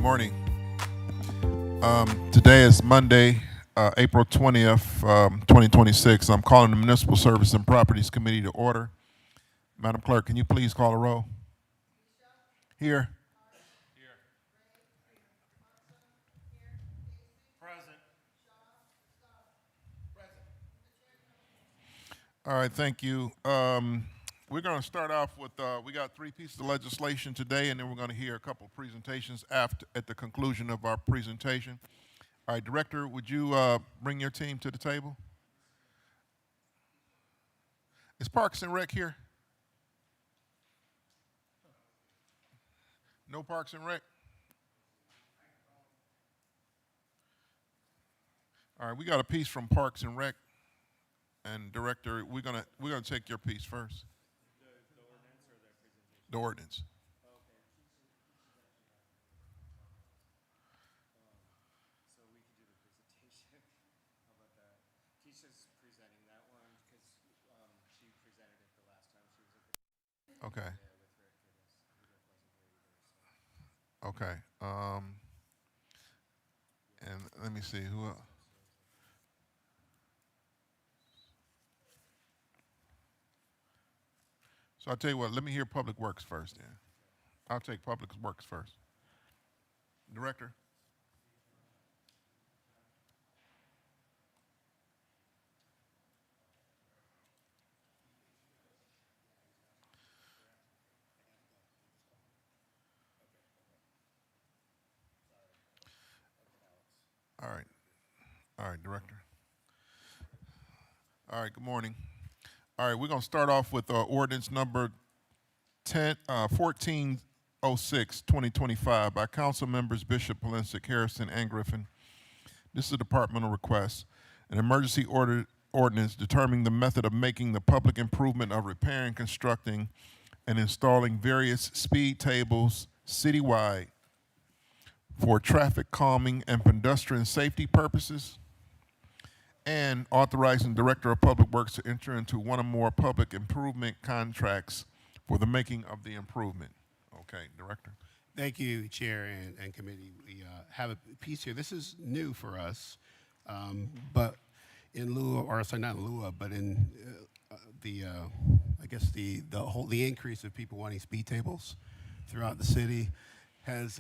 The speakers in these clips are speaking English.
morning. Today is Monday, April 20th, 2026. I'm calling the Municipal Service and Properties Committee to order. Madam Clerk, can you please call a roll? Here. All right, thank you. We're going to start off with, we got three pieces of legislation today, and then we're going to hear a couple of presentations at the conclusion of our presentation. All right, Director, would you bring your team to the table? Is Parks and Rec here? No Parks and Rec? All right, we got a piece from Parks and Rec, and Director, we're gonna take your piece first. The ordinance. Okay. Okay. And let me see who else. So I'll tell you what, let me hear Public Works first then. I'll take Public Works first. Director? All right. All right, Director. All right, good morning. All right, we're going to start off with ordinance number 1406, 2025 by Council Members Bishop, Polensek, Harrison, and Griffin. This is a departmental request. An emergency ordinance determining the method of making the public improvement of repairing, constructing, and installing various speed tables citywide for traffic calming and pedestrian safety purposes, and authorizing the Director of Public Works to enter into one or more public improvement contracts for the making of the improvement. Okay, Director. Thank you, Chair and Committee. We have a piece here. This is new for us, but in lieu of, or sorry, not in lieu of, but in I guess the increase of people wanting speed tables throughout the city has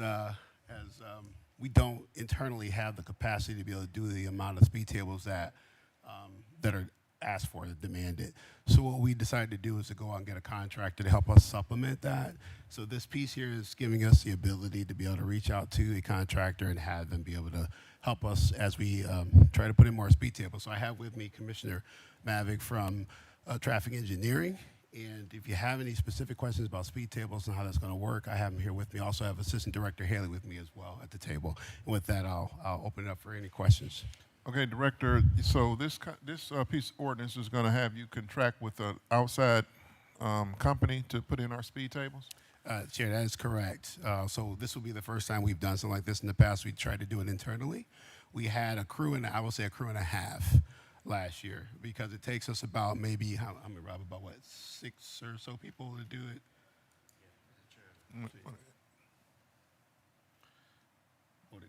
we don't internally have the capacity to be able to do the amount of speed tables that are asked for, demanded. So what we decided to do is to go out and get a contractor to help us supplement that. So this piece here is giving us the ability to be able to reach out to a contractor and have them be able to help us as we try to put in more speed tables. So I have with me Commissioner Mavick from Traffic Engineering. And if you have any specific questions about speed tables and how that's going to work, I have them here with me. I also have Assistant Director Haley with me as well at the table. And with that, I'll open it up for any questions. Okay, Director. So this piece of ordinance is going to have you contract with an outside company to put in our speed tables. Chair, that is correct. So this will be the first time we've done something like this. In the past, we tried to do it internally. We had a crew, and I would say a crew and a half last year, because it takes us about maybe about what, 6 or so people to do it.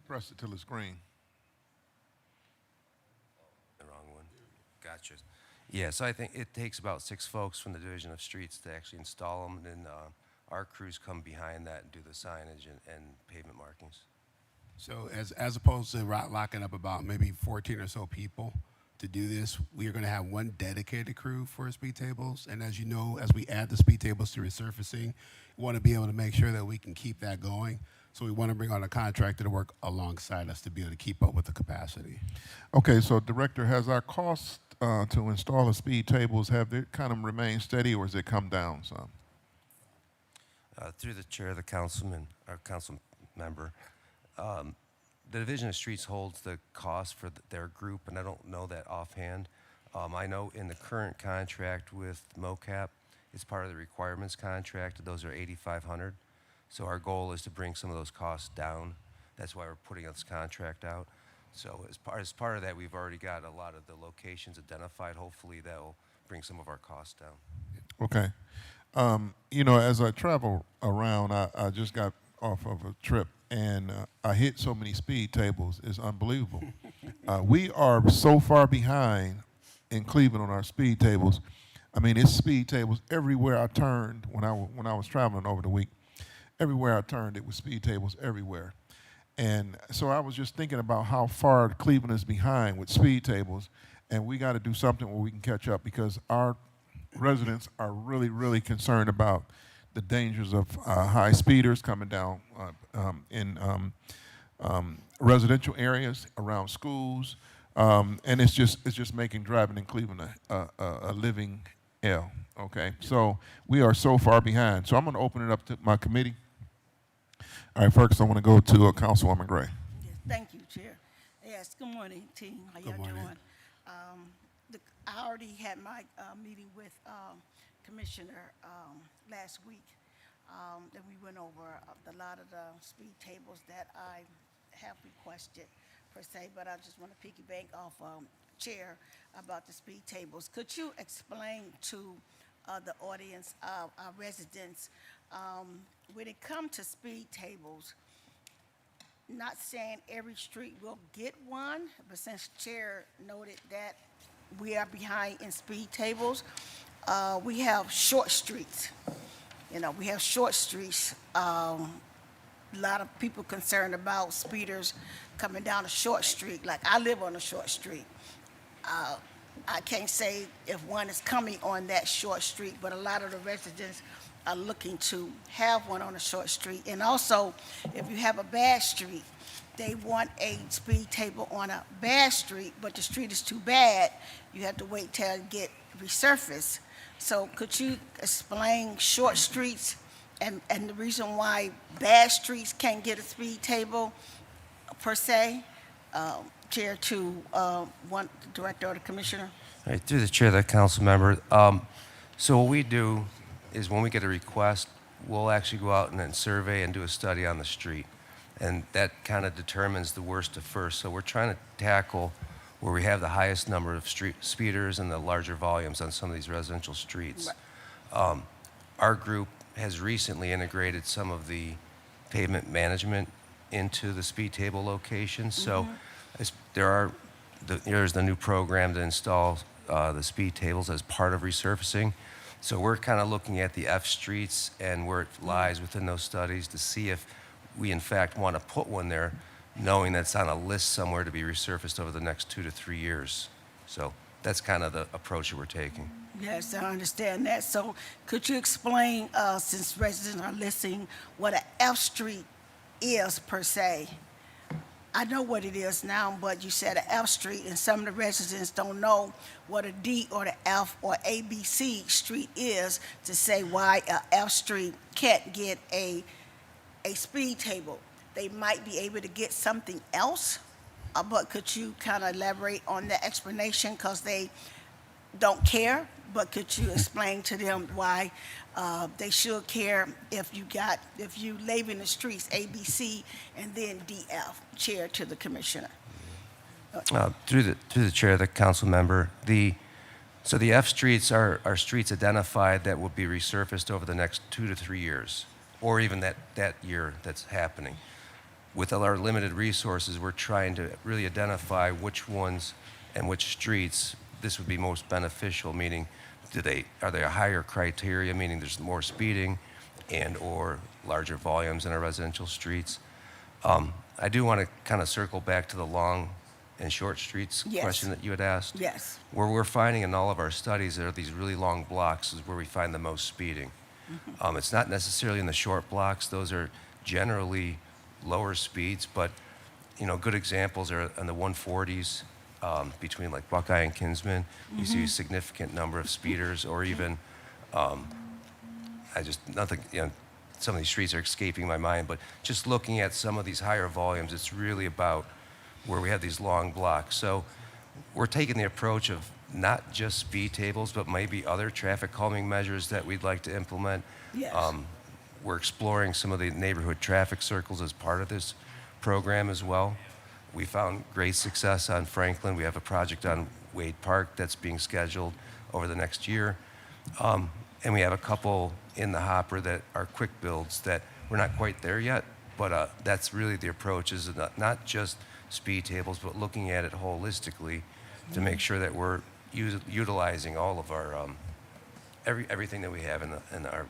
Press it till it's green. The wrong one. Gotcha. Yeah, so I think it takes about 6 folks from the Division of Streets to actually install them, and then our crews come behind that and do the signage and pavement markings. So as opposed to locking up about maybe 14 or so people to do this, we are going to have one dedicated crew for speed tables. And as you know, as we add the speed tables to resurfacing, we want to be able to make sure that we can keep that going. So we want to bring on a contractor to work alongside us to be able to keep up with the capacity. Okay, so Director, has our cost to install the speed tables, have they kind of remained steady, or has it come down some? Through the chair of the councilman, our council member, the Division of Streets holds the cost for their group, and I don't know that offhand. I know in the current contract with MoCap, it's part of the requirements contract. Those are $8,500. So our goal is to bring some of those costs down. That's why we're putting this contract out. So as part of that, we've already got a lot of the locations identified. Hopefully that will bring some of our costs down. Okay. You know, as I travel around, I just got off of a trip and I hit so many speed tables. It's unbelievable. We are so far behind in Cleveland on our speed tables. I mean, it's speed tables everywhere I turned when I was traveling over the week. Everywhere I turned, it was speed tables everywhere. And so I was just thinking about how far Cleveland is behind with speed tables, and we got to do something where we can catch up because our residents are really, really concerned about the dangers of high speeders coming down in residential areas around schools, and it's just making driving in Cleveland a living hell. Okay, so we are so far behind. So I'm going to open it up to my committee. All right, first I want to go to Councilwoman Gray. Yes, thank you, Chair. Yes, good morning, team. How y'all morning. doing? I already had my meeting with Commissioner last week. Then we went over a lot of the speed tables that I have requested per se, but I just want to piggyback off Chair about the speed tables. Could you explain to the audience, our residents, when it comes to speed tables, not saying every street will get one, but since Chair noted that we are behind in speed tables, we have short streets. You know, we have short streets. A lot of people concerned about speeders coming down a short street. Like, I live on a short street. I can't say if one is coming on that short street, but a lot of the residents are looking to have one on a short street. And also, if you have a bad street, they want a speed table on a bad street, but the street is too bad, you have to wait till it get resurfaced. So could you explain short streets and the reason why bad streets can't get a speed table per se? Chair to one director or the commissioner. All right, through the chair, the council member. So what we do is when we get a request, we'll actually go out and then survey and do a study on the street. And that kind of determines the worst to first. So we're trying to tackle where we have the highest number of street speeders and the larger volumes on some of these residential streets. Right. Our group has recently integrated some of the pavement management into the speed table locations. So there's the new program to install the speed tables as part of resurfacing. So we're kind of looking at the F streets and where it lies within those studies to see if we in fact want to put one there, knowing that's on a list somewhere to be resurfaced over the next 2 to 3 years. So that's kind of the approach that we're taking. Yes, I understand that. So could you explain, since residents are listening, what an F street is per se? I know what it is now, but you said an F street, and some of the residents don't know what a D or the F or ABC street is to say why a F street can't get a speed table. They might be able to get something else, but could you kind of elaborate on the explanation, because they don't care, but could you explain to them why they should care if you label the streets ABC and then DF? Chair to the commissioner. Through the chair, the council member, so the F streets are streets identified that will be resurfaced over the next 2 to 3 years, or even that year that's happening. With our limited resources, we're trying to really identify which ones and which streets this would be most beneficial, meaning are they a higher criteria, meaning there's more speeding and or larger volumes in our residential streets. I do want to kind of circle back to the long and short streets Yes. question that you had asked. Yes. Where we're finding in all of our studies that are these really long blocks is where we find the most speeding. It's not necessarily in the short blocks. Those are generally lower speeds, but good examples are in the 140s between like Buckeye and Kinsman. You see a significant number of speeders, or even some of these streets are escaping my mind, but just looking at some of these higher volumes, it's really about where we have these long blocks. So we're taking the approach of not just speed tables, but maybe other traffic calming measures that we'd like to implement. Yes. We're exploring some of the neighborhood traffic circles as part of this program as well. We found great success on Franklin. We have a project on Wade Park that's being scheduled over the next year. And we have a couple in the hopper that are quick builds that we're not quite there yet, But that's really the approach, is not just speed tables, but looking at it holistically to make sure that we're utilizing all of our, everything that we have in our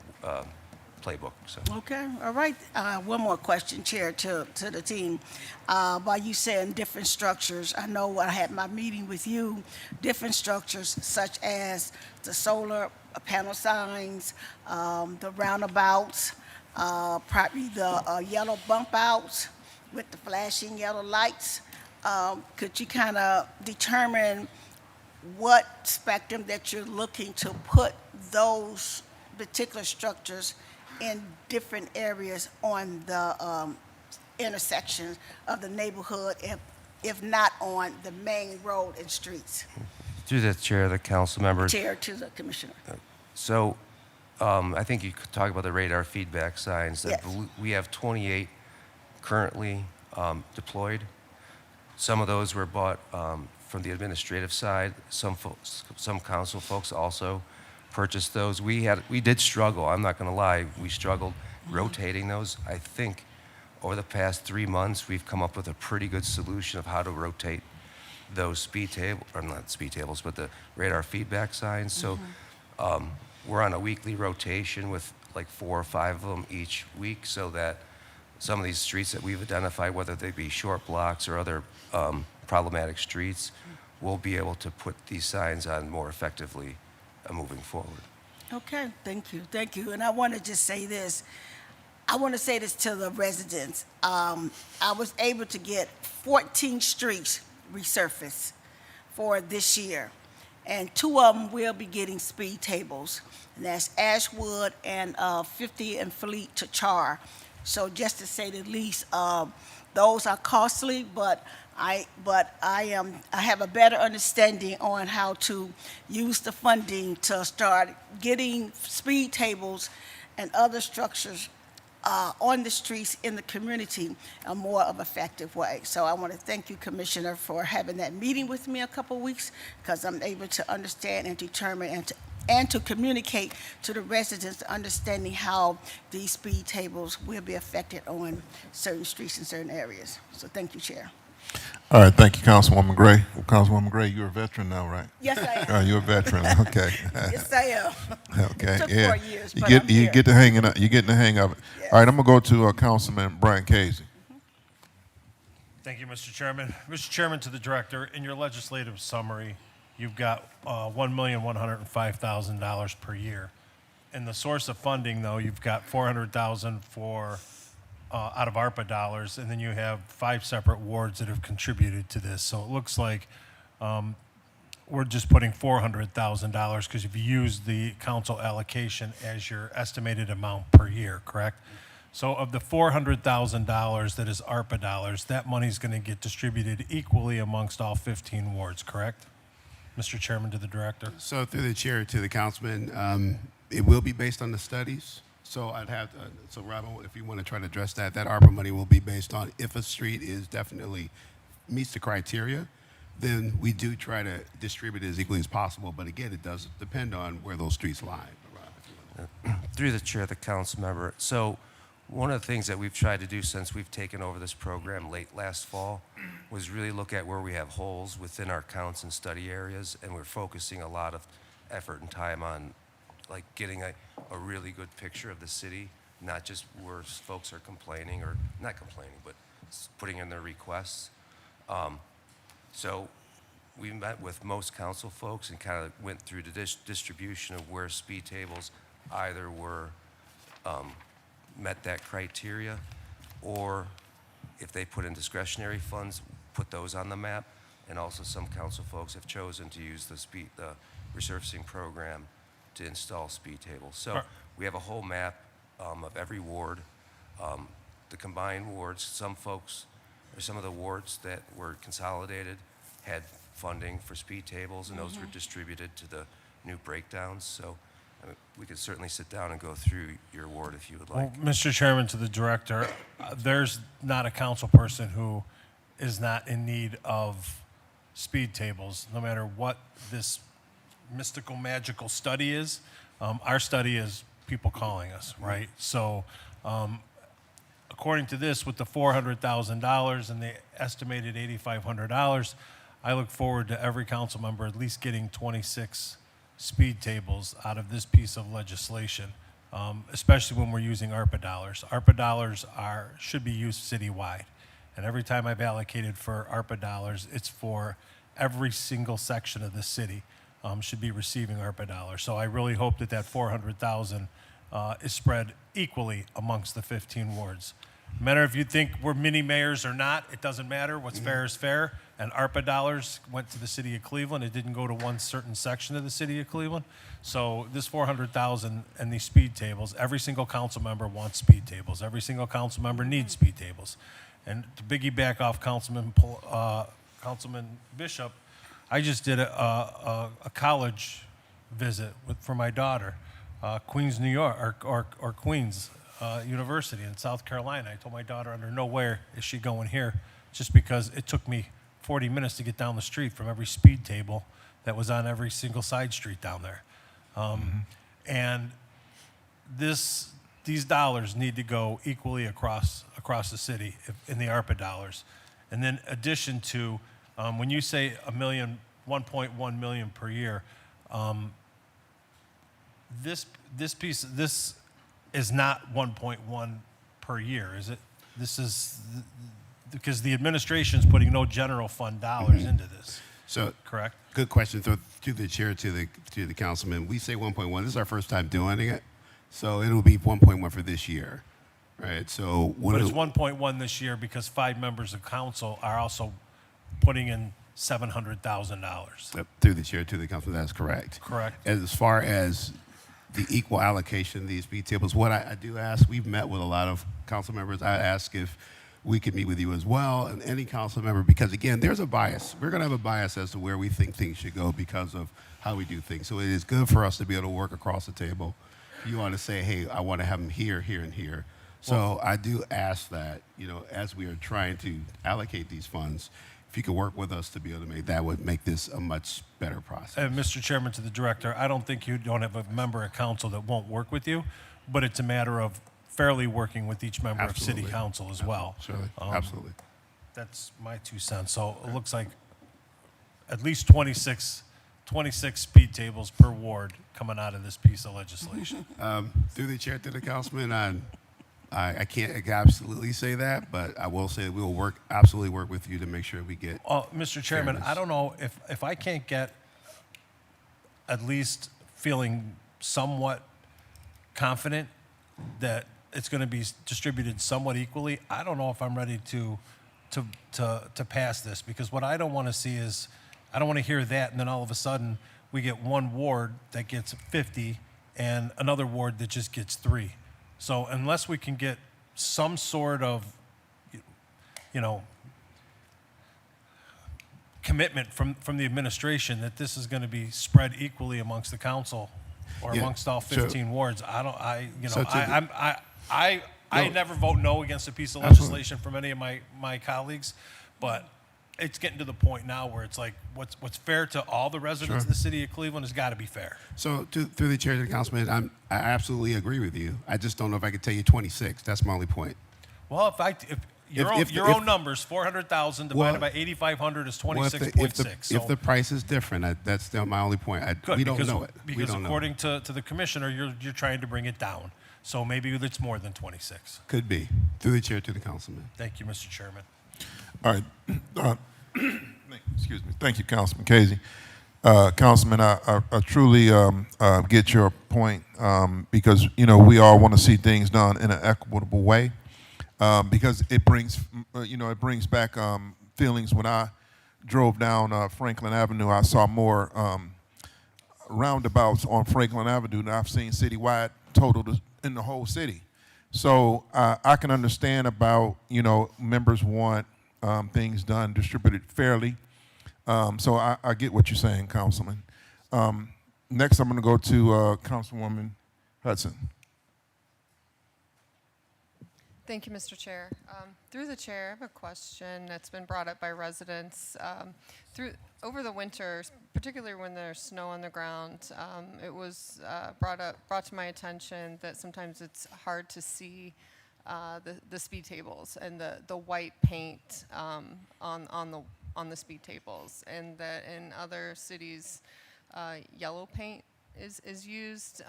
playbook. So. Okay, all right. One more question, Chair, to the team. While you saying different structures, I know I had my meeting with you, different structures such as the solar panel signs, the roundabouts, probably the yellow bump outs with the flashing yellow lights. Could you kind of determine what spectrum that you're looking to put those particular structures in different areas on the intersections of the neighborhood, if not on the main road and streets? Through the chair, the council members. Chair to the commissioner. So I think you could talk about the radar feedback signs. Yes. We have 28 currently deployed. Some of those were bought from the administrative side. Some council folks also purchased those. We did struggle. I'm not going to lie. We struggled rotating those. I think over the past 3 months, we've come up with a pretty good solution of how to rotate those not speed tables, but the radar feedback signs. So we're on a weekly rotation with like 4 or 5 of them each week, so that some of these streets that we've identified, whether they be short blocks or other problematic streets, we'll be able to put these signs on more effectively moving forward. Okay, thank you, thank you. And I want to just say this. I want to say this to the residents. I was able to get 14 streets resurfaced for this year, and 2 of them will be getting speed tables, and that's Ashwood and 50 and Fleet to Char. So just to say the least, those are costly, but I have a better understanding on how to use the funding to start getting speed tables and other structures on the streets in the community a more of effective way. So I want to thank you, Commissioner, for having that meeting with me a couple weeks, because I'm able to understand and determine and to communicate to the residents, understanding how these speed tables will be affected on certain streets in certain areas. So thank you, Chair. All right, thank you, Councilwoman Gray. Councilwoman Gray, you're a veteran now, right? Yes, I am. All right, you're a veteran. Okay. Yes, I am. Okay. It took yeah. 4 years, You but get I'm you here. get the hang of it. You getting the hang of it. Yes. All right, I'm gonna go to Councilman Brian Casey. Thank you, Mr. Chairman. Mr. Chairman, to the director, in your legislative summary, you've got $1,105,000 per year. In the source of funding, though, you've got $400,000 for out of ARPA dollars, and then you have 5 separate wards that have contributed to this. So it looks like we're just putting $400,000 because you've used the council allocation as your estimated amount per year, correct? So of the $400,000 that is ARPA dollars, that money's going to get distributed equally amongst all 15 wards, correct? Mr. Chairman, to the director. So through the chair to the councilman, it will be based on the studies. So I'd have to, so Robin, if you want to try to address that ARPA money will be based on if a street is definitely meets the criteria, then we do try to distribute it as equally as possible. But again, it does depend on where those streets lie. But Rob, if you want to. Through the chair, the council member. So one of the things that we've tried to do since we've taken over this program late last fall was really look at where we have holes within our counts and study areas, and we're focusing a lot of effort and time on like getting a really good picture of the city, not just where folks are complaining, or not complaining, but putting in their requests. So we met with most council folks and kind of went through the distribution of where speed tables either were met that criteria, or if they put in discretionary funds, put those on the map. And also some council folks have chosen to use the resurfacing program to install speed tables. So we have a whole map of every ward, the combined wards. Some folks, or some of the wards that were consolidated had funding for speed tables, and those were distributed to the new breakdowns. So we could certainly sit down and go through your ward if you would like. Well, Mr. Chairman, to the director, there's not a council person who is not in need of speed tables, no matter what this mystical, magical study is. Our study is people calling us, right? So according to this, with the $400,000 and the estimated $8,500, I look forward to every council member at least getting 26 speed tables out of this piece of legislation, especially when we're using ARPA dollars. ARPA dollars should be used citywide. And every time I've allocated for ARPA dollars, it's for every single section of the city should be receiving ARPA dollars. So I really hope that that 400,000 is spread equally amongst the 15 wards. No matter if you think we're mini mayors or not, it doesn't matter. What's fair is fair. And ARPA dollars went to the city of Cleveland. It didn't go to one certain section of the city of Cleveland. So this 400,000 and these speed tables, every single council member wants speed tables. Every single council member needs speed tables. And to piggyback off Councilman Bishop, I just did a college visit for my daughter, Queens, New York, or Queens University in South Carolina. I told my daughter, under no way is she going here, just because it took me 40 minutes to get down the street from every speed table that was on every single side street down there. And these dollars need to go equally across the city in the ARPA dollars. And then addition to, when you say 1.1 million per year, this is not 1.1 per year, is it? This is, because the administration's putting no general fund dollars into this, So, correct? good question to the chair, to the councilman. We say 1.1. This is our first time doing it, so it'll be 1.1 for this year, right? So, But it's 1.1 this year because 5 members of council are also putting in $700,000. through the chair to the councilman. That's correct. Correct. As far as the equal allocation of these speed tables, what I do ask, we've met with a lot of council members. I ask if we could meet with you as well, and any council member, because again, there's a bias. We're going to have a bias as to where we think things should go because of how we do things. So it is good for us to be able to work across the table. You want to say, hey, I want to have them here, here, and here. So I do ask that, as we are trying to allocate these funds, if you could work with us to be able to make that, would make this a much better process. And Mr. Chairman, to the director, I don't think you don't have a member of council that won't work with you, but it's a matter of fairly working with each member of city Absolutely. council as well. Surely, absolutely. That's my 2 cents. So it looks like at least 26 speed tables per ward coming out of this piece of legislation. Through the chair to the councilman, I can't absolutely say that, but I will say we will absolutely work with you to make sure we get. Mr. Chairman, fairness. I don't know if I can't get at least feeling somewhat confident that it's going to be distributed somewhat equally, I don't know if I'm ready to pass this, because what I don't want to see is, I don't want to hear that and then all of a sudden we get one ward that gets 50 and another ward that just gets 3. So unless we can get some sort of, commitment from the administration that this is going to be spread equally amongst the council or Yeah, amongst all so- 15 wards, So to I No. never vote no against a piece of Absolutely. legislation from any of my colleagues, but it's getting to the point now where it's like what's fair to all the residents of the city of Cleveland has got to be fair. So through the chair to the councilman, I absolutely agree with you. I just don't know if I could tell you 26. That's my only point. Well, if your If- own if- numbers, 400,000 divided by 8,500 is Well, 26.6. if the price is different, that's still my only point. Good, we don't because, know it. We Because don't know. according to the commissioner, you're trying to bring it down. So maybe it's more than 26. Could be. Through the chair to the councilman. Thank you, Mr. Chairman. All right. Excuse me. Thank you, Councilman Casey. Councilman, I truly get your point because, we all want to see things done in an equitable way because it brings back feelings. When I drove down Franklin Avenue, I saw more roundabouts on Franklin Avenue than I've seen citywide total in the whole city. So I can understand about, members want things done, distributed fairly. So I get what you're saying, Councilman. Next, I'm going to go to Councilwoman Hudson. Thank you, Mr. Chair. Through the chair, I have a question that's been brought up by residents. Over the winter, particularly when there's snow on the ground, it was brought to my attention that sometimes it's hard to see the speed tables and the white paint on the speed tables, and that in other cities, yellow paint is used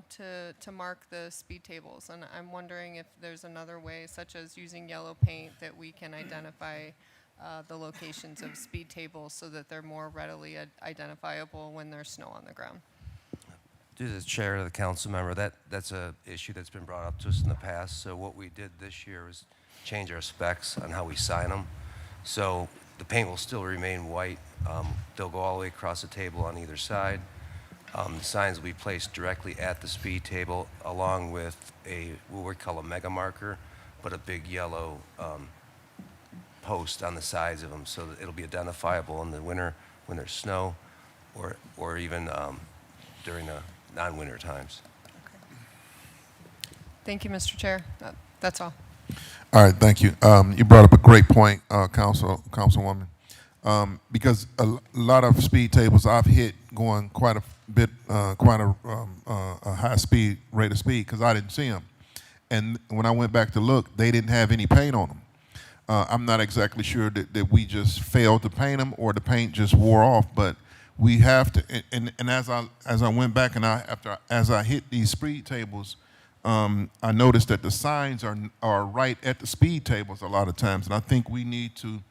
to mark the speed tables. And I'm wondering if there's another way, such as using yellow paint, that we can identify the locations of speed tables so that they're more readily identifiable when there's snow on the ground. Through the chair of the council member, that's a issue that's been brought up to us in the past. So what we did this year was change our specs on how we sign them. So the paint will still remain white. They'll go all the way across the table on either side. The signs will be placed directly at the speed table, along with what we call a mega marker, but a big yellow post on the sides of them, so that it'll be identifiable in the winter when there's snow, or even during the non-winter times. Thank you, Mr. Chair. That's all. All right, thank you. You brought up a great point, Councilwoman, because a lot of speed tables I've hit going quite a bit, quite a high speed rate of speed, because I didn't see them. And when I went back to look, they didn't have any paint on them. I'm not exactly sure that we just failed to paint them or the paint just wore off, but we have to. And as I went back and as I hit these speed tables, I noticed that the signs are right at the speed tables a lot of times, and I think we need to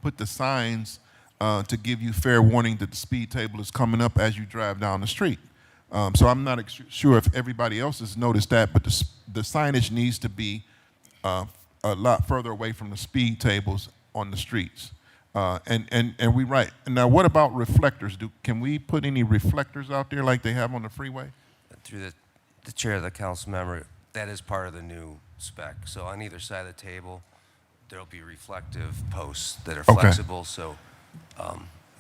put the signs to give you fair warning that the speed table is coming up as you drive down the street. So I'm not sure if everybody else has noticed that, but the signage needs to be a lot further away from the speed tables on the streets. And we right. Now, what about reflectors? Can we put any reflectors out there like they have on the freeway? Through the chair of the council member, that is part of the new spec. So on either side of the table, there'll be reflective posts that are flexible, so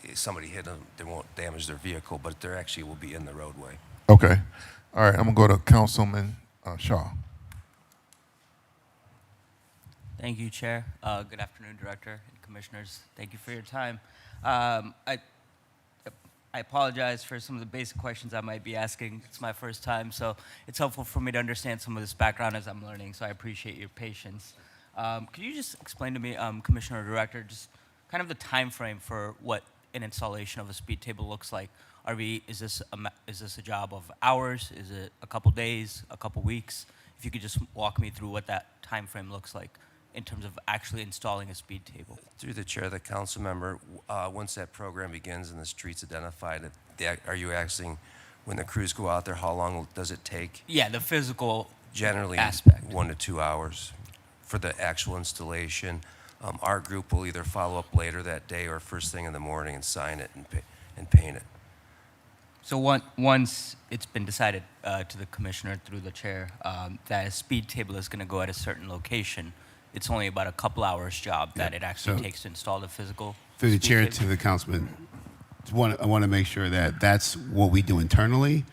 if somebody hit them, they won't damage their vehicle, but they actually will be in the roadway. Okay. All right, I'm going to go to Councilman Shaw. Thank you, Chair. Good afternoon, Director and Commissioners. Thank you for your time. I apologize for some of the basic questions I might be asking. It's my first time, so it's helpful for me to understand some of this background as I'm learning, so I appreciate your patience. Could you just explain to me, Commissioner or Director, just kind of the time frame for what an installation of a speed table looks like? Is this a job of hours? Is it a couple days, a couple weeks? If you could just walk me through what that time frame looks like in terms of actually installing a speed table. Through the chair of the council member, once that program begins and the street's identified, are you asking when the crews go out there, how long does it take? Yeah, the physical Generally, aspect. 1 to 2 hours for the actual installation. Our group will either follow up later that day or first thing in the morning and sign it and paint it. So once it's been decided to the commissioner through the chair that a speed table is going to go at a certain location, it's only about a couple hours job that it actually takes to install the physical. Through the speed chair table. to the councilman, I want to make sure that that's what we do internally.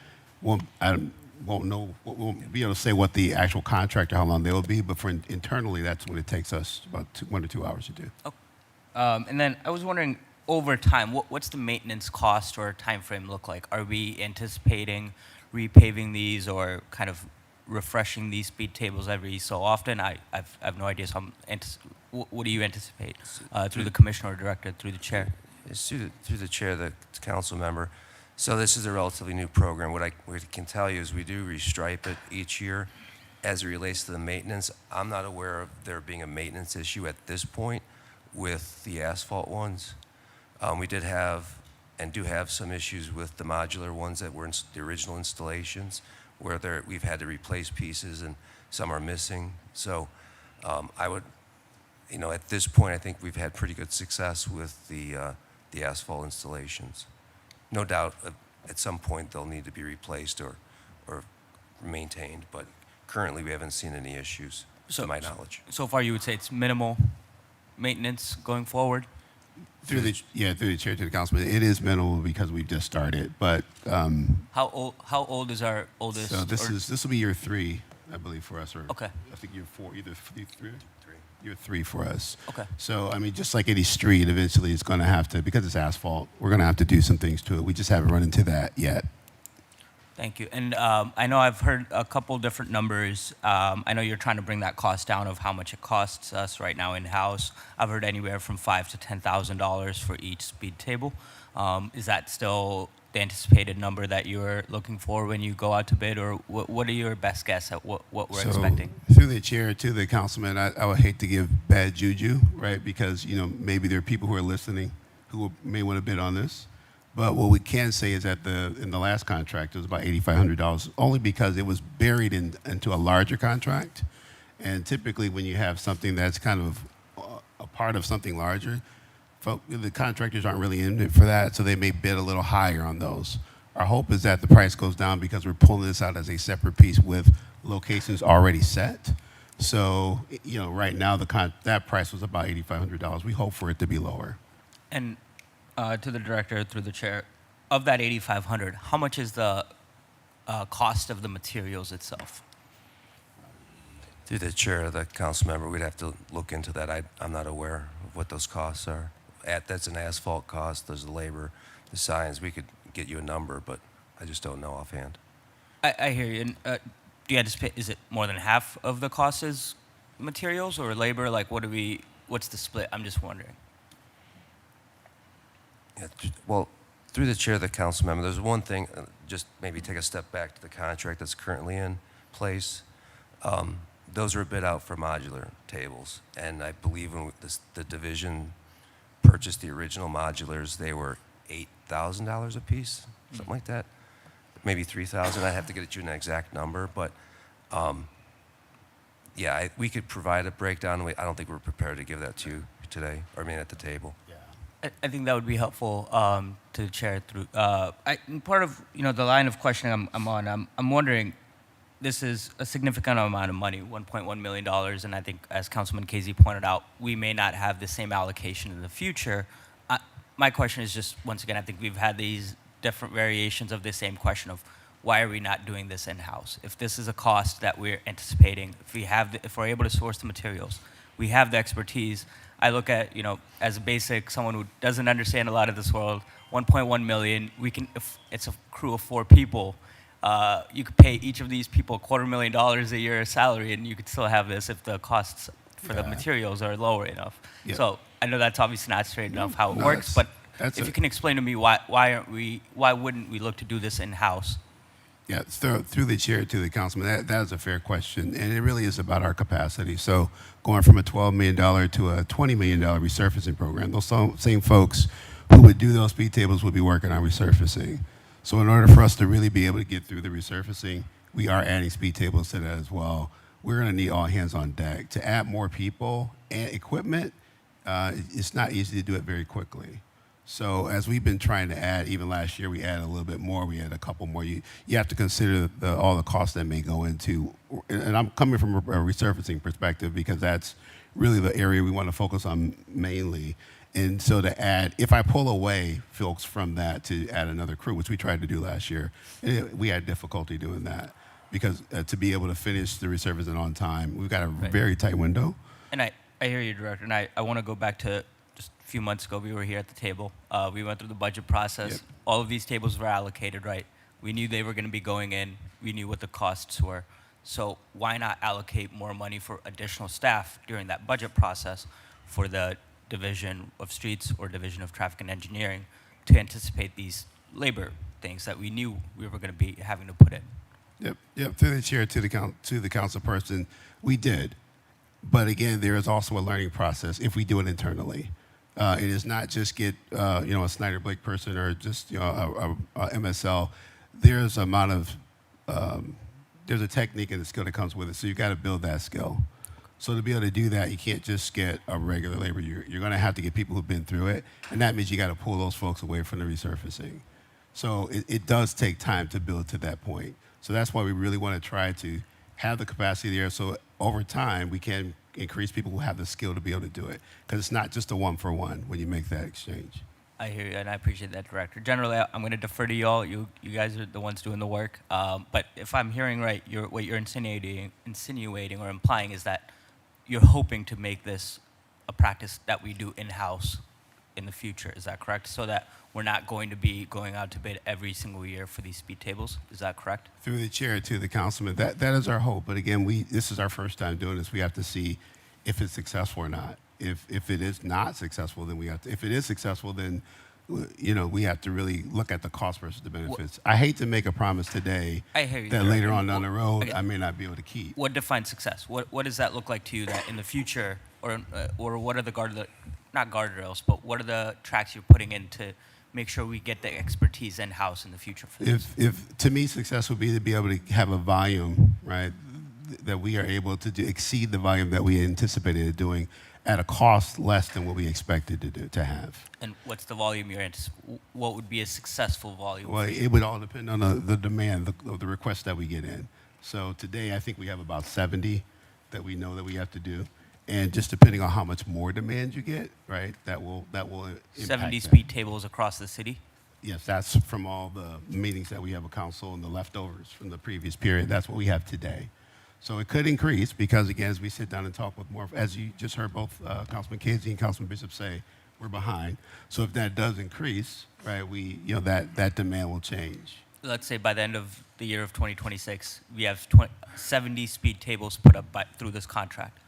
I won't be able to say what the actual contract or how long they will be, but for internally, that's what it takes us about 1 to 2 hours to do. And then I was wondering, over time, what's the maintenance cost or time frame look like? Are we anticipating repaving these or kind of refreshing these speed tables every so often? I have no idea. So what do you anticipate through the commissioner or director, through the chair? It's through the chair of the council member. So this is a relatively new program. What I can tell you is we do restripe it each year as it relates to the maintenance. I'm not aware of there being a maintenance issue at this point with the asphalt ones. We did have and do have some issues with the modular ones that were the original installations, where we've had to replace pieces and some are missing. So I would, at this point, I think we've had pretty good success with the asphalt installations. No doubt at some point they'll need to be replaced or maintained, but currently we haven't seen any issues to my knowledge. So far, you would say it's minimal maintenance going forward? Through the chair to the councilman, it is minimal because we've just started. But How old is our oldest? so this will be year 3, I believe, for us, or Okay. I think year 4, either 3. Year 3 for us. Okay. So I mean, just like any street, eventually it's going to have to, because it's asphalt, we're going to have to do some things to it. We just haven't run into that yet. Thank you. And I know I've heard a couple different numbers. I know you're trying to bring that cost down of how much it costs us right now in-house. I've heard anywhere from $5,000 to $10,000 for each speed table. Is that still the anticipated number that you're looking for when you go out to bid, or what are your best guess at what we're expecting? Through the chair to the councilman, I would hate to give bad juju, right? Because, you know, maybe there are people who are listening who may want to bid on this. But what we can say is that in the last contract, it was about $8,500, only because it was buried into a larger contract. And typically when you have something that's kind of a part of something larger, the contractors aren't really in it for that, so they may bid a little higher on those. Our hope is that the price goes down because we're pulling this out as a separate piece with locations already set. So, you know, right now that price was about $8,500. We hope for it to be lower. And to the director, through the chair, of that 8,500, how much is the cost of the materials itself? Through the chair, the council member, we'd have to look into that. I'm not aware of what those costs are. That's an asphalt cost, there's the labor, the signs. We could get you a number, but I just don't know offhand. I hear you. And, do you anticipate, is it more than half of the cost is materials or labor? Like, what's the split? I'm just wondering. Yeah, well, through the chair of the council member, there's one thing, just maybe take a step back to the contract that's currently in place. Those were bid out for modular tables, and I believe when the division purchased the original modulars, they were $8,000 a piece, something like that. Maybe $3,000. I'd have to get you an exact number, but yeah, we could provide a breakdown. I don't think we're prepared to give that to you today, or I mean at the table. I think that would be helpful to the chair. Through part of the line of questioning I'm on. I'm wondering, this is a significant amount of money, $1.1 million, and I think, as Councilman Casey pointed out, we may not have the same allocation in the future. My question is just, once again, I think we've had these different variations of the same question of why are we not doing this in-house? If this is a cost that we're anticipating, if we're able to source the materials, we have the expertise. I look at, as a basic, someone who doesn't understand a lot of this world, 1.1 million, if it's a crew of 4 people, you could pay each of these people $250,000 a year salary, and you could still have this if the costs for the materials are lower enough. Yeah. So I know that's obviously not straight enough how it works, but if you can explain to me why wouldn't we look to do this in-house? Yeah, through the chair to the councilman, that is a fair question, and it really is about our capacity. So going from a $12 million to a $20 million resurfacing program, those same folks who would do those speed tables would be working on resurfacing. So in order for us to really be able to get through the resurfacing, we are adding speed tables to that as well. We're going to need all hands on deck. To add more people and equipment, it's not easy to do it very quickly. So as we've been trying to add, even last year we added a little bit more. We had a couple more. You have to consider all the costs that may go into, and I'm coming from a resurfacing perspective because that's really the area we want to focus on mainly. And so to add, if I pull away folks from that to add another crew, which we tried to do last year, we had difficulty doing that because to be able to finish the resurfacing on time, we've got a very tight window. And I hear you, Director, and I want to go back to just a few months ago. We were here at the table. We went through the budget process. Yep. All of these tables were allocated, right? We knew they were going to be going in. We knew what the costs were. So why not allocate more money for additional staff during that budget process for the Division of Streets or Division of Traffic and Engineering to anticipate these labor things that we knew we were going to be having to put in? Yep. Through the chair to the council person, we did. But again, there is also a learning process if we do it internally. It is not just get a Snyder Blake person or just a MSL. There's there's a technique and a skill that comes with it. So you've got to build that skill. So to be able to do that, you can't just get a regular labor. You're going to have to get people who've been through it, and that means you got to pull those folks away from the resurfacing. So it does take time to build to that point. So that's why we really want to try to have the capacity there. So over time, we can increase people who have the skill to be able to do it, because it's not just a one-for-one when you make that exchange. I hear you, and I appreciate that, Director. Generally, I'm going to defer to y'all. You guys are the ones doing the work. But if I'm hearing right, what you're insinuating or implying is that you're hoping to make this a practice that we do in-house in the future. Is that correct? So that we're not going to be going out to bid every single year for these speed tables. Is that correct? Through the chair to the councilman, that is our hope. But again, this is our first time doing this. We have to see if it's successful or not. If it is not successful, then we have to. If it is successful, then we have to really look at the cost versus the benefits. I hate to make a promise today I hear you, that sir. later on And down the road okay. I may not be able to keep. What defines success? What does that look like to you that in the future, or what are the not guardrails, but what are the tracks you're putting in to make sure we get the expertise in-house in the future for this? If to me success would be to be able to have a volume, right, that we are able to exceed the volume that we anticipated doing at a cost less than what we expected to have. And what's the volume you're anticipating? What would be a successful volume? Well, it would all depend on the demand, the requests that we get in. So today, I think we have about 70 that we know that we have to do, and just depending on how much more demand you get, right, that will impact 70 that. speed tables across the city? Yes, that's from all the meetings that we have with council and the leftovers from the previous period. That's what we have today. So it could increase because, again, as we sit down and talk with more, as you just heard both Councilman Casey and Councilman Bishop say, we're behind. So if that does increase, right, that demand will change. Let's say by the end of the year of 2026, we have 70 speed tables put up through this contract.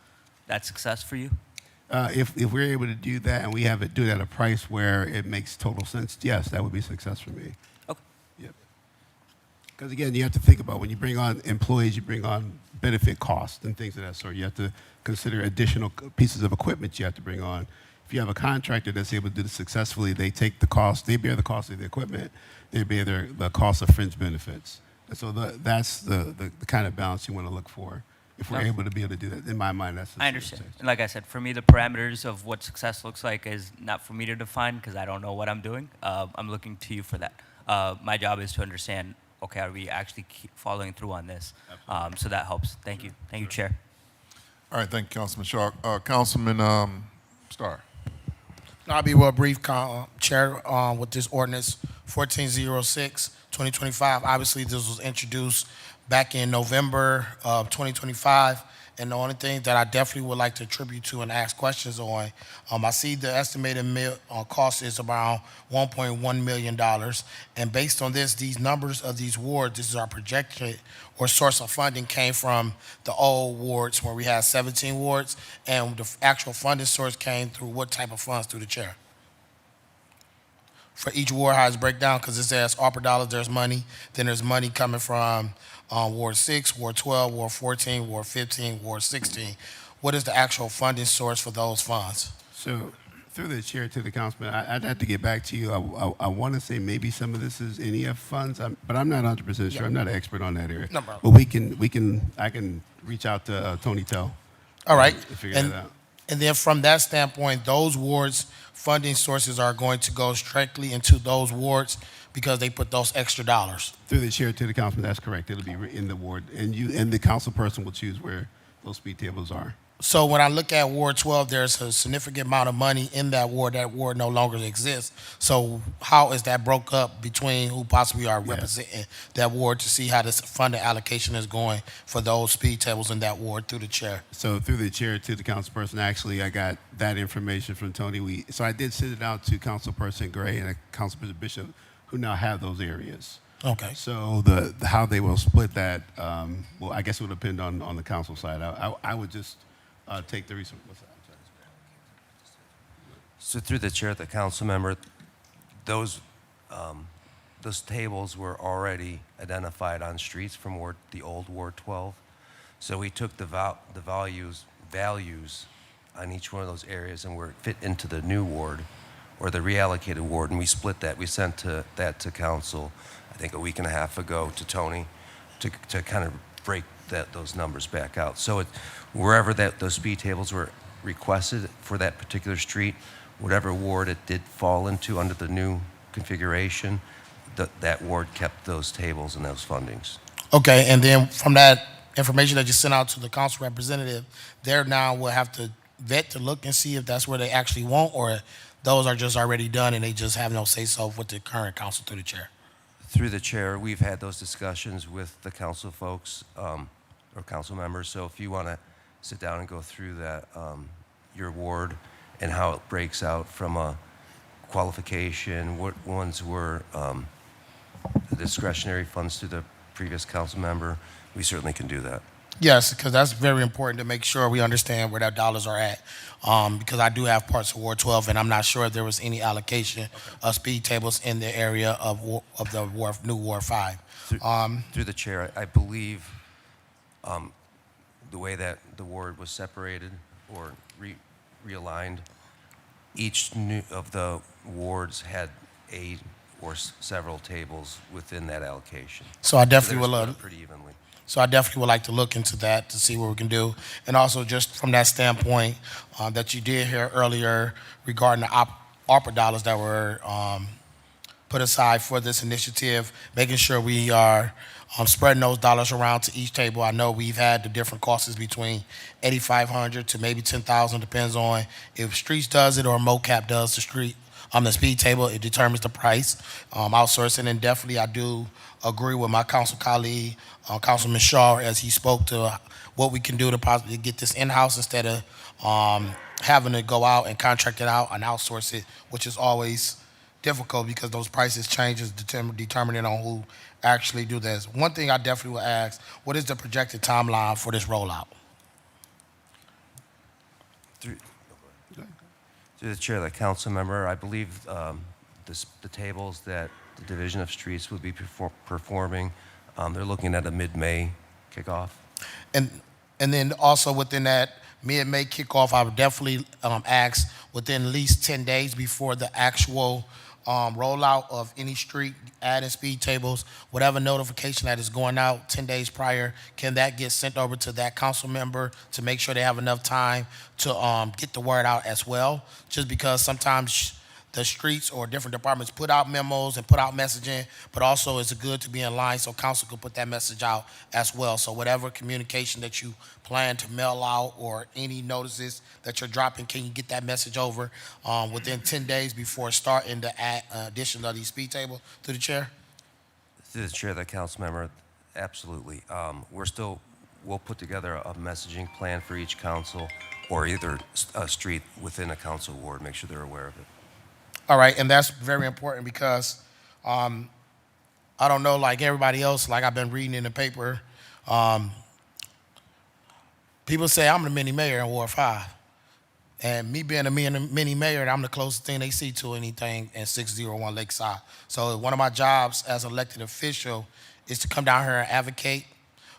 That's success for you? If we're able to do that and we have it do it at a price where it makes total sense, yes, that would be success for me. Okay. Yep. Because again, you have to think about when you bring on employees, you bring on benefit costs and things of that sort. You have to consider additional pieces of equipment you have to bring on. If you have a contractor that's able to do this successfully, they take the cost, they bear the cost of the equipment, they bear the cost of fringe benefits. And so that's the kind of balance you want to look for. If we're able to be able to do that, in my mind, that's the I understand. And like I said, for me, the parameters of what success looks like is not for me to define because I don't know what I'm doing. I'm looking to you for that. My job is to understand, okay, are we actually following through on this? So that helps. Thank you. Thank you, Chair. All right, thank you, Councilman Shaw. Councilman Starr. I'll be well brief, Chair, with this ordinance 1406, 2025. Obviously, this was introduced back in November of 2025. And the only thing that I definitely would like to attribute to and ask questions on, I see the estimated cost is around $1.1 million. And based on this, these numbers of these wards, this is our projected or source of funding came from the old wards where we had 17 wards, and the actual funding source came through what type of funds through the chair? For each ward, how it's break down, because it says ARPA dollars, there's money, then there's money coming from Ward 6, Ward 12, Ward 14, Ward 15, Ward 16. What is the actual funding source for those funds? So through the chair to the councilman, I'd have to get back to you. I want to say maybe some of this is NEF funds, but I'm not 100% sure. I'm not an expert on that area. No problem. But I can reach out to Tony Tell. All right. To figure that out. And then from that standpoint, those wards' funding sources are going to go strictly into those wards because they put those extra dollars. Through the chair to the councilman, that's correct. It'll be in the ward, and the council person will choose where those speed tables are. So when I look at Ward 12, there's a significant amount of money in that ward. That ward no longer exists. So how is that broke up between who possibly are representing that ward to see how this funding allocation is going for those speed tables in that ward through the chair? So through the chair to the council person, actually, I got that information from Tony. So I did send it out to Councilperson Gray and Councilperson Bishop, who now have those areas. Okay. So the how they will split that, well, I guess it would depend on the council side. I would just take the resource. What's that? I'm sorry. So through the chair, the council member, those tables were already identified on streets from the old Ward 12. So we took the values on each one of those areas and where it fit into the new ward or the reallocated ward, and we split that. We sent that to council, I think a week and a half ago, to Tony to kind of break those numbers back out. So wherever those speed tables were requested for that particular street, whatever ward it did fall into under the new configuration, that ward kept those tables and those fundings. Okay, and then from that information that you sent out to the council representative, there now will have to vet to look and see if that's where they actually want, or those are just already done and they just have no say-so with the current council through the chair. Through the chair, we've had those discussions with the council folks or council members. So if you want to sit down and go through that, your ward and how it breaks out from a qualification, what ones were discretionary funds to the previous council member, we certainly can do that. Yes, because that's very important to make sure we understand where our dollars are at. Because I do have parts of Ward 12, and I'm not sure if there was any allocation of speed tables in the area of the new Ward 5. Through the chair, I believe the way that the ward was separated or realigned, each of the wards had a or several tables within that allocation. So I definitely they would were love. split pretty evenly. So I definitely would like to look into that to see what we can do. And also just from that standpoint that you did hear earlier regarding the ARPA dollars that were put aside for this initiative, making sure we are spreading those dollars around to each table. I know we've had the different costs between $8,500 to maybe $10,000, depends on if Streets does it or MoCap does the speed table. It determines the price. Outsourcing, and definitely I do agree with my council colleague, Councilman Shaw, as he spoke to what we can do to possibly get this in-house instead of having to go out and contract it out and outsource it, which is always difficult because those prices changes determining on who actually do this. One thing I definitely will ask, what is the projected timeline for this rollout? Through the chair, the council member, I believe the tables that the Division of Streets would be performing, they're looking at a mid-May kickoff. And then also within that mid-May kickoff, I would definitely ask within at least 10 days before the actual rollout of any street, adding speed tables, whatever notification that is going out 10 days prior, can that get sent over to that council member to make sure they have enough time to get the word out as well? Just because sometimes the streets or different departments put out memos and put out messaging, but also it's good to be in line so council can put that message out as well. So whatever communication that you plan to mail out or any notices that you're dropping, can you get that message over within 10 days before starting the addition of these speed tables? Through the chair? Through the chair, the council member, absolutely. We'll put together a messaging plan for each council or either a street within a council ward, make sure they're aware of it. All right, and that's very important because I don't know, like everybody else, like I've been reading in the paper, people say I'm the mini mayor in Ward 5. And me being a mini mayor, I'm the closest thing they see to anything in 601 Lakeside. So one of my jobs as elected official is to come down here and advocate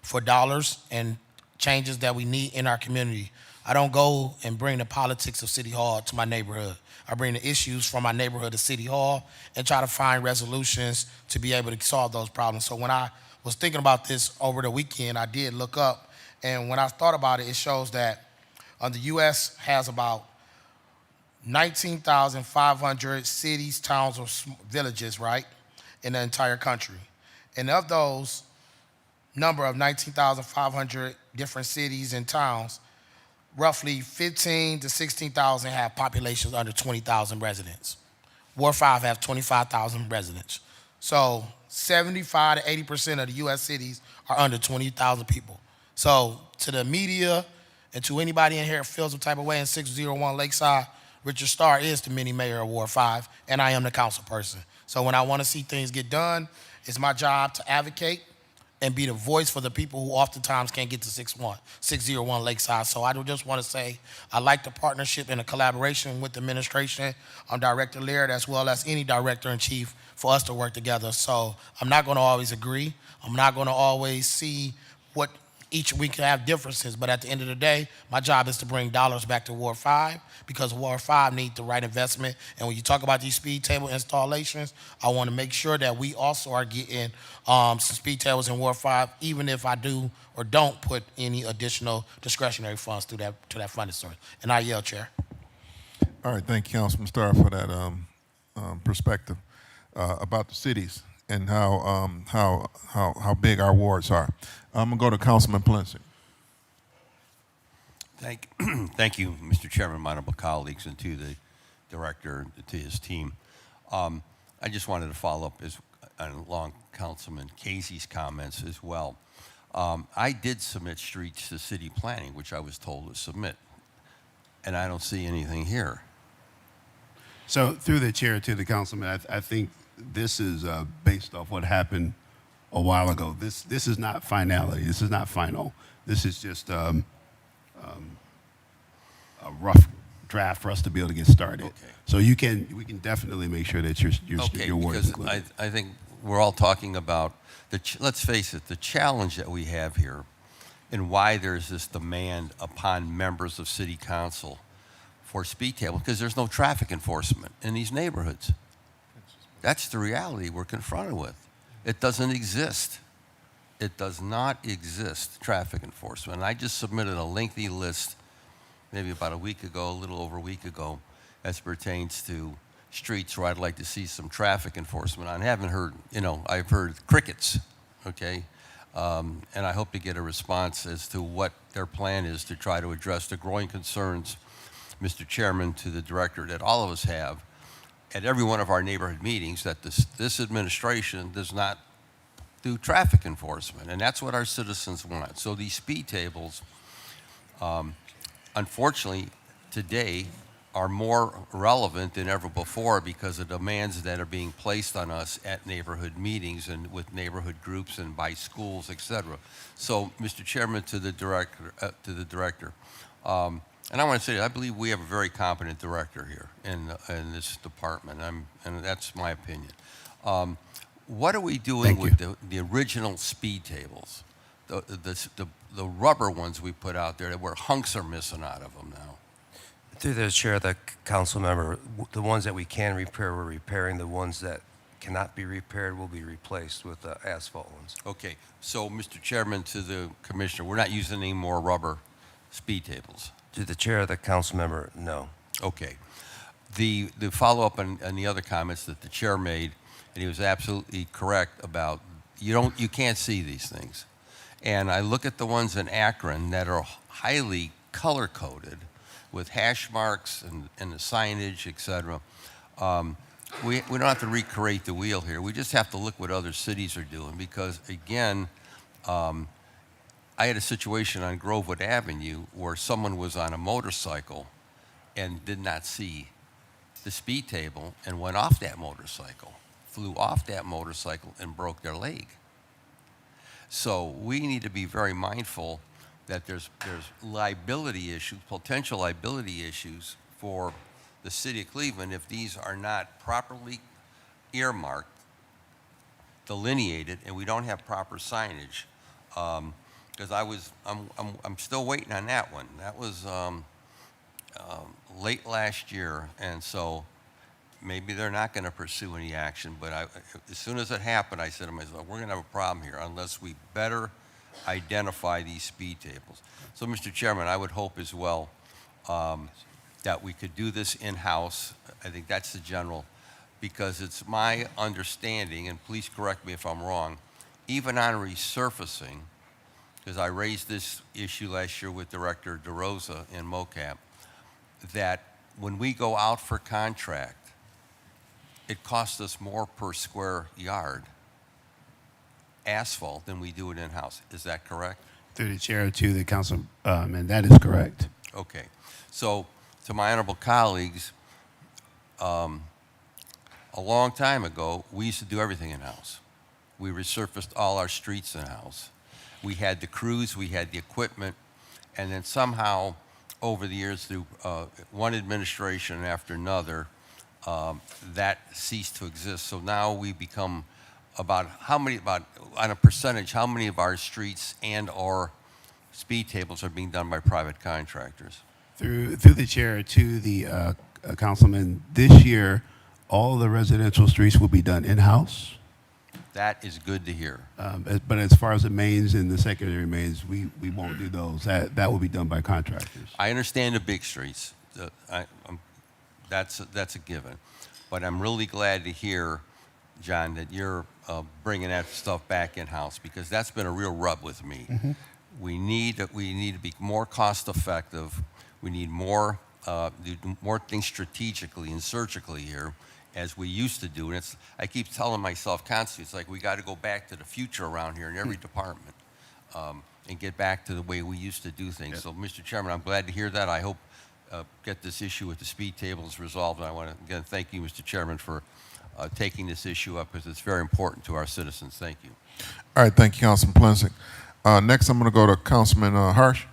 for dollars and changes that we need in our community. I don't go and bring the politics of City Hall to my neighborhood. I bring the issues from my neighborhood to City Hall and try to find resolutions to be able to solve those problems. So when I was thinking about this over the weekend, I did look up, and when I thought about it, it shows that the U.S. has about 19,500 cities, towns, or villages, right, in the entire country. And of those number of 19,500 different cities and towns, roughly 15 to 16,000 have populations under 20,000 residents. Ward 5 has 25,000 residents. So 75 to 80% of the U.S. cities are under 20,000 people. So to the media and to anybody in here that feels some type of way in 601 Lakeside, Richard Starr is the mini mayor of Ward 5, and I am the council person. So when I want to see things get done, it's my job to advocate and be the voice for the people who oftentimes can't get to 601 Lakeside. So I just want to say I like the partnership and the collaboration with the administration, Director Laird, as well as any director-in-chief for us to work together. So I'm not going to always agree. I'm not going to always see what each week can have differences, but at the end of the day, my job is to bring dollars back to Ward 5 because Ward 5 needs the right investment. And when you talk about these speed table installations, I want to make sure that we also are getting some speed tables in Ward 5, even if I do or don't put any additional discretionary funds to that funding source. And I yield, Chair. All right, thank you, Councilman Starr, for that perspective about the cities and how big our wards are. I'm gonna go to Councilman Palencia. Thank you, Mr. Chairman, my honorable colleagues, and to the director, to his team. I just wanted to follow up along Councilman Casey's comments as well. I did submit streets to city planning, which I was told to submit, and I don't see anything here. So through the chair to the councilman, I think this is based off what happened a while ago. This is not finality. This is not final. This is just a rough draft for us to be able to get started. Okay. So we can definitely make sure that your word is because included. I think we're all talking about, let's face it, the challenge that we have here and why there's this demand upon members of city council for speed table, because there's no traffic enforcement in these neighborhoods. That's the reality we're confronted with. It doesn't exist. It does not exist, traffic enforcement. And I just submitted a lengthy list maybe about a week ago, a little over a week ago, as pertains to streets where I'd like to see some traffic enforcement. I haven't heard, I've heard crickets, okay? And I hope to get a response as to what their plan is to try to address the growing concerns, Mr. Chairman, to the director, that all of us have at every one of our neighborhood meetings, that this administration does not do traffic enforcement. And that's what our citizens want. So these speed tables, unfortunately, today are more relevant than ever before because of demands that are being placed on us at neighborhood meetings and with neighborhood groups and by schools, et cetera. So, Mr. Chairman, to the director, and I want to say, I believe we have a very competent director here in this department, and that's my opinion. What are we doing with the original speed tables? The rubber ones we put out there where hunks are missing out of them now. Through the chair, the council member, the ones that we can repair, we're repairing. The ones that cannot be repaired will be replaced with the asphalt ones. Okay, so Mr. Chairman, to the commissioner, we're not using any more rubber speed tables. To the chair, the council member, no. Okay. The follow-up on the other comments that the chair made, and he was absolutely correct about, you can't see these things. And I look at the ones in Akron that are highly color-coded with hash marks and the signage, et cetera. We don't have to recreate the wheel here. We just have to look what other cities are doing because, again, I had a situation on Grovewood Avenue where someone was on a motorcycle and did not see the speed table and went off that motorcycle, flew off that motorcycle and broke their leg. So we need to be very mindful that there's liability issues, potential liability issues for the city of Cleveland if these are not properly earmarked, delineated, and we don't have proper signage. Because I'm still waiting on that one. That was late last year, and so maybe they're not going to pursue any action. But as soon as it happened, I said to myself, we're going to have a problem here unless we better identify these speed tables. So, Mr. Chairman, I would hope as well that we could do this in-house. I think that's the general, because it's my understanding, and please correct me if I'm wrong, even on resurfacing, because I raised this issue last year with Director DeRosa in MOCAP, that when we go out for contract, it costs us more per square yard asphalt than we do it in-house. Is that correct? Through the chair to the council, and that is correct. Okay. So, to my honorable colleagues, a long time ago, we used to do everything in-house. We resurfaced all our streets in-house. We had the crews, we had the equipment, and then somehow, over the years, through one administration after another, that ceased to exist. So now we become about on a percentage, how many of our streets and or speed tables are being done by private contractors? Through the chair to the councilman, this year, all the residential streets will be done in-house. That is good to hear. But as far as the mains and the secondary mains, we won't do those. That will be done by contractors. I understand the big streets. That's a given. But I'm really glad to hear, John, that you're bringing that stuff back in-house, because that's been a real rub with me. Mm-hmm. We need to be more cost-effective. We need do more things strategically and surgically here, as we used to do. And I keep telling myself constantly, it's like we got to go back to the future around here in every department and get back to the way we used to do things. Yep. So, Mr. Chairman, I'm glad to hear that. I hope get this issue with the speed tables resolved. And I want to again thank you, Mr. Chairman, for taking this issue up because it's very important to our citizens. Thank you. All right, thank you, Councilman Plinsick. Next, I'm going to go to Councilman Harsh.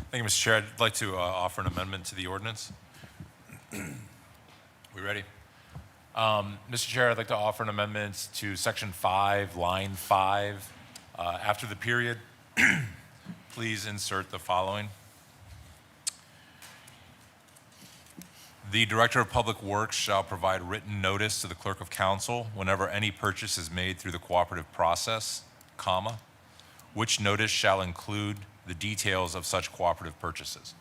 Thank you, Mr. Chair. I'd like to offer an amendment to the ordinance. We ready? Mr. Chair, I'd like to offer an amendment to Section 5, Line 5. After the period, please insert the following. The Director of Public Works shall provide written notice to the Clerk of Council whenever any purchase is made through the cooperative process, comma, which notice shall include the details of such cooperative purchases.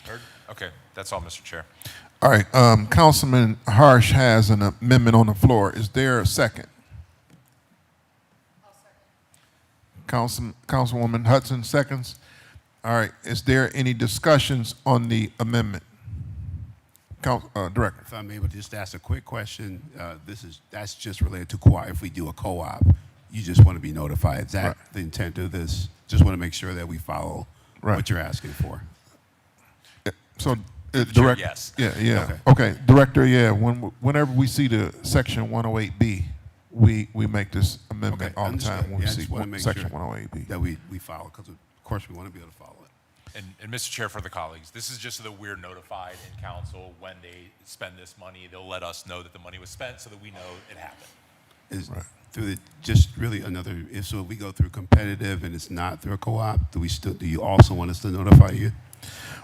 Heard? Okay, that's all, Mr. Chair. All right, Councilman Harsh has an amendment on the floor. Is there a second? Councilwoman Hudson seconds. All right, is there any discussions on the amendment? Director. If I'm able to just ask a quick question, that's just related to co-op. If we do a co-op, you just want to be notified. Is that Right. the intent of this? Just want to make sure that we follow Right. what you're asking for. So, Chair, Director. yes. Yeah. Okay, Director. Yeah. Whenever we see the Section 108B, we make this amendment Okay, all the understood. time when we Yeah, I see just want to make Section sure 108B. that we follow, because of course we want to be able to follow it. And Mr. Chair, for the colleagues, this is just so that we're notified in council when they spend this money. They'll let us know that the money was spent so that we know it happened. Is through the, just really another, if we go through competitive and it's not through a co-op, do you also want us to notify you?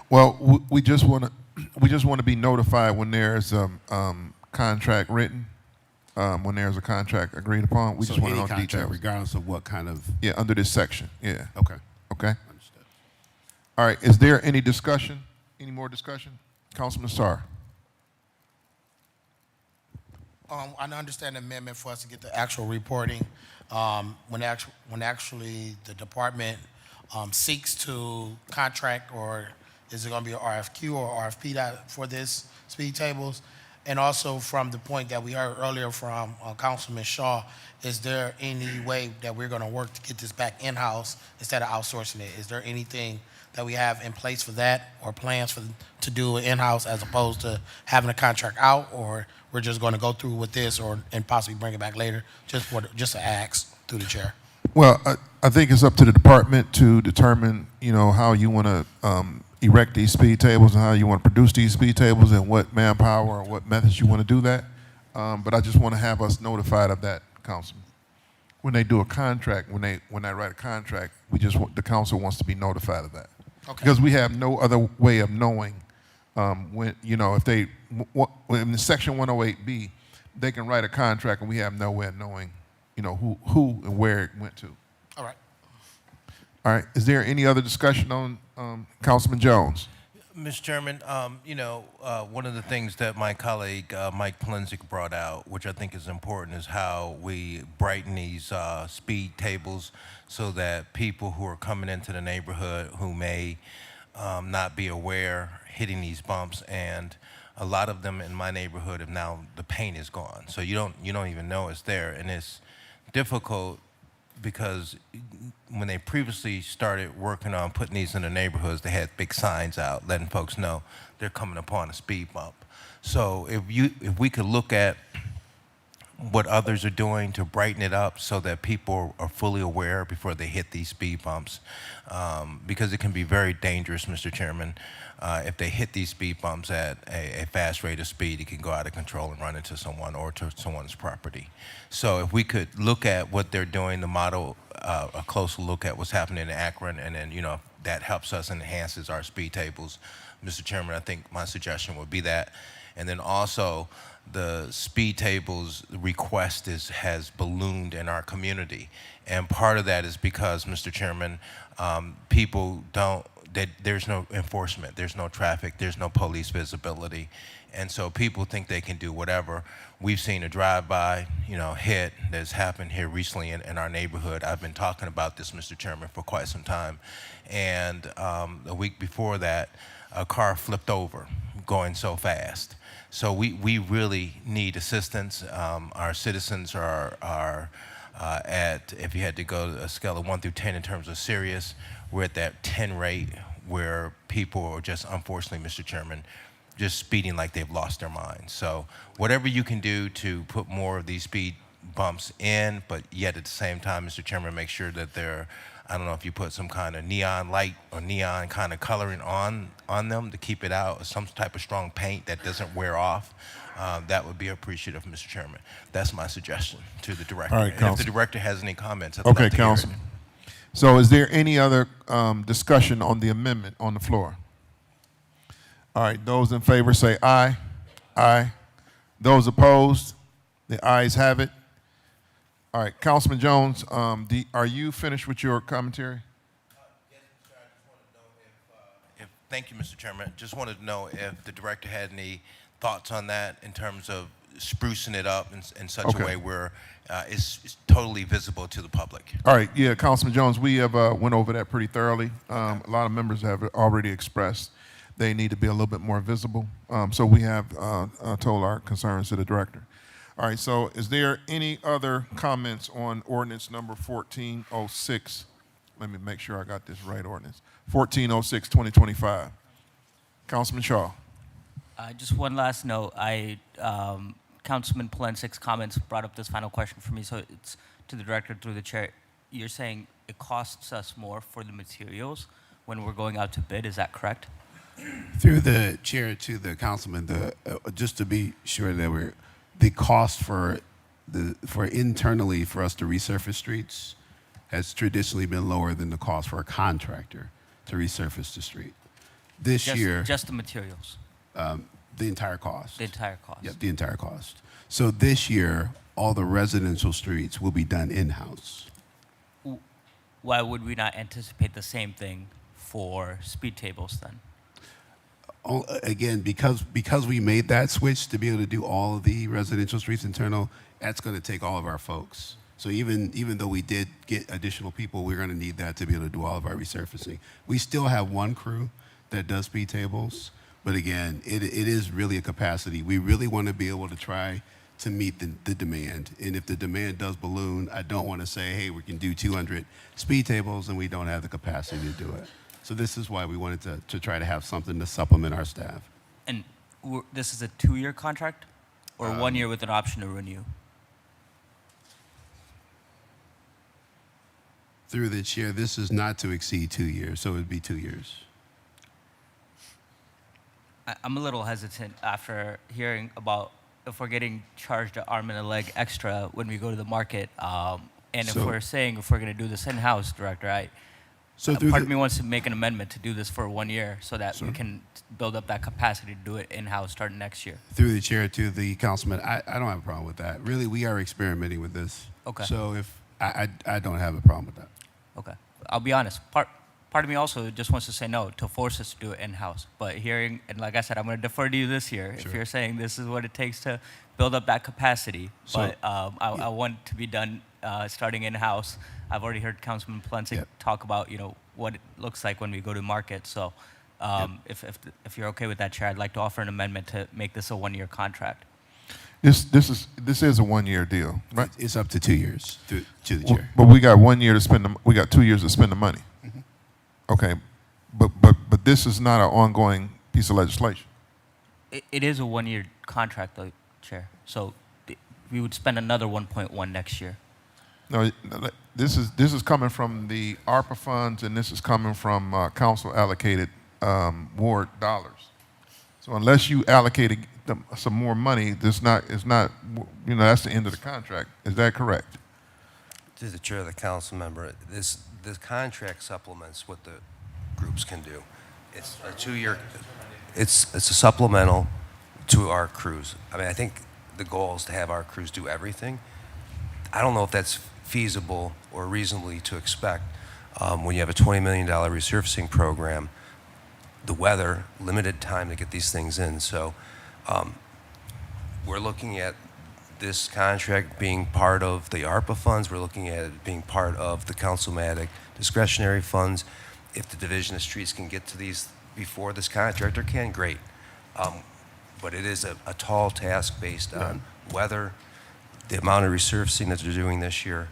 Well, we just want to be notified when there's contract written, when there's a contract agreed upon. We So just want to any know contract, details. regardless of what kind of, Yeah, under this section. Yeah. okay, Okay. understood. All right. Is there any discussion? Any more discussion? Councilman Sarr. I understand the amendment for us to get the actual reporting. When actually the department seeks to contract, or is it going to be an RFQ or RFP for this speed tables? And also from the point that we heard earlier from Councilman Shaw, is there any way that we're going to work to get this back in-house instead of outsourcing it? Is there anything that we have in place for that, or plans to do it in-house as opposed to having a contract out, or we're just going to go through with this and possibly bring it back later? Just to ask through the chair. Well, I think it's up to the department to determine, how you want to erect these speed tables and how you want to produce these speed tables and what manpower or what methods you want to do that. But I just want to have us notified of that, Councilman. When they do a contract, when they write a contract, the council wants to be notified of that. Okay. Because we have no other way of knowing when, if they, in the Section 108B, they can write a contract and we have no way of knowing, who and where it went to. All right. All right. Is there any other discussion on Councilman Jones? Mr. Chairman, one of the things that my colleague Mike Plinsick brought out, which I think is important, is how we brighten these speed tables so that people who are coming into the neighborhood who may not be aware, hitting these bumps, and a lot of them in my neighborhood have now, the paint is gone. So you don't even know it's there, and it's difficult because when they previously started working on putting these in the neighborhoods, they had big signs out letting folks know they're coming upon a speed bump. So if we could look at what others are doing to brighten it up so that people are fully aware before they hit these speed bumps, because it can be very dangerous, Mr. Chairman. If they hit these speed bumps at a fast rate of speed, it can go out of control and run into someone or to someone's property. So if we could look at what they're doing, the model, a closer look at what's happening in Akron, and then, that helps us and enhances our speed tables. Mr. Chairman, I think my suggestion would be that. And then also, the speed tables request has ballooned in our community. And part of that is because, Mr. Chairman, people there's no enforcement, there's no traffic, there's no police visibility. And so people think they can do whatever. We've seen a drive-by, hit that's happened here recently in our neighborhood. I've been talking about this, Mr. Chairman, for quite some time. And a week before that, a car flipped over going so fast. So we really need assistance. Our citizens are if you had to go a scale of 1 through 10 in terms of serious, we're at that 10 rate where people are just, unfortunately, Mr. Chairman, just speeding like they've lost their minds. So whatever you can do to put more of these speed bumps in, but yet at the same time, Mr. Chairman, make sure that they're, I don't know if you put some kind of neon light or neon kind of coloring on them to keep it out, or some type of strong paint that doesn't wear off. That would be appreciative, Mr. Chairman. That's my suggestion to the director. All right, And if the Council. director has any comments, I'd Okay, love to hear it. Councilman. So is there any other discussion on the amendment on the floor? All right, those in favor say aye. Aye. Those opposed? The ayes have it. All right, Councilman Jones, are you finished with your commentary? Yes, Mr. I just wanted to know thank you, Mr. Chairman. Just wanted to know if the director had any thoughts on that in terms of sprucing it up in such Okay. a way where it's totally visible to the public. All right, yeah, Councilman Jones, we have went over that pretty thoroughly. A lot of members have already expressed they need to be a little bit more visible. So we have told our concerns to the director. All right, so is there any other comments on ordinance number 1406? Let me make sure I got this right ordinance. 1406, 2025. Councilman Shaw. Just one last note. Councilman Polensik's comments brought up this final question for me, so it's to the director through the chair. You're saying it costs us more for the materials when we're going out to bid, is that correct? Through the chair to the councilman, just to be sure that the cost for internally for us to resurface streets has traditionally been lower than the cost for a contractor to resurface the street. This year, Just the materials, the entire cost. the entire cost? Yep, the entire cost. So this year, all the residential streets will be done in-house. Why would we not anticipate the same thing for speed tables then? Again, because we made that switch to be able to do all of the residential streets internal, that's going to take all of our folks. So even though we did get additional people, we're going to need that to be able to do all of our resurfacing. We still have one crew that does speed tables, but again, it is really a capacity. We really want to be able to try to meet the demand. And if the demand does balloon, I don't want to say, hey, we can do 200 speed tables and we don't have the capacity to do it. So this is why we wanted to try to have something to supplement our staff. And this is a 2-year contract or 1 year with an option to renew? Through the chair, this is not to exceed 2 years, so it would be 2 years. I'm a little hesitant after hearing about if we're getting charged an arm and a leg extra when we go to the market. And if So- we're saying if we're going to do this in-house, Director, So part of me wants to make an amendment to do this for 1 year so that we can build up that capacity to do it in-house starting next year. through the chair to the councilman, I don't have a problem with that. Really, we are experimenting with this. Okay. So if I don't have a problem with that. Okay. I'll be honest. Part of me also just wants to say no to force us to do it in-house. But hearing, and like I said, I'm going to defer to you this year if you're saying this is what it takes to build up that capacity. So- But I want it to be done starting in-house. I've already heard Councilman Polensik Yep. talk about, what it looks like when we go to market. So if you're okay with that, Chair, I'd like to offer an amendment to make this a 1-year contract. This is a 1-year deal, right? It's up to 2 years to the chair. But we got 1 year to spend. We got 2 years to spend the money. Okay, but this is not an ongoing piece of legislation. It is a 1-year contract, though, Chair. So we would spend another 1.1 next year. No, this is coming from the ARPA funds, and this is coming from council allocated ward dollars. So unless you allocated some more money, it's not. That's the end of the contract. Is that correct? To the chair of the council member, this contract supplements what the groups can do. It's a 2-year. It's a supplemental to our crews. I mean, I think the goal is to have our crews do everything. I don't know if that's feasible or reasonably to expect when you have a $20 million resurfacing program. The weather, limited time to get these things in. So we're looking at this contract being part of the ARPA funds. We're looking at it being part of the councilmatic discretionary funds. If the Division of Streets can get to these before this contractor can, great. But it is a tall task based on weather, the amount of resurfacing that they're doing this year.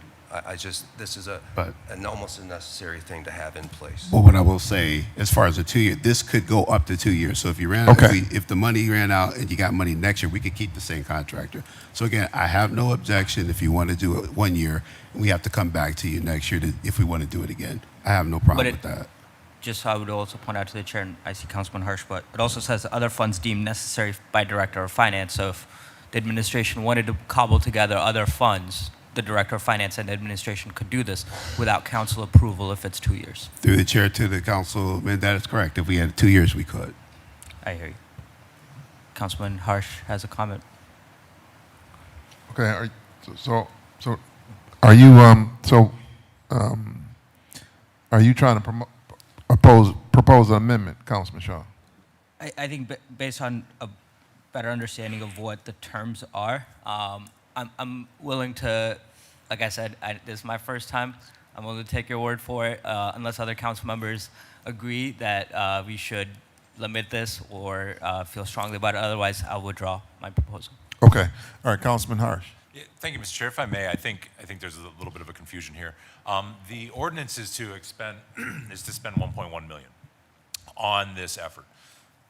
This is But- an almost a necessary thing to have in place. Well, what I will say, as far as the 2 year, this could go up to 2 years. So if you ran, Okay. if the money ran out and you got money next year, we could keep the same contractor. So again, I have no objection if you want to do it 1 year. We have to come back to you next year if we want to do it again. I have no problem with that. Just so I would also point out to the chair, and I see Councilman Hirsch, but it also says other funds deemed necessary by Director of Finance. So if the administration wanted to cobble together other funds, the Director of Finance and administration could do this without council approval if it's 2 years. Through the chair to the councilman, that is correct. If we had 2 years, we could. I hear you. Councilman Hirsch has a comment. Okay, are you are you trying to propose an amendment, Councilman Shaw? I think based on a better understanding of what the terms are, I'm willing to, like I said, this is my first time. I'm willing to take your word for it, unless other council members agree that we should limit this or feel strongly about it. Otherwise, I'll withdraw my proposal. Okay, all right, Councilman Harsh. Yeah, thank you, Mr. Chair. If I may, I think there's a little bit of a confusion here. The ordinance is to spend 1.1 million on this effort.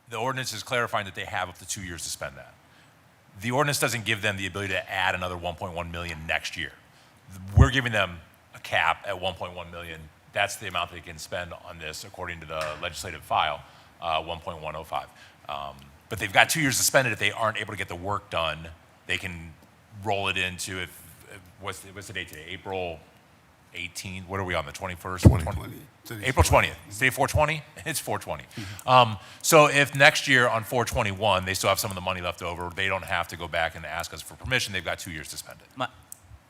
The ordinance is clarifying that they have up to 2 years to spend that. The ordinance doesn't give them the ability to add another 1.1 million next year. We're giving them a cap at 1.1 million. That's the amount they can spend on this according to the legislative file, 1.105. But they've got 2 years to spend it. If they aren't able to get the work done, they can roll it into, what's the date today? April 18th? What are we on, the 21st? 2020. April 20th. Is today 420? It's 420. So if next year on 421 they still have some of the money left over, they don't have to go back and ask us for permission. They've got 2 years to spend it.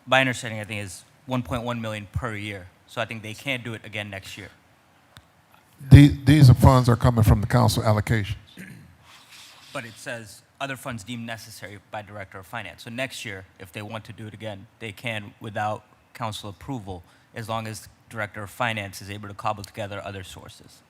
My understanding, I think, is 1.1 million per year. So I think they can do it again next year. These funds are coming from the council allocations. But it says other funds deemed necessary by Director of Finance. So next year, if they want to do it again, they can without council approval, as long as Director of Finance is able to cobble together other sources.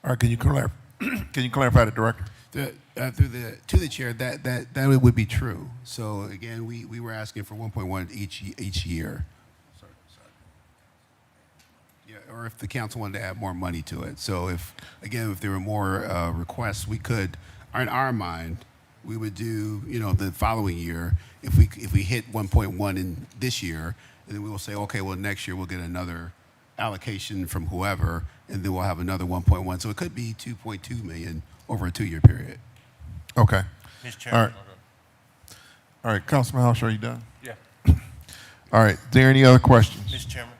All right, can you clarify the director? To the chair, that would be true. So again, we were asking for 1.1 each year. Yeah, or if the council wanted to add more money to it. So if there were more requests, we could, in our mind, we would do, the following year, if we hit 1.1 in this year, and then we will say, okay, well, next year we'll get another allocation from whoever, and then we'll have another 1.1. So it could be 2.2 million over a 2 year period. Okay. Mr. All Chairman. right. All right, Councilman House, are you done? Yeah. All right, is there any other questions? Mr. Chairman.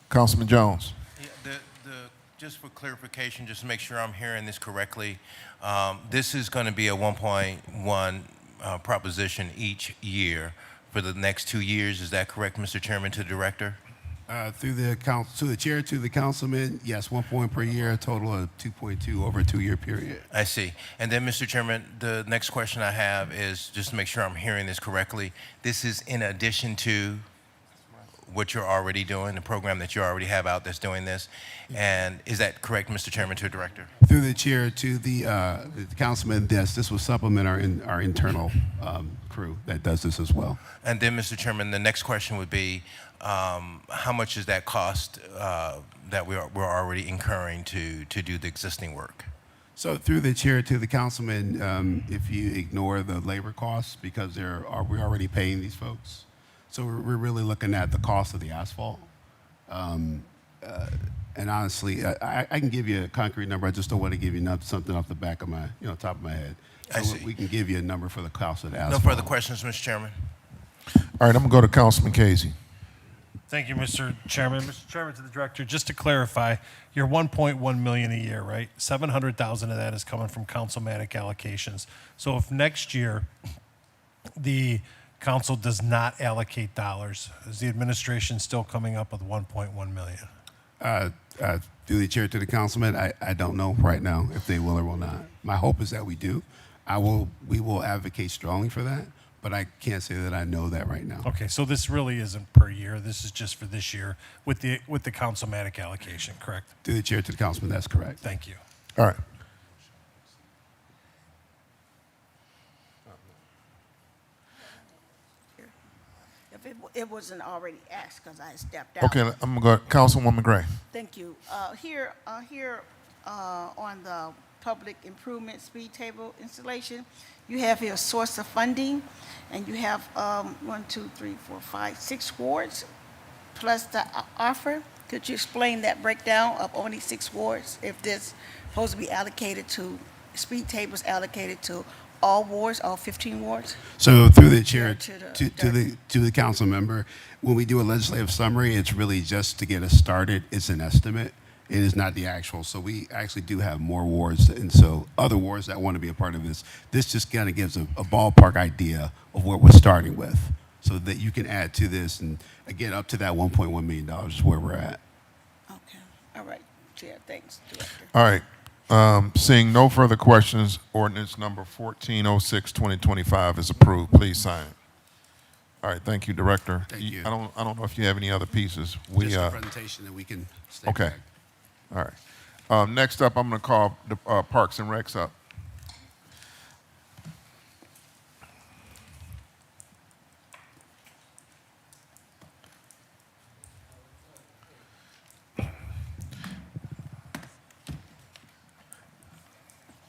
Councilman Jones. Yeah, just for clarification, just to make sure I'm hearing this correctly, this is going to be a 1.1 proposition each year for the next 2 years. Is that correct, Mr. Chairman, to the director? Through the council, to the chair, to the councilman, yes, 1 point per year, a total of 2.2 over a 2 year period. I see. And then, Mr. Chairman, the next question I have is just to make sure I'm hearing this correctly. This is in addition to what you're already doing, the program that you already have out that's doing this. And is that correct, Mr. Chairman, to the director? Through the chair to the councilman, yes, this will supplement our internal crew that does this as well. And then, Mr. Chairman, the next question would be, how much is that cost that we're already incurring to do the existing work? So through the chair to the councilman, if you ignore the labor costs, because we're already paying these folks. So we're really looking at the cost of the asphalt. And honestly, I can give you a concrete number. I just don't want to give you something off the back of my, top of my head. So I see. we can give you a number for the cost of the No asphalt. further questions, Mr. Chairman. All right, I'm going to go to Councilman Casey. Thank you, Mr. Chairman. Mr. Chairman, to the director, just to clarify, your 1.1 million a year, right? 700,000 of that is coming from councilmatic allocations. So if next year the council does not allocate dollars, is the administration still coming up with 1.1 million? Through the chair to the councilman, I don't know right now if they will or will not. My hope is that we do. We will advocate strongly for that, but I can't say that I know that right now. Okay, so this really isn't per year. This is just for this year with the councilmatic allocation, correct? Through the chair to the councilman, that's correct. Thank you. All right. it wasn't already asked because I had stepped out. Okay, I'm going to go, Councilwoman Gray. Thank you. Here on the public improvement speed table installation, you have here source of funding, and you have 6 wards plus the offer. Could you explain that breakdown of only 6 wards, if this supposed to be allocated to, speed tables allocated to all wards, all 15 wards? So through the chair to to the council member, when we do a legislative summary, it's really just to get us started. It's an estimate. It is not the actual. So we actually do have more wards, and so other wards that want to be a part of this. This just kind of gives a ballpark idea of what we're starting with, so that you can add to this, and again, up to that $1.1 million is where we're at. Okay, all right, Chair, thanks, Director. All right. Seeing no further questions, ordinance number 1406, 2025 is approved. Please sign it. All right, thank you, Director. Thank you. I don't know if you have any other pieces. Just a presentation that we can stay Okay. back. All right. Next up, I'm going to call the Parks and Recs up.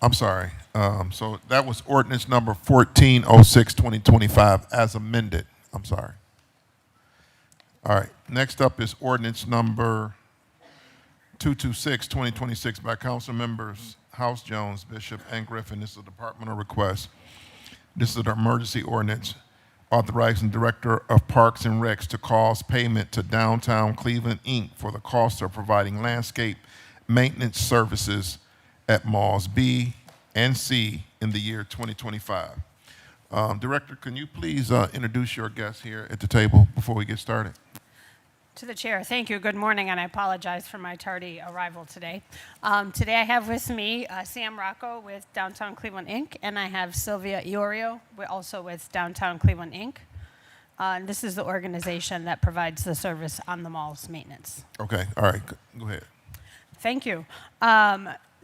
I'm sorry. So that was ordinance number 1406, 2025 as amended. I'm sorry. All right. Next up is ordinance number 226, 2026 by council members House, Jones, Bishop, and Griffin. This is a departmental request. This is an emergency ordinance authorizing Director of Parks and Recs to cause payment to Downtown Cleveland, Inc. for the cost of providing landscape maintenance services at malls B and C in the year 2025. Director, can you please introduce your guests here at the table before we get started? To the chair, thank you. Good morning, and I apologize for my tardy arrival today. Today I have with me Sam Rocco with Downtown Cleveland, Inc., and I have Sylvia Iorio, also with Downtown Cleveland, Inc. And this is the organization that provides the service on the mall's maintenance. Okay, all right, go ahead. Thank you.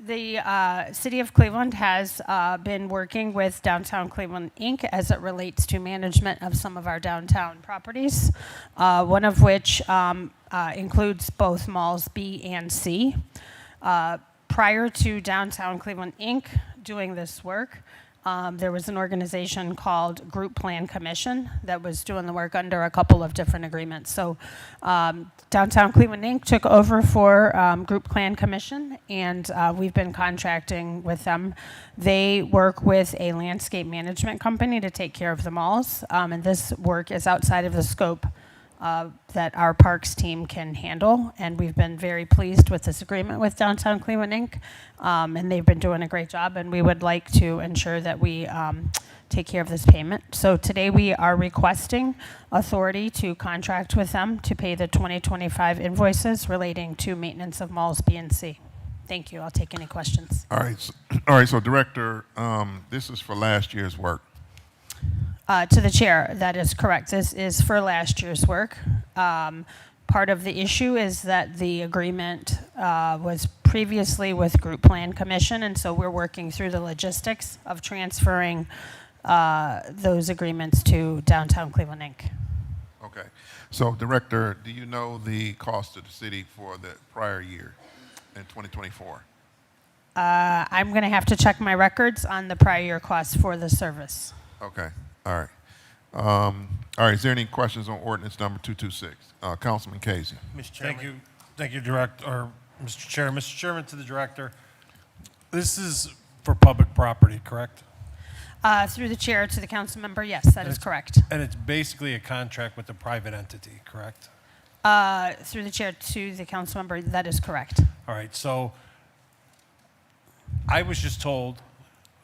The City of Cleveland has been working with Downtown Cleveland, Inc. as it relates to management of some of our downtown properties, one of which includes both malls B and C. Prior to Downtown Cleveland, Inc. doing this work, there was an organization called Group Plan Commission that was doing the work under a couple of different agreements. So Downtown Cleveland, Inc. took over for Group Plan Commission, and we've been contracting with them. They work with a landscape management company to take care of the malls, and this work is outside of the scope that our parks team can handle, and we've been very pleased with this agreement with Downtown Cleveland, Inc., and they've been doing a great job, and we would like to ensure that we take care of this payment. So today we are requesting authority to contract with them to pay the 2025 invoices relating to maintenance of malls B and C. Thank you. I'll take any questions. All right, so Director, this is for last year's work. To the chair, that is correct. This is for last year's work. Part of the issue is that the agreement was previously with Group Plan Commission, and so we're working through the logistics of transferring those agreements to Downtown Cleveland, Inc. Okay. So, Director, do you know the cost to the city for the prior year in 2024? I'm going to have to check my records on the prior year costs for the service. Okay. All right. All right. Is there any questions on ordinance number 226? Councilman Casey. Mr. Chairman. Thank you. Thank you, Director, or Mr. Chair. Mr. Chairman, to the Director. This is for public property, correct? Through the chair to the council member, yes, that is correct. And it's basically a contract with a private entity, correct? Through the chair to the council member, that is correct. All right, so I was just told,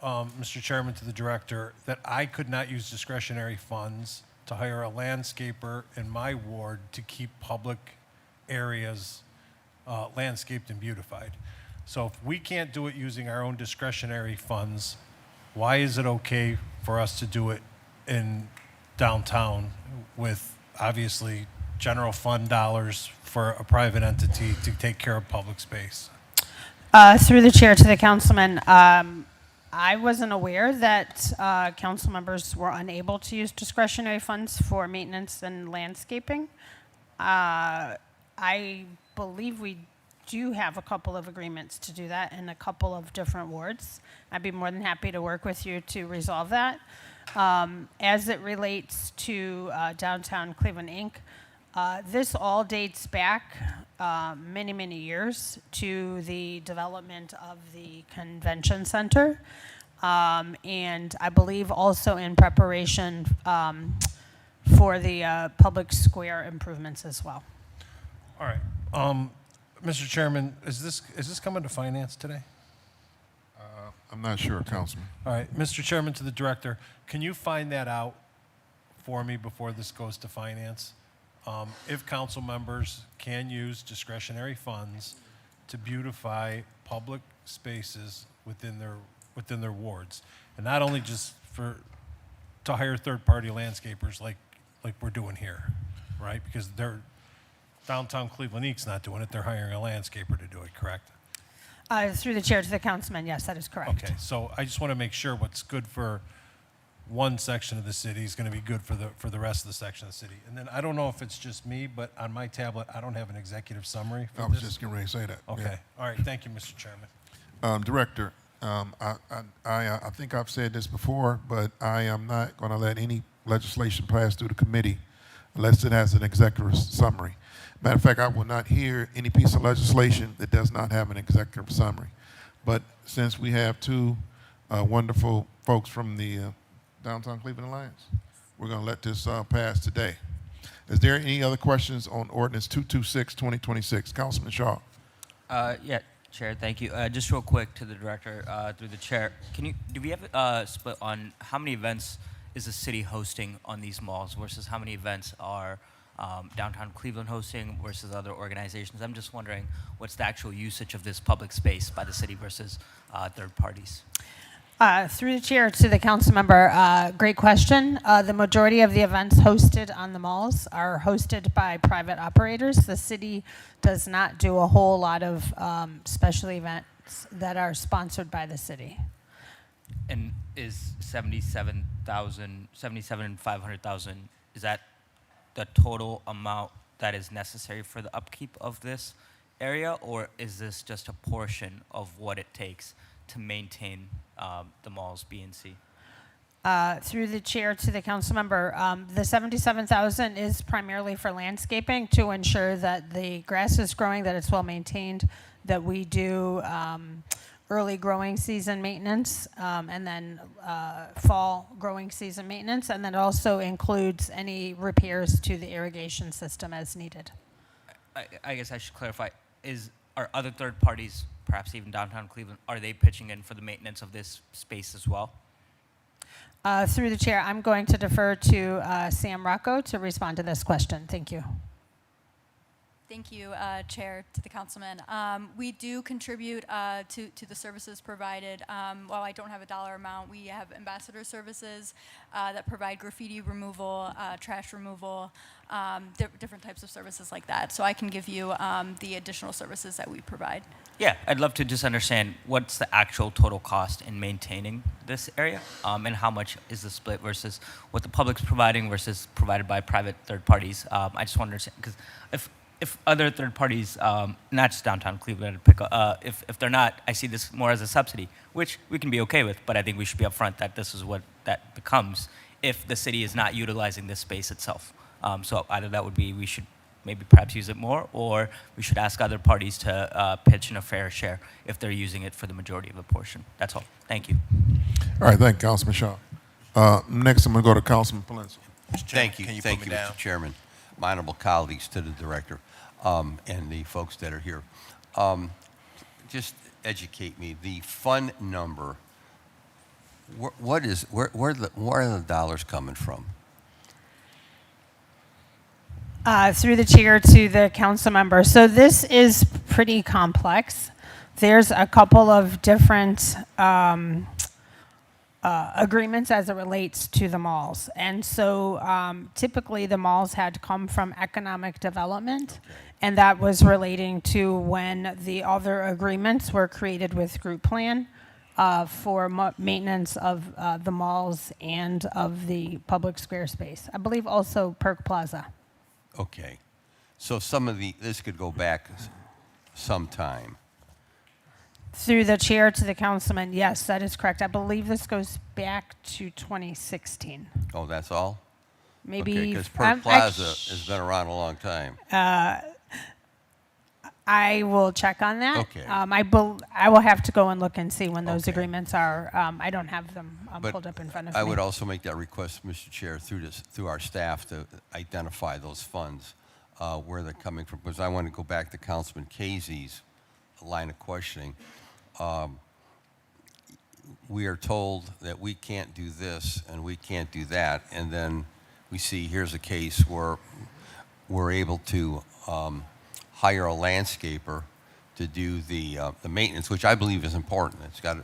Mr. Chairman, to the Director, that I could not use discretionary funds to hire a landscaper in my ward to keep public areas landscaped and beautified. So if we can't do it using our own discretionary funds, why is it okay for us to do it in downtown with obviously general fund dollars for a private entity to take care of public space? Through the chair to the councilman, I wasn't aware that council members were unable to use discretionary funds for maintenance and landscaping. I believe we do have a couple of agreements to do that in a couple of different wards. I'd be more than happy to work with you to resolve that. As it relates to Downtown Cleveland Inc., this all dates back many, many years to the development of the convention center. And I believe also in preparation for the public square improvements as well. All right. Mr. Chairman, is this coming to finance today? I'm not sure, Councilman. All right, Mr. Chairman, to the director, can you find that out for me before this goes to finance? If council members can use discretionary funds to beautify public spaces within their wards, and not only just to hire third-party landscapers like we're doing here, right? Because downtown Cleveland Inc.'s not doing it; they're hiring a landscaper to do it. Correct? Through the chair to the councilman, yes, that is correct. Okay, so I just want to make sure what's good for one section of the city is going to be good for the rest of the section of the city. And then I don't know if it's just me, but on my tablet, I don't have an executive summary for I was this. just getting ready to say that. Okay, Yeah. all right, thank you, Mr. Chairman. Director, I think I've said this before, but I am not going to let any legislation pass through the committee unless it has an executive summary. Matter of fact, I will not hear any piece of legislation that does not have an executive summary. But since we have two wonderful folks from the Downtown Cleveland Alliance, we're going to let this pass today. Is there any other questions on Ordinance 226, 2026? Councilman Shaw. Yeah, Chair, thank you. Just real quick to the director, through the chair, do we have a split on how many events is the city hosting on these malls versus how many events are Downtown Cleveland hosting versus other organizations? I'm just wondering what's the actual usage of this public space by the city versus third parties? Through the chair to the council member, great question. The majority of the events hosted on the malls are hosted by private operators. The city does not do a whole lot of special events that are sponsored by the city. And is 77 and 500,000, is that the total amount that is necessary for the upkeep of this area, or is this just a portion of what it takes to maintain the malls B and C? Through the chair to the council member, the 77,000 is primarily for landscaping to ensure that the grass is growing, that it's well maintained, that we do early growing season maintenance, and then fall growing season maintenance, and then also includes any repairs to the irrigation system as needed. I guess I should clarify, are other third parties, perhaps even downtown Cleveland, are they pitching in for the maintenance of this space as well? Through the chair, I'm going to defer to Sam Rocco to respond to this question. Thank you. Thank you, Chair, to the councilman. We do contribute to the services provided. While I don't have a dollar amount, we have ambassador services that provide graffiti removal, trash removal, different types of services like that. So I can give you the additional services that we provide. Yeah, I'd love to just understand what's the actual total cost in maintaining this area, and how much is the split versus what the public's providing versus provided by private third parties. I just want to understand, because if other third parties, not just downtown Cleveland, if they're not, I see this more as a subsidy, which we can be okay with, but I think we should be upfront that this is what that becomes if the city is not utilizing this space itself. So either that would be we should maybe perhaps use it more, or we should ask other parties to pitch in a fair share if they're using it for the majority of the portion. That's all. Thank you. All right, thank you, Councilman Shaw. Next, I'm going to go to Councilman Palencia. Thank you, Can you thank put you, me down? Mr. Chairman. My honorable colleagues, to the director, and the folks that are here. Just educate me. The fund number, where are the dollars coming from? Through the chair to the council member. So this is pretty complex. There's a couple of different agreements as it relates to the malls. And so typically the malls had come from economic development, and that was relating to when the other agreements were created with group plan for maintenance of the malls and of the public square space. I believe also Perk Plaza. Okay. So some of this could go back sometime. Through the chair to the councilman, yes, that is correct. I believe this goes back to 2016. Oh, that's all? Maybe. Okay, because I'm- Perk Plaza has been around a long time. I will check on that. Okay. I will have to go and look and see when those Okay. agreements are. I don't have them But pulled up in front of I me. would also make that request, Mr. Chair, through our staff to identify those funds, where they're coming from, because I want to go back to Councilman Casey's line of questioning. We are told that we can't do this and we can't do that, and then we see here's a case where we're able to hire a landscaper to do the maintenance, which I believe is important.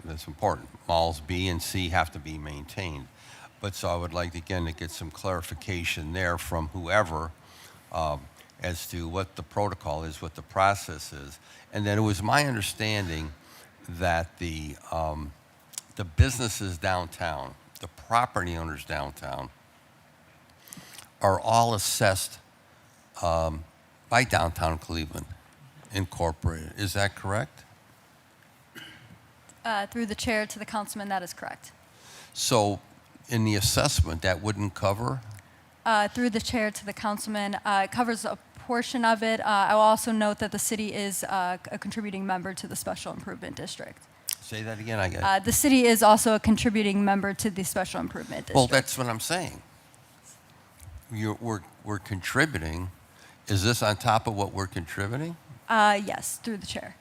It's important. Malls B and C have to be maintained. But so I would like, again, to get some clarification there from whoever as to what the protocol is, what the process is. And then it was my understanding that the businesses downtown, the property owners downtown, are all assessed by Downtown Cleveland Incorporated. Is that correct? Through the chair to the councilman, that is correct. So in the assessment, that wouldn't cover? Through the chair to the councilman, it covers a portion of it. I will also note that the city is a contributing member to the Special Improvement District. Say that again, I got The city is also a contributing member to the Special Improvement District. Well, that's what I'm saying. We're contributing. Is this on top of what we're contributing? Yes, through the chair.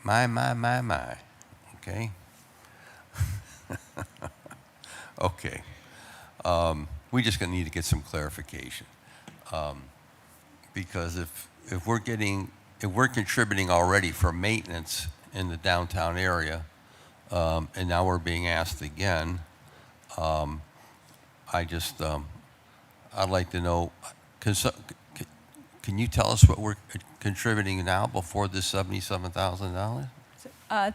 My. Okay. Okay. We just gonna need to get some clarification. Because if we're contributing already for maintenance in the downtown area, and now we're being asked again, I'd like to know, can you tell us what we're contributing now before this $77,000?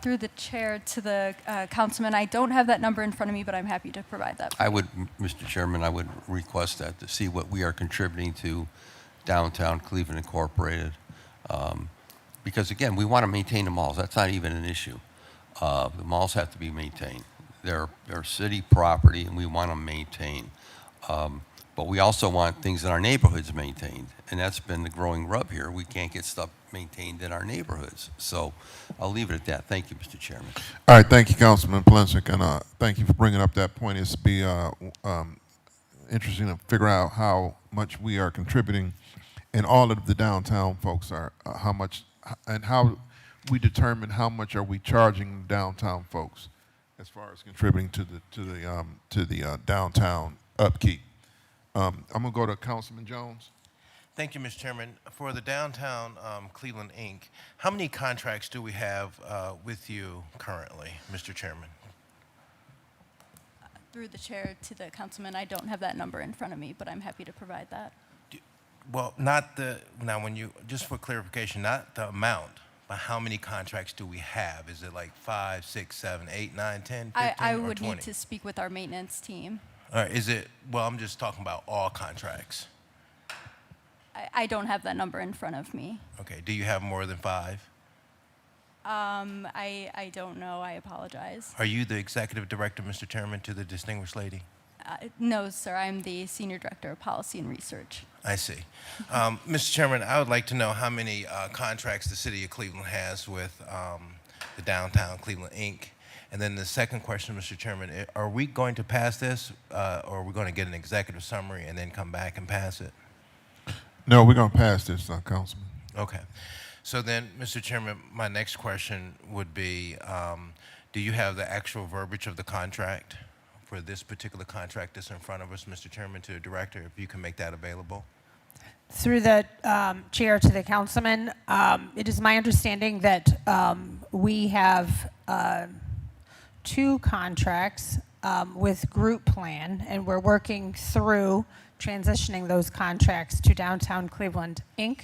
Through the chair to the councilman, I don't have that number in front of me, but I'm happy to provide that. Mr. Chairman, I would request that to see what we are contributing to Downtown Cleveland Incorporated. Because again, we want to maintain the malls. That's not even an issue. The malls have to be maintained. They're city property and we want them maintained. But we also want things in our neighborhoods maintained. And that's been the growing rub here. We can't get stuff maintained in our neighborhoods. So I'll leave it at that. Thank you, Mr. Chairman. All right, thank you, Councilman Plensick, and thank you for bringing up that point. It's be interesting to figure out how much we are contributing, and all of the downtown folks are how much, and how we determine how much are we charging downtown folks as far as contributing to the downtown upkeep. I'm gonna go to Councilman Jones. Thank you, Mr. Chairman. For the Downtown Cleveland, Inc., how many contracts do we have with you currently, Mr. Chairman? Through the chair to the councilman, I don't have that number in front of me, but I'm happy to provide that. Well, not the, now when you, just for clarification, not the amount, but how many contracts do we have? Is it like 5, 6, 7, 8, 9, 10, 15, I or would 20? need to speak with our maintenance team. All right, is it, well, I'm just talking about all contracts. I don't have that number in front of me. Okay, do you have more than 5? I don't know. I apologize. Are you the executive director, Mr. Chairman, to the distinguished lady? No, sir. I'm the senior director of policy and research. I see. Mr. Chairman, I would like to know how many contracts the city of Cleveland has with the Downtown Cleveland, Inc. And then the second question, Mr. Chairman, are we going to pass this, or are we going to get an executive summary and then come back and pass it? No, we're gonna pass this, Councilman. Okay. So then, Mr. Chairman, my next question would be, do you have the actual verbiage of the contract for this particular contract that's in front of us, Mr. Chairman, to the director, if you can make that available? Through the chair to the councilman, it is my understanding that we have 2 contracts with Group Plan, and we're working through transitioning those contracts to Downtown Cleveland, Inc.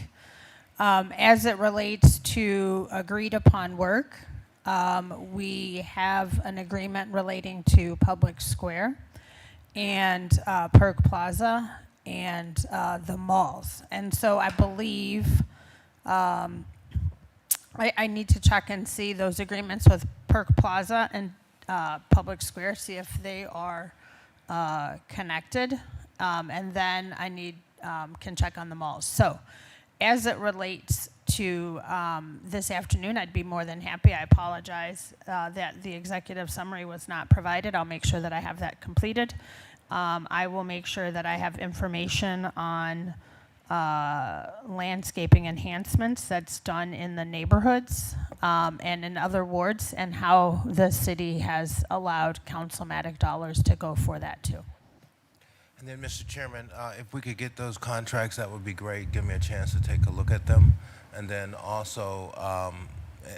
As it relates to agreed upon work, we have an agreement relating to Public Square and Perk Plaza and the malls. And so I believe I need to check and see those agreements with Perk Plaza and Public Square, see if they are connected. And then I can check on the malls. So as it relates to this afternoon, I'd be more than happy. I apologize that the executive summary was not provided. I'll make sure that I have that completed. I will make sure that I have information on landscaping enhancements that's done in the neighborhoods and in other wards, and how the city has allowed councilmatic dollars to go for that too. And then, Mr. Chairman, if we could get those contracts, that would be great. Give me a chance to take a look at them. And then also,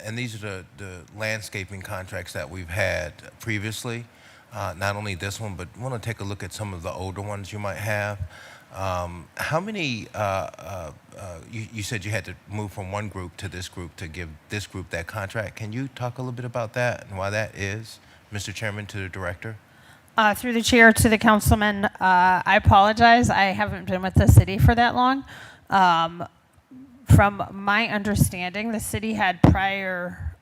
and these are the landscaping contracts that we've had previously, not only this one, but want to take a look at some of the older ones you might have. How many, you said you had to move from one group to this group to give this group that contract. Can you talk a little bit about that and why that is, Mr. Chairman, to the director? Through the chair to the councilman, I apologize. I haven't been with the city for that long. From my understanding, the city had prior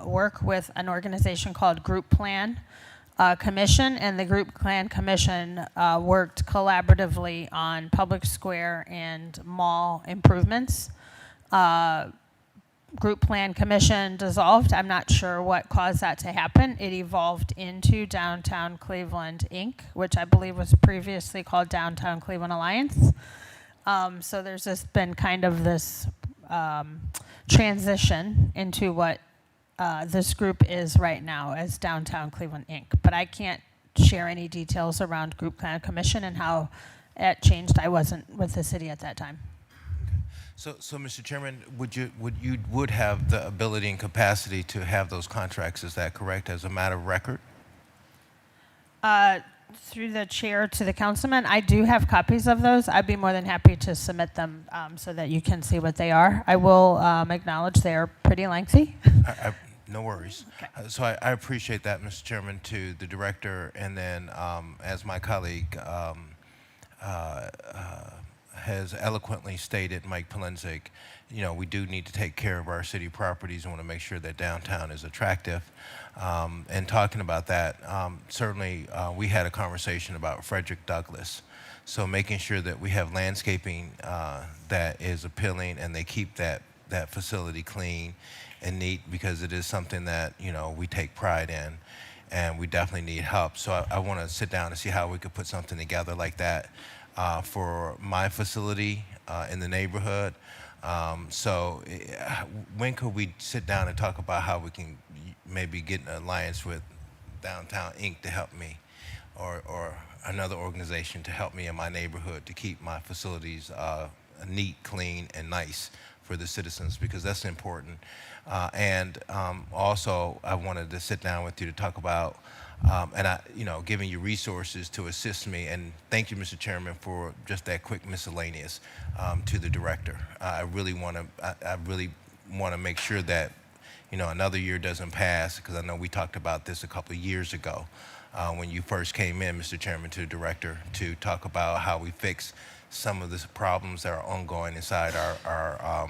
work with an organization called Group Plan Commission, and the Group Plan Commission worked collaboratively on public square and mall improvements. Group Plan Commission dissolved. I'm not sure what caused that to happen. It evolved into Downtown Cleveland, Inc., which I believe was previously called Downtown Cleveland Alliance. So there's just been kind of this transition into what this group is right now as Downtown Cleveland, Inc. But I can't share any details around Group Plan Commission and how it changed. I wasn't with the city at that time. So, Mr. Chairman, would you have the ability and capacity to have those contracts? Is that correct, as a matter of record? Through the chair to the councilman, I do have copies of those. I'd be more than happy to submit them so that you can see what they are. I will acknowledge they are pretty lengthy. No worries. Okay. So I appreciate that, Mr. Chairman, to the director, and then as my colleague has eloquently stated, Mike Polensik, we do need to take care of our city properties and want to make sure that downtown is attractive. And talking about that, certainly we had a conversation about Frederick Douglass. So making sure that we have landscaping that is appealing and they keep that facility clean and neat, because it is something that, we take pride in, and we definitely need help. So I want to sit down and see how we could put something together like that for my facility in the neighborhood. So when could we sit down and talk about how we can maybe get an alliance with Downtown Inc. to help me, or another organization to help me in my neighborhood to keep my facilities neat, clean, and nice for the citizens, because that's important. And also, I wanted to sit down with you to talk about, giving you resources to assist me. And thank you, Mr. Chairman, for just that quick miscellaneous to the director. I really want to make sure that, another year doesn't pass, because I know we talked about this a couple of years ago when you first came in, Mr. Chairman, to the director, to talk about how we fix some of the problems that are ongoing inside our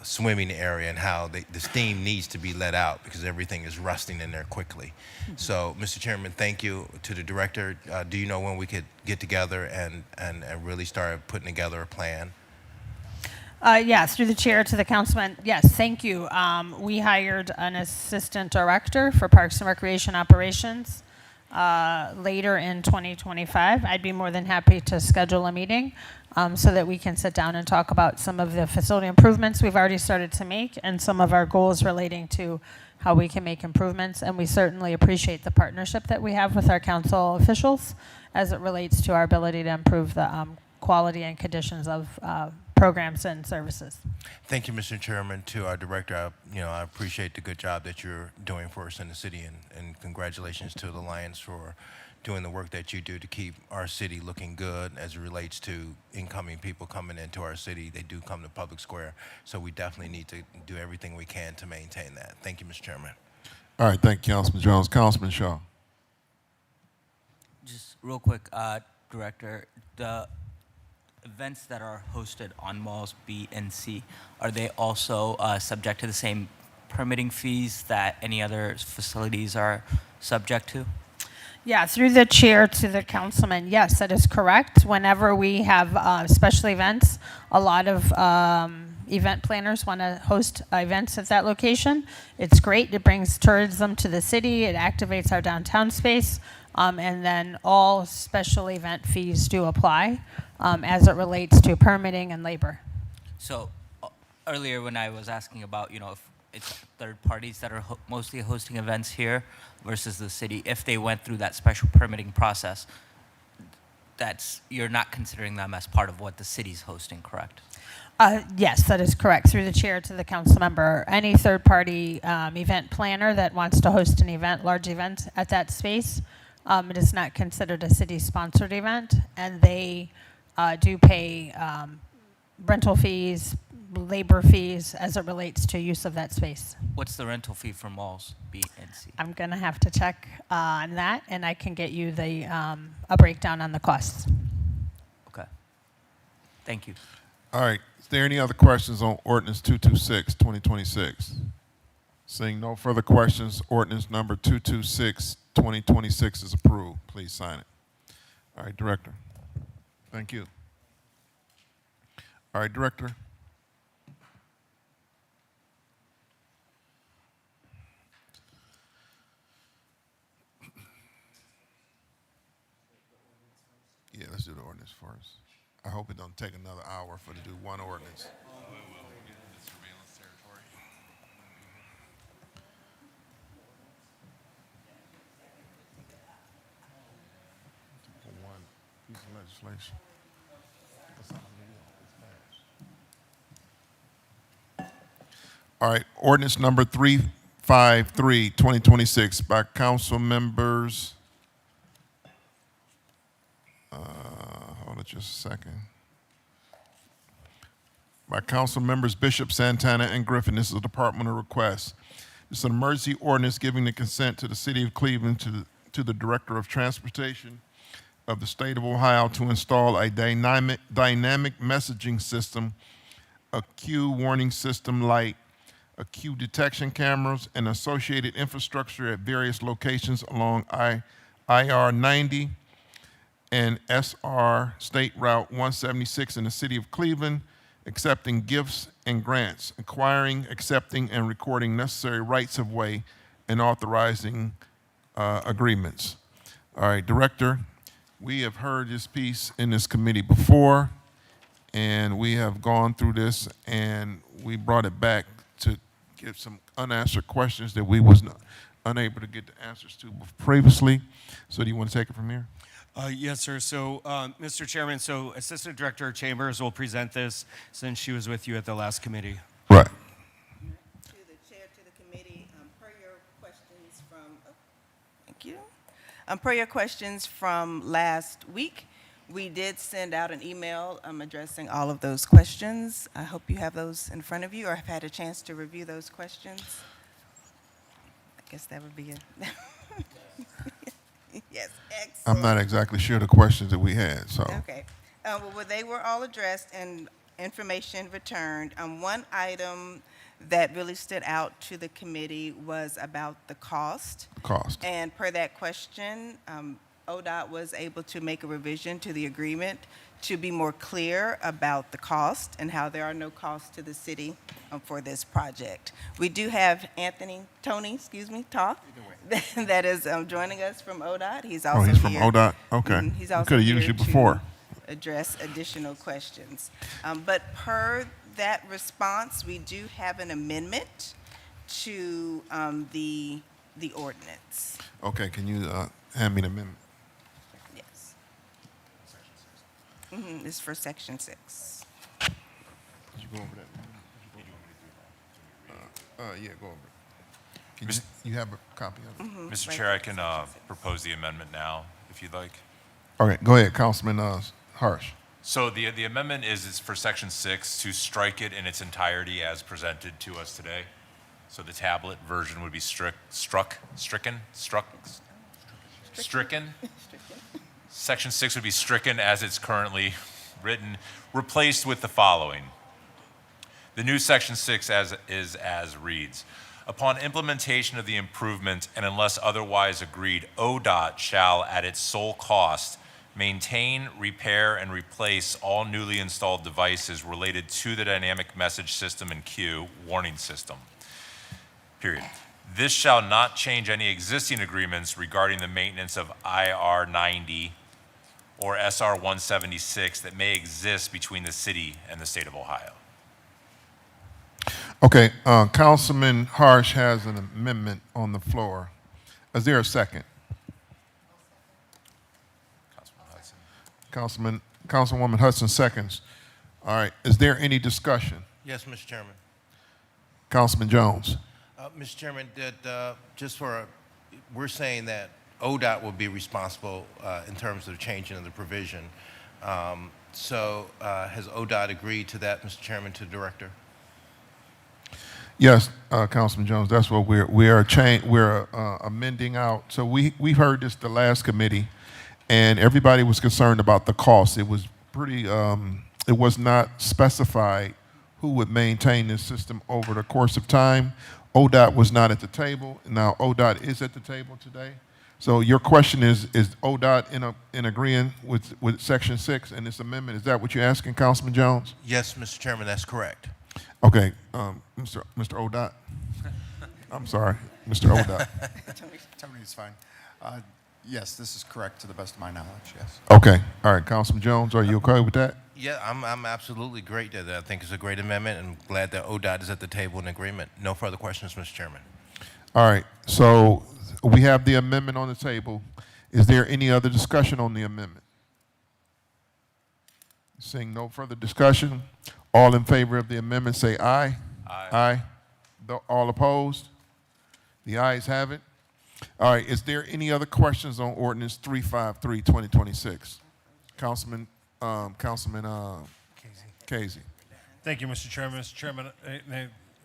swimming area, and how the steam needs to be let out because everything is rusting in there quickly. So, Mr. Chairman, thank you to the director. Do you know when we could get together and really start putting together a plan? Yes, through the chair to the councilman. Yes, thank you. We hired an assistant director for Parks and Recreation Operations later in 2025. I'd be more than happy to schedule a meeting so that we can sit down and talk about some of the facility improvements we've already started to make and some of our goals relating to how we can make improvements. And we certainly appreciate the partnership that we have with our council officials as it relates to our ability to improve the quality and conditions of programs and services. Thank you, Mr. Chairman. To our director, I appreciate the good job that you're doing for us in the city, and congratulations to the Lions for doing the work that you do to keep our city looking good as it relates to incoming people coming into our city. They do come to Public Square, so we definitely need to do everything we can to maintain that. Thank you, Mr. Chairman. All right, thank you, Councilman Jones. Councilman Shaw. Just real quick, Director, the events that are hosted on malls B and C, are they also subject to the same permitting fees that any other facilities are subject to? Yeah, through the chair to the councilman, yes, that is correct. Whenever we have special events, a lot of event planners want to host events at that location. It's great. It brings tourism to the city. It activates our downtown space. And then all special event fees do apply as it relates to permitting and labor. So earlier when I was asking about, if it's third parties that are mostly hosting events here versus the city, if they went through that special permitting process, you're not considering them as part of what the city's hosting, correct? Yes, that is correct. Through the chair to the council member, any third-party event planner that wants to host an event, large event at that space, it is not considered a city-sponsored event, and they do pay rental fees, labor fees as it relates to use of that space. What's the rental fee for malls B and C? I'm going to have to check on that, and I can get you a breakdown on the costs. Okay. Thank you. All right, is there any other questions on ordinance 226, 2026? Seeing no further questions, ordinance number 226, 2026 is approved. Please sign it. All right, Director. Thank you. All right, Director. Yeah, let's do the ordinance first. I hope it don't take another hour for to do one ordinance. For one piece of legislation. All right, ordinance number 353, 2026 by council members. Hold on just a second. By council members Bishop, Santana, and Griffin. This is a departmental request. It's an emergency ordinance giving the consent to the city of Cleveland to the Director of Transportation of the state of Ohio to install a dynamic messaging system, a queue warning system light, a queue detection cameras, and associated infrastructure at various locations along IR 90 and SR State Route 176 in the city of Cleveland, accepting gifts and grants, acquiring, accepting, and recording necessary rights of way, and authorizing agreements. All right, Director, we have heard this piece in this committee before, and we have gone through this, and we brought it back to get some unanswered questions that we was unable to get the answers to previously. So do you want to take it from here? Yes, sir. So, Mr. Chairman, so Assistant Director Chambers will present this since she was with you at the last committee. Right. To the chair, to the committee, per your questions from, thank you. Per your questions from last week, we did send out an email addressing all of those questions. I hope you have those in front of you or have had a chance to review those questions. I guess that would be it. Yes, excellent. I'm not exactly sure the questions that we had, so. Okay. Well, they were all addressed and information returned. One item that really stood out to the committee was about the cost. Cost. And per that question, ODOT was able to make a revision to the agreement to be more clear about the cost and how there are no costs to the city for this project. We do have Tony, Toth, that is joining us from ODOT. He's also he's from here. ODOT? Okay. Mhm. He's also Could have here used you to before. address additional questions. But per that response, we do have an amendment to the ordinance. Okay, can you hand me the amendment? Yes. It's for section 6. Did you go over that? Yeah, go over it. You have a copy of it? Mr. Chair, I can propose the amendment now, if if you'd like. Okay, go ahead, Councilman Harsh. So the amendment is for section 6 to strike it in its entirety as presented to us today. So the tablet version would be stricken. Section 6 would be stricken as it's currently written, replaced with the following. The new section 6 as reads. Upon implementation of the improvement, and unless otherwise agreed, ODOT shall, at its sole cost, maintain, repair, and replace all newly installed devices related to the dynamic message system and queue warning system. Period. This shall not change any existing agreements regarding the maintenance of IR 90 or SR 176 that may exist between the city and the state of Ohio. Okay, Councilman Harsh has an amendment on the floor. Is there a second? Councilwoman Hudson seconds. All right, is there any discussion? Yes, Mr. Chairman. Councilman Jones. Mr. Chairman, we're saying that ODOT will be responsible in terms of changing of the provision. So has ODOT agreed to that, Mr. Chairman, to the director? Yes, Councilman Jones, that's what we're amending out. So we heard this the last committee, and everybody was concerned about the cost. It was pretty, it was not specified who would maintain this system over the course of time. ODOT was not at the table. Now ODOT is at the table today. So your question is ODOT in agreeing with Section 6 and this amendment? Is that what you're asking, Councilman Jones? Yes, Mr. Chairman, that's correct. Okay, Mr. ODOT. I'm sorry, Mr. ODOT. Tell me it's fine. Yes, this is correct to the best of my knowledge, yes. Okay, all right, Councilman Jones, are you okay with that? Yeah, I'm absolutely great that. I think it's a great amendment, and glad that ODOT is at the table in agreement. No further questions, Mr. Chairman. All right, so we have the amendment on the table. Is there any other discussion on the amendment? Seeing no further discussion, all in favor of the amendment say aye. Aye. All opposed? The ayes have it. All right, is there any other questions on ordinance 353, 2026? Councilman Casey. Thank you, Mr. Chairman. Mr. Chairman,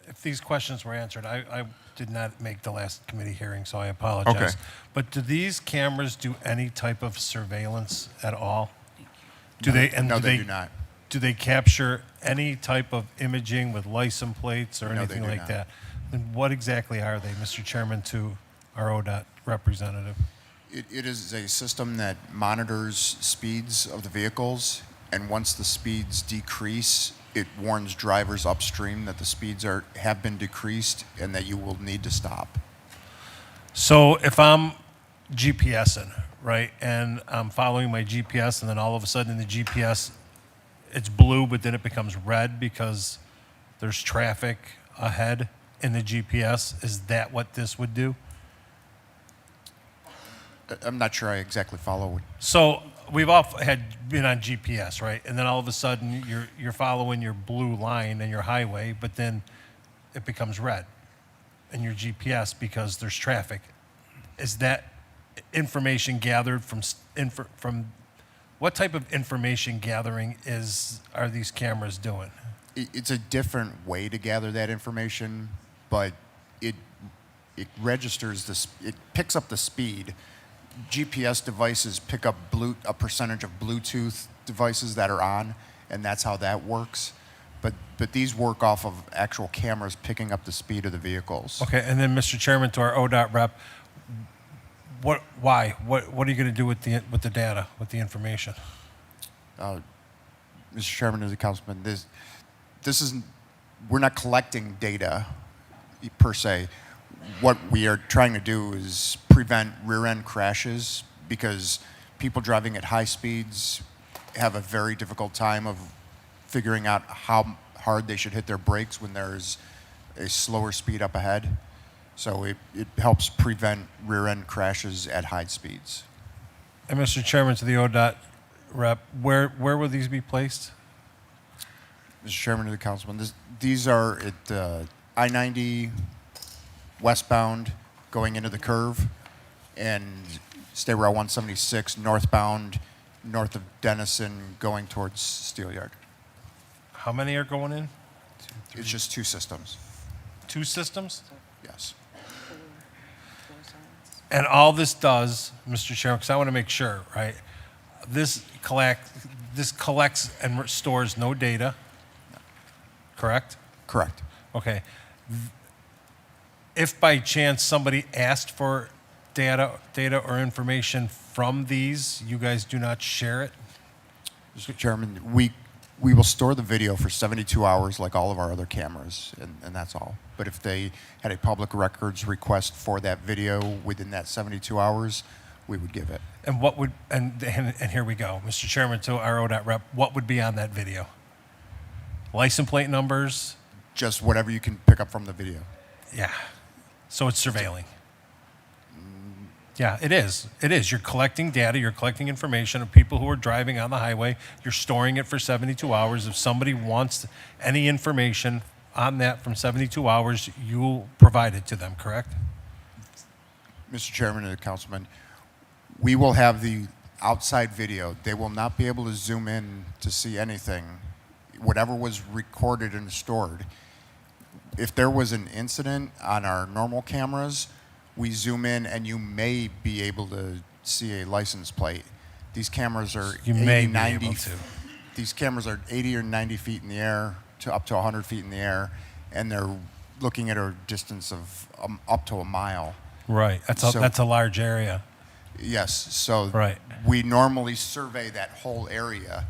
if these questions were answered, I did not make the last committee hearing, so I apologize. Okay. But do these cameras do any type of surveillance at all? Do they do not. Do they capture any type of imaging with license plates or No, they anything do like not. that? Then what exactly are they, Mr. Chairman, to our ODOT representative? It is a system that monitors speeds of the vehicles, and once the speeds decrease, it warns drivers upstream that the speeds have been decreased and that you will need to stop. So if I'm GPSing, right, and I'm following my GPS, and then all of a sudden the GPS, it's blue, but then it becomes red because there's traffic ahead in the GPS, is that what this would do? I'm not sure I exactly follow. So we've all had been on GPS, right? And then all of a sudden you're following your blue line in your highway, but then it becomes red in your GPS because there's traffic. Is that information gathered from what type of information gathering are these cameras doing? It's a different way to gather that information, but it registers this. It picks up the speed. GPS devices pick up a percentage of Bluetooth devices that are on, and that's how that works. But these work off of actual cameras picking up the speed of the vehicles. Okay, and then Mr. Chairman, to our ODOT rep, why? What are you going to do with the data, with the information? Mr. Chairman, to the councilman, this isn't. We're not collecting data per se. What we are trying to do is prevent rear-end crashes because people driving at high speeds have a very difficult time of figuring out how hard they should hit their brakes when there's a slower speed up ahead. So it helps prevent rear-end crashes at high speeds. And Mr. Chairman, to the ODOT rep, where will these be placed? Mr. Chairman, to the councilman, these are at I-90 westbound going into the curve. and State Route 176 northbound, north of Denison, going towards Steelyard. How many are going in? It's just two systems. 2 systems? Yes. And all this does, Mr. Chairman, because I want to make sure, right? This collects and stores no data, correct? Correct. Okay. If by chance somebody asked for data or information from these, you guys do not share it? Mr. Chairman, we will store the video for 72 hours like all of our other cameras, and that's all. But if they had a public records request for that video within that 72 hours, we would give it. And what would, and here we go, Mr. Chairman, to our ODOT rep, what would be on that video? License plate numbers? Just whatever you can pick up from the video. Yeah. So it's surveilling. Yeah, it is. It is. You're collecting data, you're collecting information of people who are driving on the highway. You're storing it for 72 hours. If somebody wants any information on that from 72 hours, you'll provide it to them, correct? Mr. Chairman and Councilman, we will have the outside video. They will not be able to zoom in to see anything. Whatever was recorded and stored. If there was an incident on our normal cameras, we zoom in and you may be able to see a license plate. These cameras are You 80, may be 90, able to. These cameras are 80 or 90 feet in the air to up to 100 feet in the air, and they're looking at a distance of up to a mile. Right. That's a large area. Yes, so Right. we normally survey that whole area,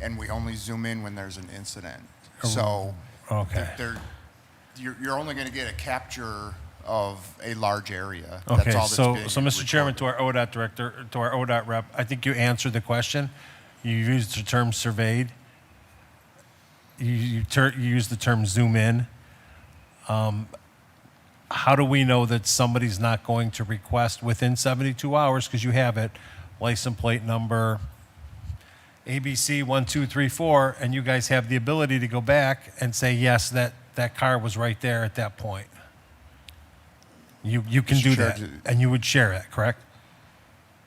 and we only zoom in when there's an incident. So Okay. you're only going to get a capture of a large area. Okay, That's all that's so being Mr. Chairman, recorded. to our ODOT director, to our ODOT rep, I think you answered the question. You used the term surveyed. You used the term zoom in. How do we know that somebody's not going to request within 72 hours, because you have it, license plate number ABC 1234, and you guys have the ability to go back and say, yes, that car was right there at that point? You can Mr. do Chair, that, and you would share it, correct?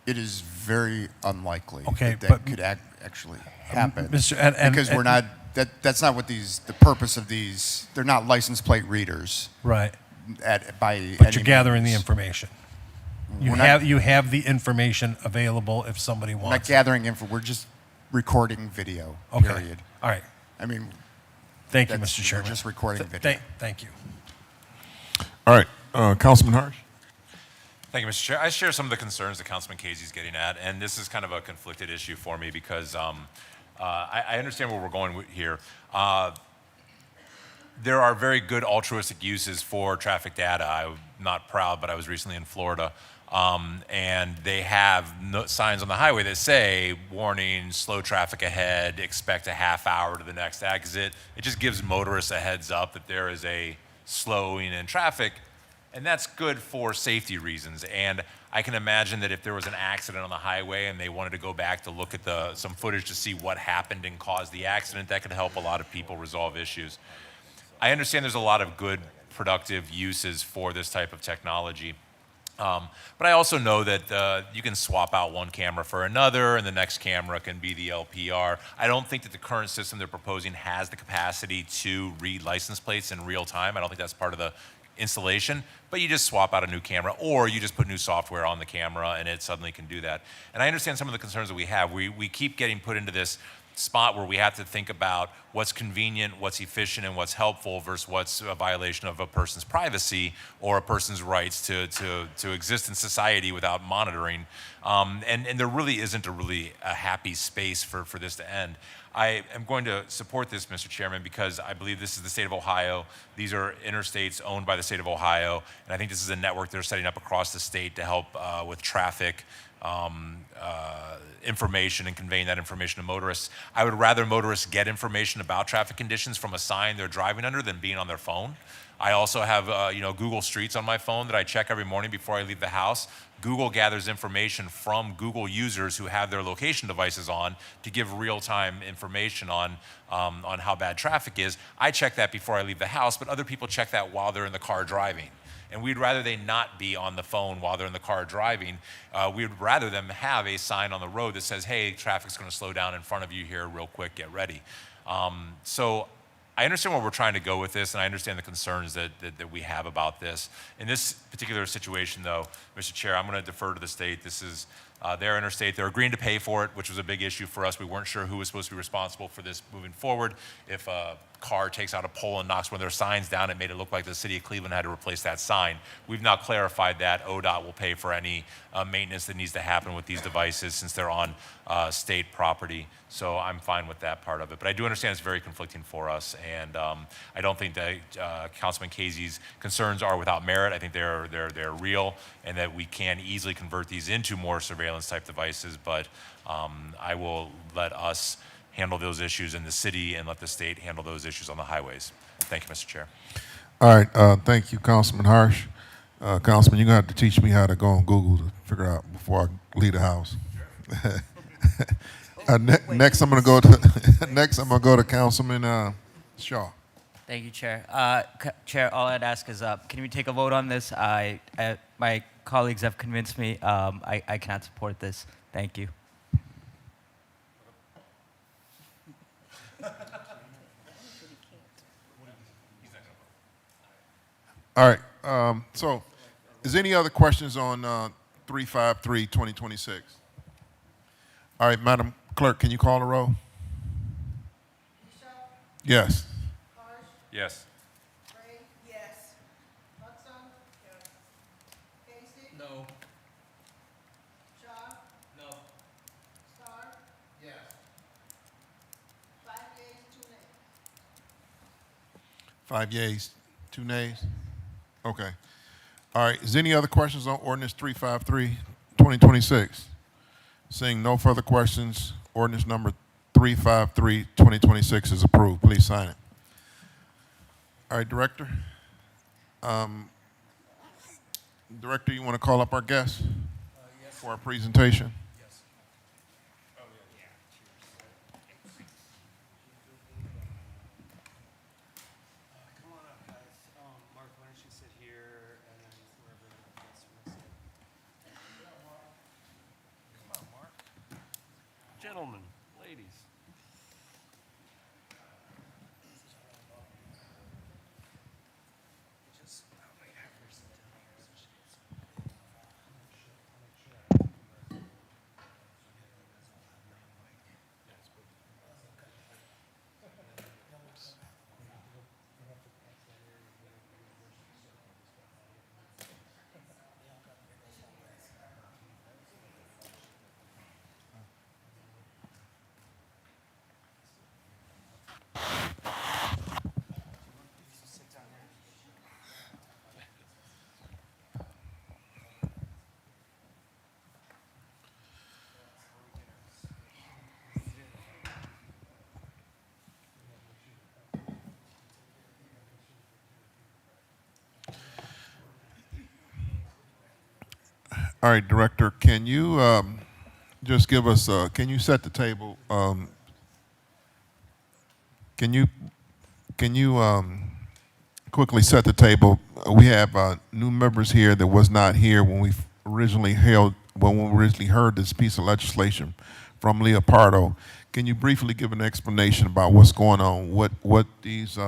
It is very unlikely Okay, that but- could actually happen. Because we're not, that's not what the purpose of these, they're not license plate readers Right. by But any you're gathering the means. information. We're not- You have the information available if somebody We're not wants it. gathering info, we're just recording video, Okay. period. All right. I mean, Thank you, that's- Mr. we're Chairman. just recording video. Thank you. All right, Councilman Harsh. Thank you, Mr. Chair. I share some of the concerns that Councilman Casey's getting at, and this is kind of a conflicted issue for me because I understand where we're going here. There are very good altruistic uses for traffic data. I'm not proud, but I was recently in Florida, and they have signs on the highway that say, warning, slow traffic ahead, expect a half hour to the next exit. It just gives motorists a heads up that there is a slowing in traffic. And that's good for safety reasons. And I can imagine that if there was an accident on the highway and they wanted to go back to look at some footage to see what happened and caused the accident, that could help a lot of people resolve issues. I understand there's a lot of good, productive uses for this type of technology. But I also know that you can swap out one camera for another, and the next camera can be the LPR. I don't think that the current system they're proposing has the capacity to read license plates in real time. I don't think that's part of the installation, but you just swap out a new camera, or you just put new software on the camera and it suddenly can do that. And I understand some of the concerns that we have. We keep getting put into this spot where we have to think about what's convenient, what's efficient, and what's helpful versus what's a violation of a person's privacy or a person's rights to exist in society without monitoring. And there really isn't a happy space for this to end. I am going to support this, Mr. Chairman, because I believe this is the state of Ohio. These are interstates owned by the state of Ohio, and I think this is a network they're setting up across the state to help with traffic information and conveying that information to motorists. I would rather motorists get information about traffic conditions from a sign they're driving under than being on their phone. I also have Google Streets on my phone that I check every morning before I leave the house. Google gathers information from Google users who have their location devices on to give real-time information on how bad traffic is. I check that before I leave the house, but other people check that while they're in the car driving. And we'd rather they not be on the phone while they're in the car driving. We'd rather them have a sign on the road that says, hey, traffic's going to slow down in front of you here real quick, get ready. So I understand where we're trying to go with this, and I understand the concerns that we have about this. In this particular situation, though, Mr. Chair, I'm going to defer to the state. This is their interstate. They're agreeing to pay for it, which was a big issue for us. We weren't sure who was supposed to be responsible for this moving forward. If a car takes out a pole and knocks one of their signs down, it made it look like the city of Cleveland had to replace that sign. We've now clarified that ODOT will pay for any maintenance that needs to happen with these devices since they're on state property. So I'm fine with that part of it. But I do understand it's very conflicting for us, and I don't think that Councilman Casey's concerns are without merit. I think they're real, and that we can easily convert these into more surveillance type devices. But I will let us handle those issues in the city and let the state handle those issues on the highways. Thank you, Mr. Chair. All right, thank you, Councilman Harsh. Councilman, you're going to have to teach me how to go on Google to figure out before I leave the house. Next, I'm going to go to Councilman Shaw. Thank you, Chair. Chair, all I'd ask is, can we take a vote on this? My colleagues have convinced me I cannot support this. Thank you. All right. So, is any other questions on 353 2026? All right, Madam Clerk, can you call the roll? Yes. Yes. Yes. Hudson? Yes. Casey? No. Shaw? No. Star? Yes. 5 yeas, 2 nays. 5 yeas, 2 nays? Okay. All right, is any other questions on ordinance 353 2026? Seeing no further questions, ordinance number 353 2026 is approved. Please sign it. All right, Director. Director, you want to call up our guests for our presentation? Come on up, guys. Mark, why don't you sit here, and then wherever the guests want to sit. Come on, Mark. Gentlemen, ladies. All right, Director, can you just give us, can you set the table? Can you quickly set the table? We have new members here that was not here when we originally heard this piece of legislation from Leopardo. Can you briefly give an explanation about what's going on, what these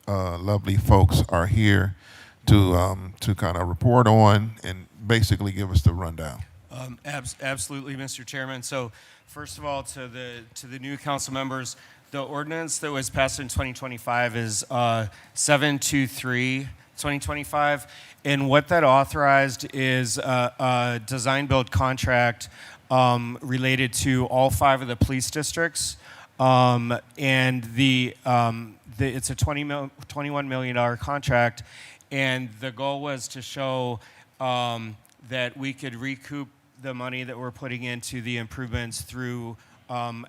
lovely folks are here to kind of report on and basically give us the rundown? Absolutely, Mr. Chairman. So, first of all, to the new council members, the ordinance that was passed in 2025 is 723/2025, and what that authorized is a design-build contract related to all 5 of the police districts, and it's a $21 million contract, and the goal was to show that we could recoup the money that we're putting into the improvements through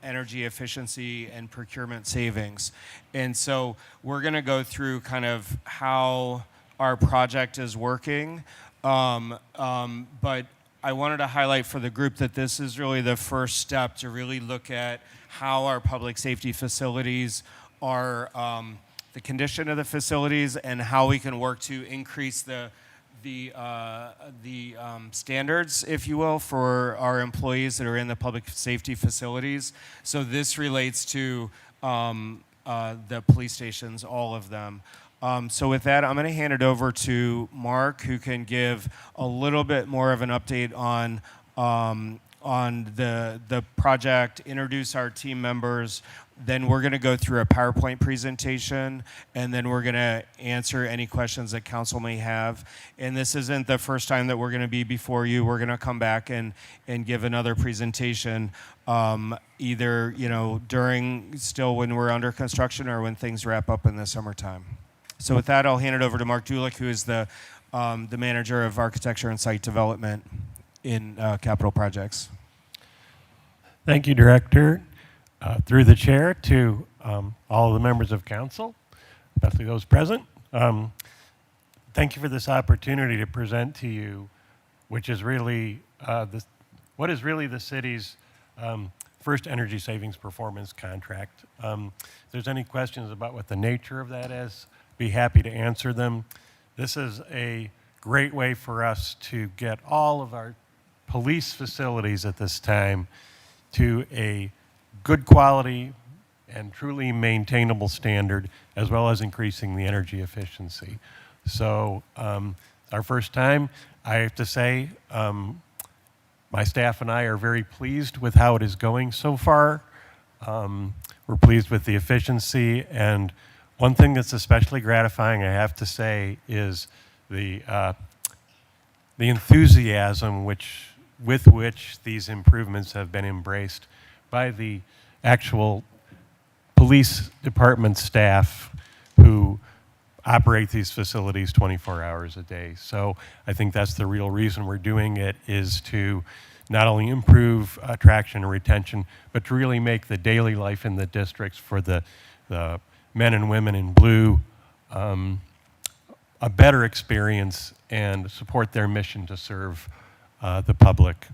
energy efficiency and procurement savings. And so we're going to go through kind of how our project is working. But I wanted to highlight for the group that this is really the first step to really look at how our public safety facilities are, the condition of the facilities, and how we can work to increase the standards, if you will, for our employees that are in the public safety facilities. So this relates to the police stations, all of them. So with that, I'm going to hand it over to Mark, who can give a little bit more of an update on the project, introduce our team members. Then we're going to go through a PowerPoint presentation, and then we're going to answer any questions that council may have. And this isn't the first time that we're going to be before you. We're going to come back and give another presentation, either during still when we're under construction or when things wrap up in the summertime. So with that, I'll hand it over to Mark Dulick, who is the manager of architecture and site development in capital projects. Thank you, Director. Through the chair to all of the members of council, especially those present. Thank you for this opportunity to present to you, which is really what is really the city's first energy savings performance contract. If there's any questions about what the nature of that is, be happy to answer them. This is a great way for us to get all of our police facilities at this time to a good quality and truly maintainable standard, as well as increasing the energy efficiency. So our first time, I have to say, my staff and I are very pleased with how it is going so far. We're pleased with the efficiency, and one thing that's especially gratifying, I have to say, is the enthusiasm with which these improvements have been embraced by the actual police department staff who operate these facilities 24 hours a day. So I think that's the real reason we're doing it, is to not only improve attraction and retention, but to really make the daily life in the districts for the men and women in blue a better experience and support their mission to serve the public.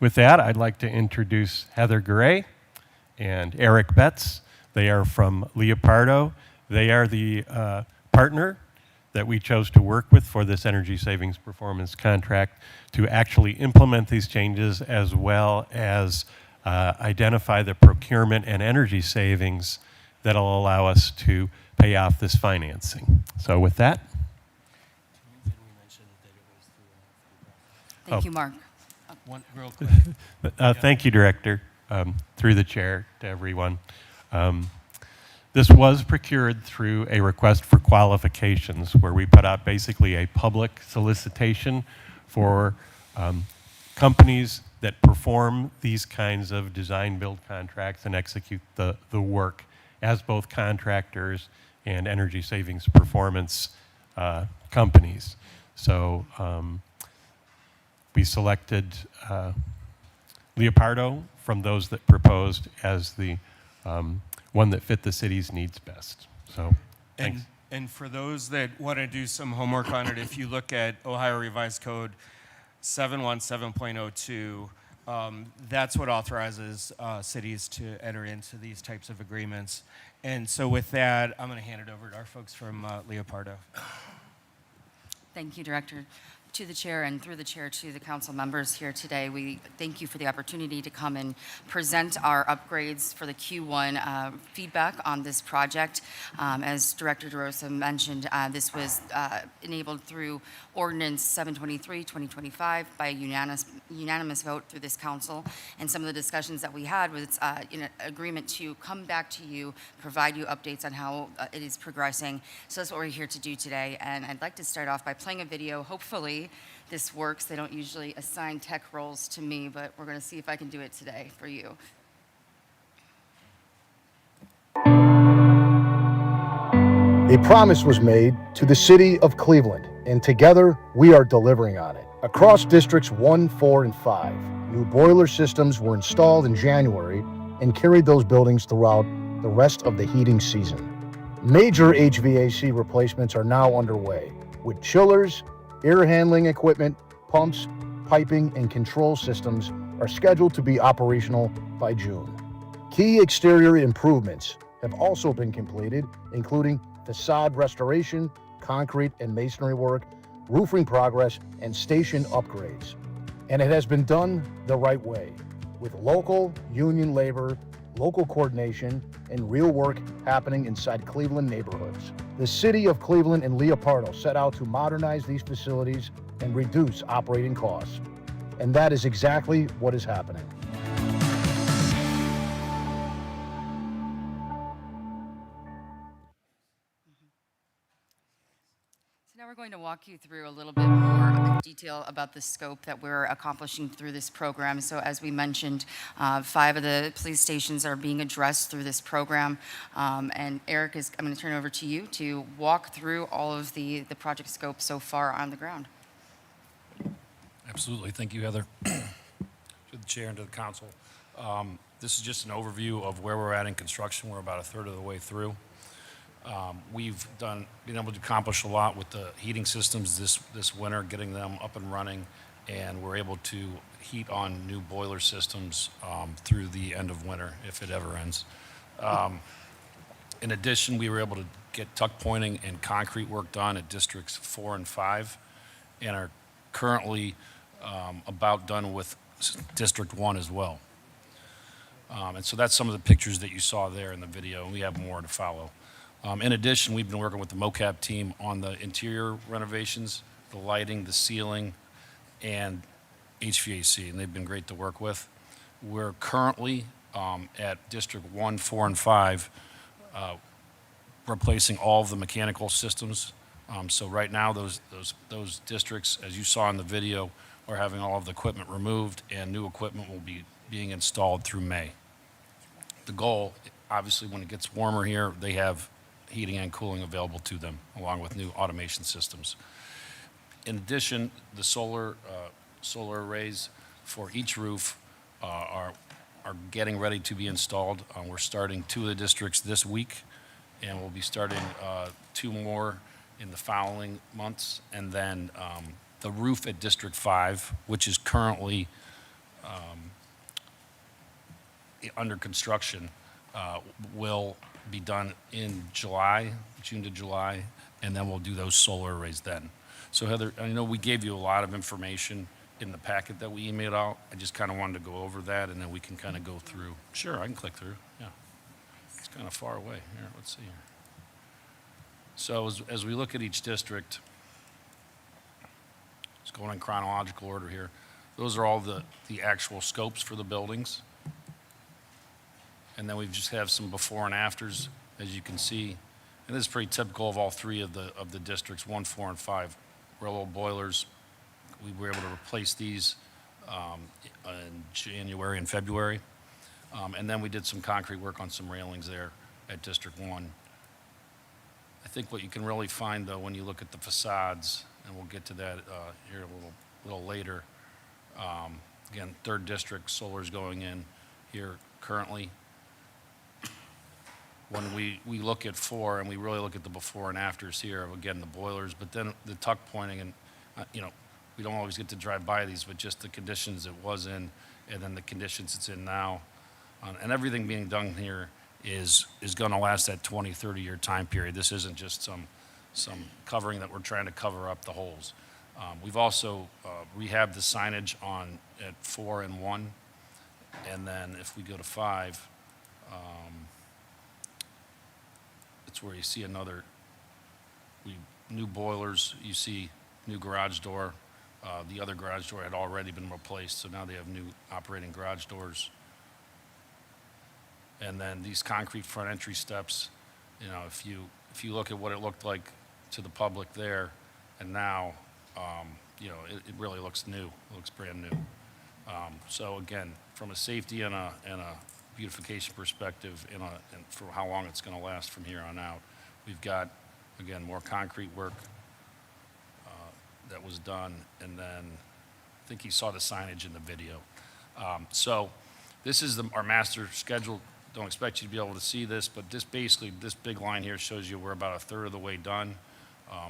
With that, I'd like to introduce Heather Garay and Eric Betts. They are from Leopardo. They are the partner that we chose to work with for this energy savings performance contract to actually implement these changes, as well as identify the procurement and energy savings that'll allow us to pay off this financing. So with that. Thank you, Mark. One real quick. Thank you, Director, through the chair to everyone. This was procured through a request for qualifications, where we put out basically a public solicitation for companies that perform these kinds of design-build contracts and execute the work as both contractors and energy savings performance companies. So we selected Leopardo from those that proposed as the one that fit the city's needs best. So thanks. And for those that want to do some homework on it, if you look at Ohio Revised Code 717.02, that's what authorizes cities to enter into these types of agreements. And so with that, I'm going to hand it over to our folks from Leopardo. Thank you, Director. To the chair and through the chair to the council members here today, we thank you for the opportunity to come and present our upgrades for the Q1 feedback on this project. As Director DeRosa mentioned, this was enabled through Ordinance 723-2025 by a unanimous vote through this council. And some of the discussions that we had was in agreement to come back to you, provide you updates on how it is progressing. So that's what we're here to do today. And I'd like to start off by playing a video. Hopefully this works. They don't usually assign tech roles to me, but we're going to see if I can do it today for you. A promise was made to the city of Cleveland, and together we are delivering on it. Across districts 1, 4, and 5, new boiler systems were installed in January and carried those buildings throughout the rest of the heating season. Major HVAC replacements are now underway, with chillers, air handling equipment, pumps, piping, and control systems are scheduled to be operational by June. Key exterior improvements have also been completed, including facade restoration, concrete and masonry work, roofing progress, and station upgrades. And it has been done the right way, with local union labor, local coordination, and real work happening inside Cleveland neighborhoods. The city of Cleveland and Leopardo set out to modernize these facilities and reduce operating costs. And that is exactly what is happening. So now we're going to walk you through a little bit more detail about the scope that we're accomplishing through this program. So as we mentioned, 5 of the police stations are being addressed through this program. And Eric, I'm going to turn it over to you to walk through all of the project scope so far on the ground. Absolutely. Thank you, Heather. To the chair and to the council. This is just an overview of where we're at in construction. We're about a third of the way through. We've been able to accomplish a lot with the heating systems this winter, getting them up and running, and we're able to heat on new boiler systems through the end of winter, if it ever ends. In addition, we were able to get tuck pointing and concrete work done at districts 4 and 5, and are currently about done with District 1 as well. And so that's some of the pictures that you saw there in the video, and we have more to follow. In addition, we've been working with the MOCAP team on the interior renovations, the lighting, the ceiling, and HVAC, and they've been great to work with. We're currently at District 1, 4, and 5 replacing all of the mechanical systems. So right now, those districts, as you saw in the video, are having all of the equipment removed, and new equipment will be being installed through May. The goal, obviously, when it gets warmer here, they have heating and cooling available to them, along with new automation systems. In addition, the solar arrays for each roof are getting ready to be installed. We're starting 2 of the districts this week, and we'll be starting 2 more in the following months. And then the roof at District 5, which is currently under construction, will be done in July, June to July, and then we'll do those solar arrays then. So Heather, I know we gave you a lot of information in the packet that we emailed out. I just kind of wanted to go over that, and then we can kind of go through. Sure, I can click through, yeah. It's kind of far away. Here, let's see here. So as we look at each district, it's going in chronological order here. Those are all the actual scopes for the buildings. And then we just have some before and afters, as you can see. And this is pretty typical of all 3 of the districts, 1, 4, and 5. Railroad boilers, we were able to replace these in January and February. And then we did some concrete work on some railings there at District 1. I think what you can really find, though, when you look at the facades, and we'll get to that here a little later. Again, 3rd district, solar's going in here currently. When we look at 4, and we really look at the before and afters here, again, the boilers, but then the tuck pointing, and we don't always get to drive by these, but just the conditions it was in, and then the conditions it's in now. And everything being done here is going to last that 20, 30-year time period. This isn't just some covering that we're trying to cover up the holes. We've also rehabbed the signage at 4 and 1, and then if we go to 5, it's where you see new boilers. You see new garage door. The other garage door had already been replaced, so now they have new operating garage doors. And then these concrete front entry steps, if you look at what it looked like to the public there, and now, it really looks new. It looks brand new. So again, from a safety and a beautification perspective, and for how long it's going to last from here on out, we've got, again, more concrete work that was done, and then I think you saw the signage in the video. So this is our master schedule. Don't expect you to be able to see this, but this big line here shows you we're about a third of the way done.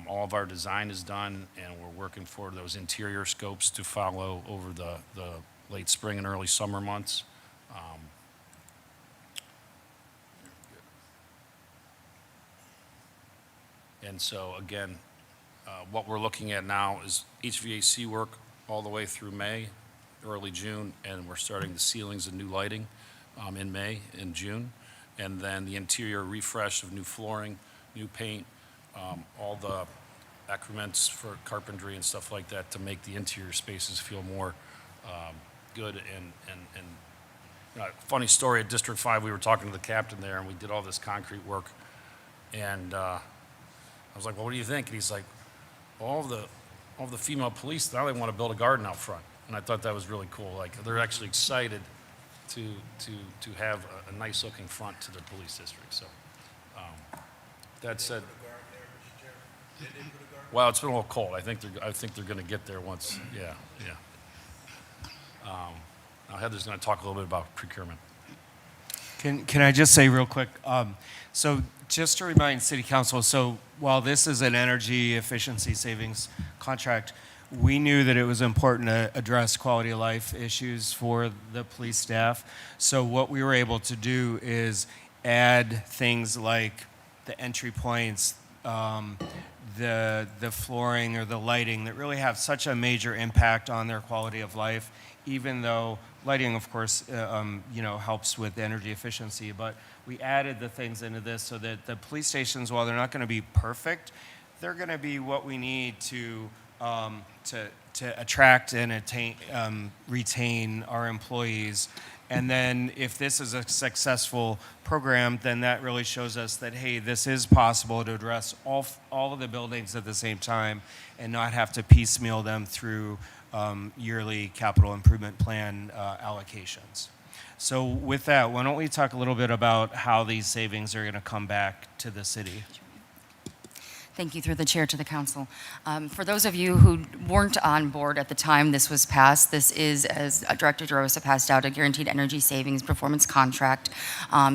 All of our design is done, and we're working for those interior scopes to follow over the late spring and early summer months. And so again, What we're looking at now is HVAC work all the way through May, early June, and we're starting the ceilings and new lighting in May and June. And then the interior refresh of new flooring, new paint, all the accoutrements for carpentry and stuff like that to make the interior spaces feel more good. Funny story, at District 5, we were talking to the captain there, and we did all this concrete work. And I was like, well, what do you think? And he's like, all the female police, now they want to build a garden out front. And I thought that was really cool. Like, they're actually excited to have a nice looking front to their police district. So that said, well, it's been a little cold. I think they're going to get there once. Yeah. Now Heather's going to talk a little bit about procurement. Can I just say real quick? So just to remind City Council, so while this is an energy efficiency savings contract, we knew that it was important to address quality of life issues for the police staff. So what we were able to do is add things like the entry points, the flooring or the lighting that really have such a major impact on their quality of life, even though lighting, of course, helps with energy efficiency. But we added the things into this so that the police stations, while they're not going to be perfect, they're going to be what we need to attract and retain our employees. And then if this is a successful program, then that really shows us that, hey, this is possible to address all of the buildings at the same time and not have to piecemeal them through yearly capital improvement plan allocations. So with that, why don't we talk a little bit about how these savings are going to come back to the city? Thank you, through the chair to the council. For those of you who weren't on board at the time this was passed, this is, as Director DeRosa passed out, a guaranteed energy savings performance contract.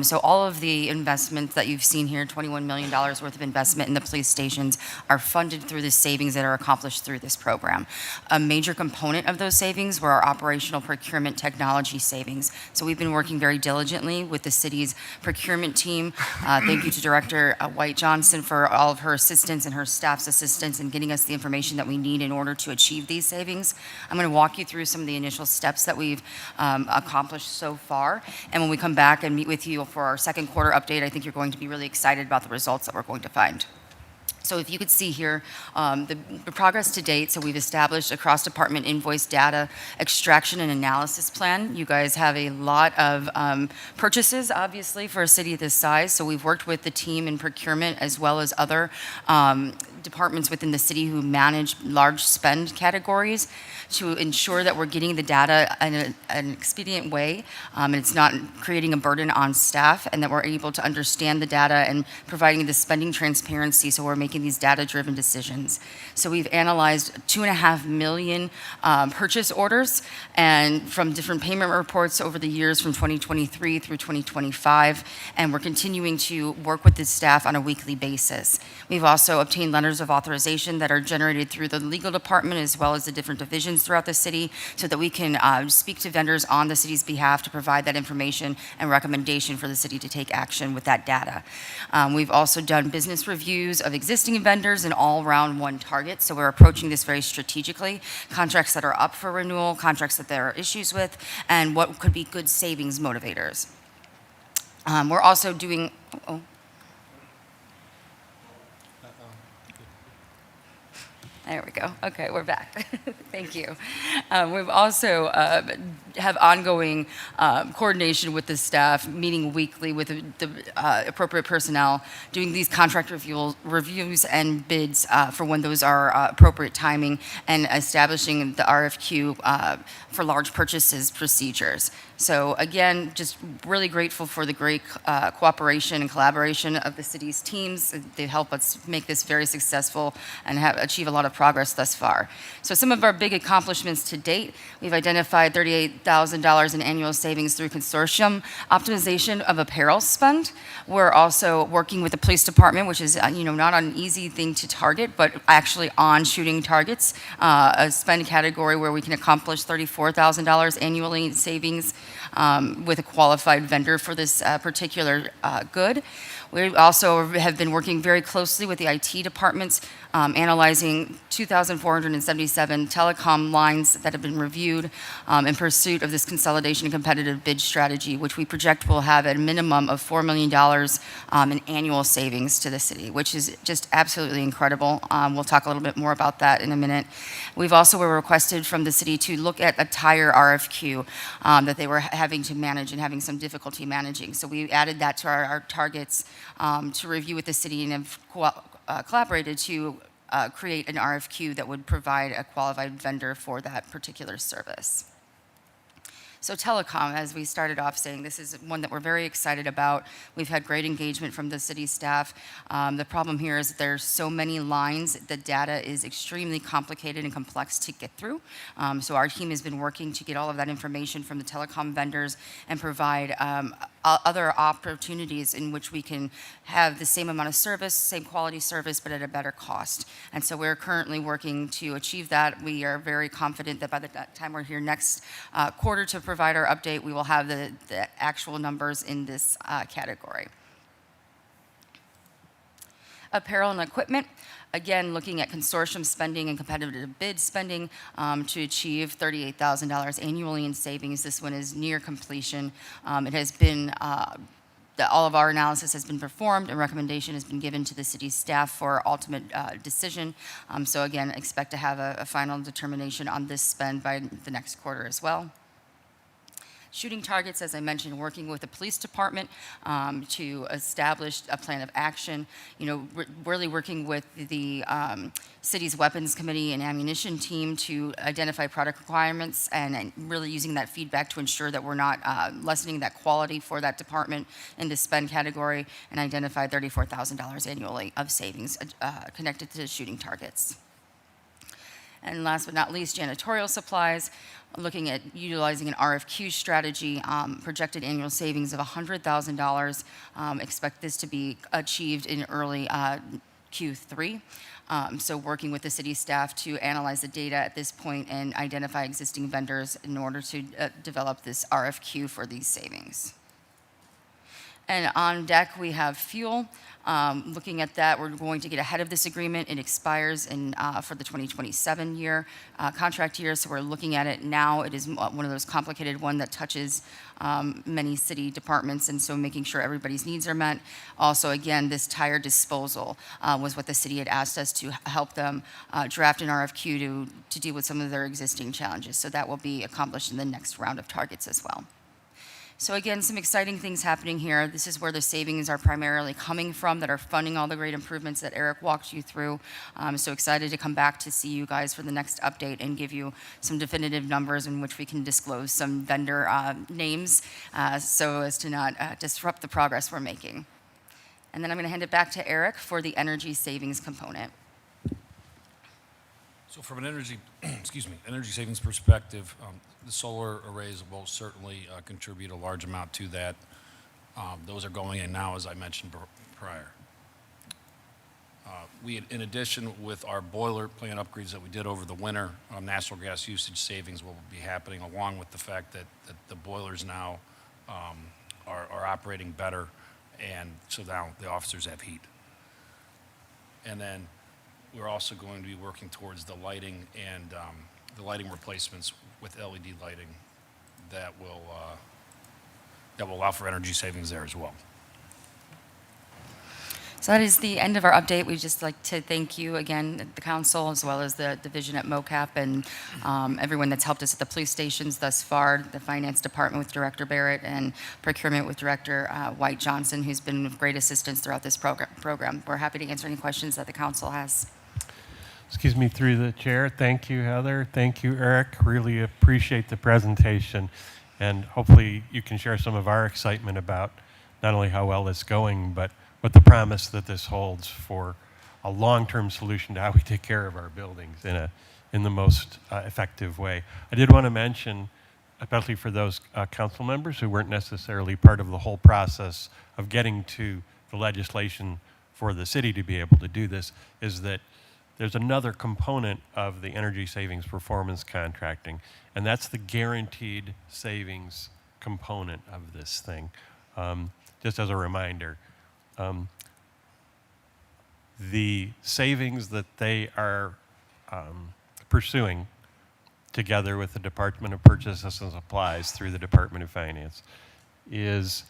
So all of the investments that you've seen here, $21 million worth of investment in the police stations, are funded through the savings that are accomplished through this program. A major component of those savings were our operational procurement technology savings. So we've been working very diligently with the city's procurement team. Thank you to Director White Johnson for all of her assistance and her staff's assistance in getting us the information that we need in order to achieve these savings. I'm going to walk you through some of the initial steps that we've accomplished so far. And when we come back and meet with you for our second quarter update, I think you're going to be really excited about the results that we're going to find. So if you could see here, the progress to date, so we've established a cross-department invoice data extraction and analysis plan. You guys have a lot of purchases, obviously, for a city this size. So we've worked with the team in procurement as well as other departments within the city who manage large spend categories to ensure that we're getting the data in an expedient way, and it's not creating a burden on staff, and that we're able to understand the data and providing the spending transparency so we're making these data-driven decisions. So we've analyzed 2.5 million purchase orders and from different payment reports over the years from 2023 through 2025, and we're continuing to work with the staff on a weekly basis. We've also obtained letters of authorization that are generated through the legal department as well as the different divisions throughout the city so that we can speak to vendors on the city's behalf to provide that information and recommendation for the city to take action with that data. We've also done business reviews of existing vendors and all round one target, so we're approaching this very strategically. Contracts that are up for renewal, contracts that there are issues with, and what could be good savings motivators. We're also doing, there we go. Okay, we're back. Thank you. We've also have ongoing coordination with the staff, meeting weekly with the appropriate personnel, doing these contract reviews and bids for when those are appropriate timing, and establishing the RFQ for large purchases procedures. So again, just really grateful for the great cooperation and collaboration of the city's teams. They help us make this very successful and achieve a lot of progress thus far. So some of our big accomplishments to date, we've identified $38,000 in annual savings through consortium optimization of apparel spend. We're also working with the police department, which is not an easy thing to target, but actually on shooting targets, a spend category where we can accomplish $34,000 annually in savings with a qualified vendor for this particular good. We also have been working very closely with the IT departments, analyzing 2,477 telecom lines that have been reviewed in pursuit of this consolidation and competitive bid strategy, which we project will have a minimum of $4 million in annual savings to the city, which is just absolutely incredible. We'll talk a little bit more about that in a minute. We've also were requested from the city to look at a tire RFQ that they were having to manage and having some difficulty managing. So we added that to our targets to review with the city and have collaborated to create an RFQ that would provide a qualified vendor for that particular service. So telecom, as we started off saying, this is one that we're very excited about. We've had great engagement from the city staff. The problem here is that there's so many lines. The data is extremely complicated and complex to get through. So our team has been working to get all of that information from the telecom vendors and provide other opportunities in which we can have the same amount of service, same quality service, but at a better cost. And so we're currently working to achieve that. We are very confident that by the time we're here next quarter to provide our update, we will have the actual numbers in this category. Apparel and equipment. Again, looking at consortium spending and competitive bid spending to achieve $38,000 annually in savings. This one is near completion. It has been, all of our analysis has been performed. A recommendation has been given to the city staff for ultimate decision. So again, expect to have a final determination on this spend by the next quarter as well. Shooting targets, as I mentioned, working with the police department to establish a plan of action. You know, really working with the city's weapons committee and ammunition team to identify product requirements and really using that feedback to ensure that we're not lessening that quality for that department in the spend category, and identify $34,000 annually of savings connected to shooting targets. And last but not least, janitorial supplies. Looking at utilizing an RFQ strategy, projected annual savings of $100,000. Expect this to be achieved in early Q3. So working with the city staff to analyze the data at this point and identify existing vendors in order to develop this RFQ for these savings. And on deck, we have fuel. Looking at that, we're going to get ahead of this agreement. It expires for the 2027 year, contract year, so we're looking at it now. It is one of those complicated one that touches many city departments, and so making sure everybody's needs are met. Also, again, this tire disposal was what the city had asked us to help them draft an RFQ to deal with some of their existing challenges. So that will be accomplished in the next round of targets as well. So again, some exciting things happening here. This is where the savings are primarily coming from that are funding all the great improvements that Eric walked you through. So excited to come back to see you guys for the next update and give you some definitive numbers in which we can disclose some vendor names so as to not disrupt the progress we're making. And then I'm going to hand it back to Eric for the energy savings component. So from an energy, energy savings perspective, the solar arrays will certainly contribute a large amount to that. Those are going in now, as I mentioned prior. In addition, with our boiler plant upgrades that we did over the winter, natural gas usage savings will be happening, along with the fact that the boilers now are operating better, and so now the officers have heat. And then we're also going to be working towards the lighting and the lighting replacements with LED lighting that will allow for energy savings there as well. So that is the end of our update. We'd just like to thank you again, the council, as well as the division at MOCAP, and everyone that's helped us at the police stations thus far, the finance department with Director Barrett, and procurement with Director White Johnson, who's been of great assistance throughout this program. We're happy to answer any questions that the council has. Excuse me, through the chair. Thank you, Heather. Thank you, Eric. Really appreciate the presentation. And hopefully you can share some of our excitement about not only how well it's going, but what the promise that this holds for a long-term solution to how we take care of our buildings in the most effective way. I did want to mention, especially for those council members who weren't necessarily part of the whole process of getting to the legislation for the city to be able to do this, is that there's another component of the energy savings performance contracting, and that's the guaranteed savings component of this thing. Just as a reminder, The savings that they are pursuing together with the Department of Purchases and Supplies through the Department of Finance is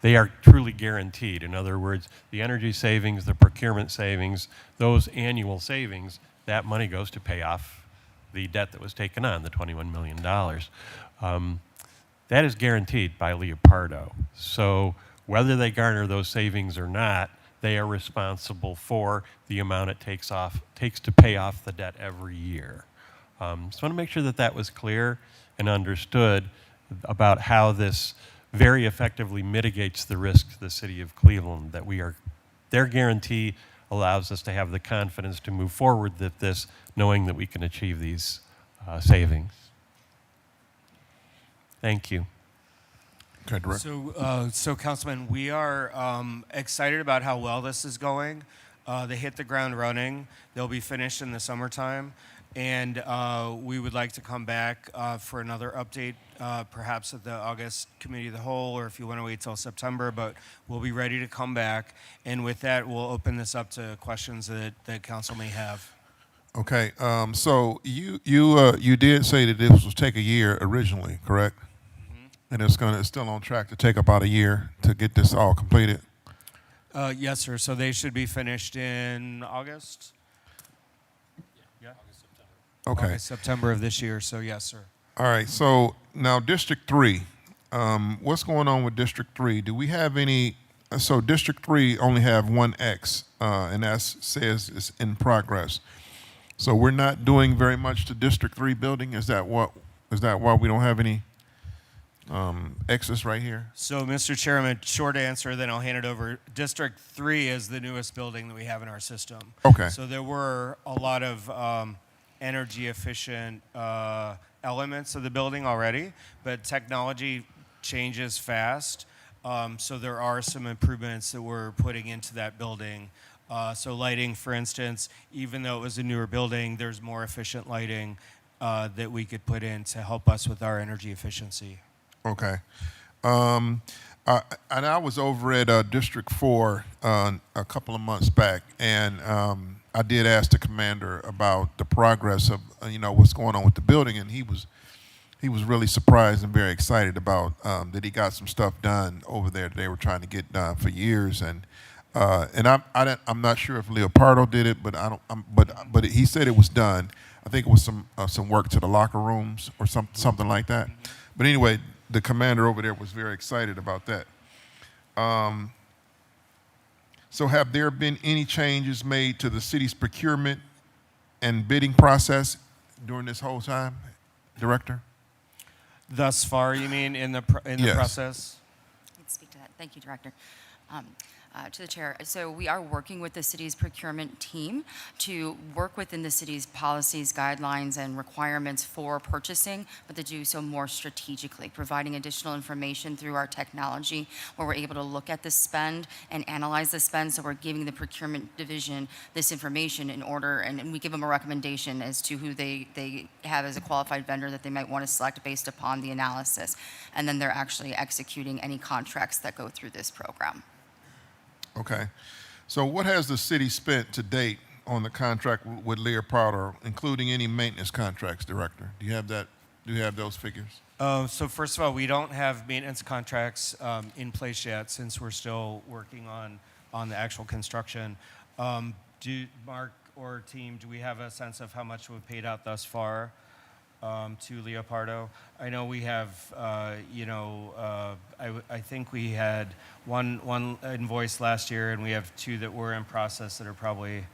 they are truly guaranteed. In other words, the energy savings, the procurement savings, those annual savings, that money goes to pay off the debt that was taken on, the $21 million. That is guaranteed by Leopardo. So whether they garner those savings or not, they are responsible for the amount it takes to pay off the debt every year. So I want to make sure that that was clear and understood about how this very effectively mitigates the risk to the city of Cleveland, that their guarantee allows us to have the confidence to move forward with this, knowing that we can achieve these savings. Thank you. Okay, Director. So Councilman, we are excited about how well this is going. They hit the ground running. They'll be finished in the summertime. And we would like to come back for another update, perhaps at the August Committee of the Whole, or if you want to wait till September, but we'll be ready to come back. And with that, we'll open this up to questions that council may have. Okay, so you did say that this will take a year originally, correct? And it's still on track to take about a year to get this all completed? Yes, sir. So they should be finished in August? Yeah. Okay. August, September of this year, so yes, sir. All right, so now District 3, what's going on with District 3? Do we have any, so District 3 only have one X, and that says it's in progress. So we're not doing very much to District 3 building? Is that why we don't have any X's right here? So, Mr. Chairman, short answer, then I'll hand it over. District 3 is the newest building that we have in our system. Okay. So there were a lot of energy efficient elements of the building already, but technology changes fast. So there are some improvements that we're putting into that building. So lighting, for instance, even though it was a newer building, there's more efficient lighting that we could put in to help us with our energy efficiency. Okay. And I was over at District 4 a couple of months back, and I did ask the commander about the progress of what's going on with the building, and he was really surprised and very excited about that he got some stuff done over there that they were trying to get done for years, and I'm not sure if Leopardo did it, but he said it was done. I think it was some work to the locker rooms or something like that. But anyway, the commander over there was very excited about that. So have there been any changes made to the city's procurement and bidding process during this whole time, Director? Thus far, you mean, in the Yes. process? I can speak to that. Thank you, Director. To the chair. So we are working with the city's procurement team to work within the city's policies, guidelines, and requirements for purchasing, but to do so more strategically, providing additional information through our technology where we're able to look at the spend and analyze the spend. So we're giving the procurement division this information in order, and we give them a recommendation as to who they have as a qualified vendor that they might want to select based upon the analysis. And then they're actually executing any contracts that go through this program. Okay. So what has the city spent to date on the contract with Leopardo, including any maintenance contracts, Director? Do you have that? Do you have those figures? So first of all, we don't have maintenance contracts in place yet since we're still working on the actual construction. Do Mark or team, do we have a sense of how much we've paid out thus far to Leopardo? I know we have, I think we had one invoice last year, and we have two that were in process that are probably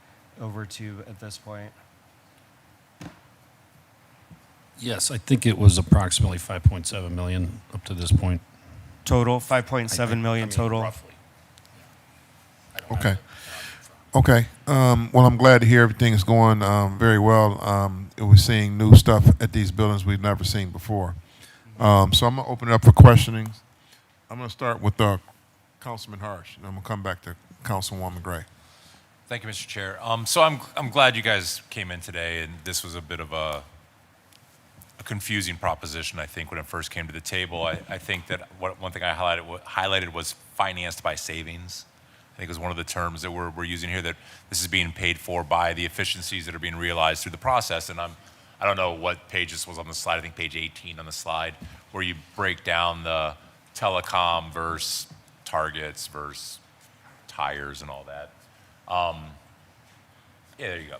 over two at this point. Yes, I think it was approximately 5.7 million up to this point. Total, 5.7 million total. Roughly. Okay. Okay. Well, I'm glad to hear everything is going very well. We're seeing new stuff at these buildings we've never seen before. So I'm going to open it up for questioning. I'm going to start with Councilman Harsh, and I'm going to come back to Councilwoman Gray. Thank you, Mr. Chair. So I'm glad you guys came in today, and this was a bit of a confusing proposition, I think, when it first came to the table. I think that one thing I highlighted was financed by savings. I think is one of the terms that we're using here, that this is being paid for by the efficiencies that are being realized through the process. And I don't know what page this was on the slide, I think page 18 on the slide, where you break down the telecom versus targets versus tires and all that. Yeah, there you go.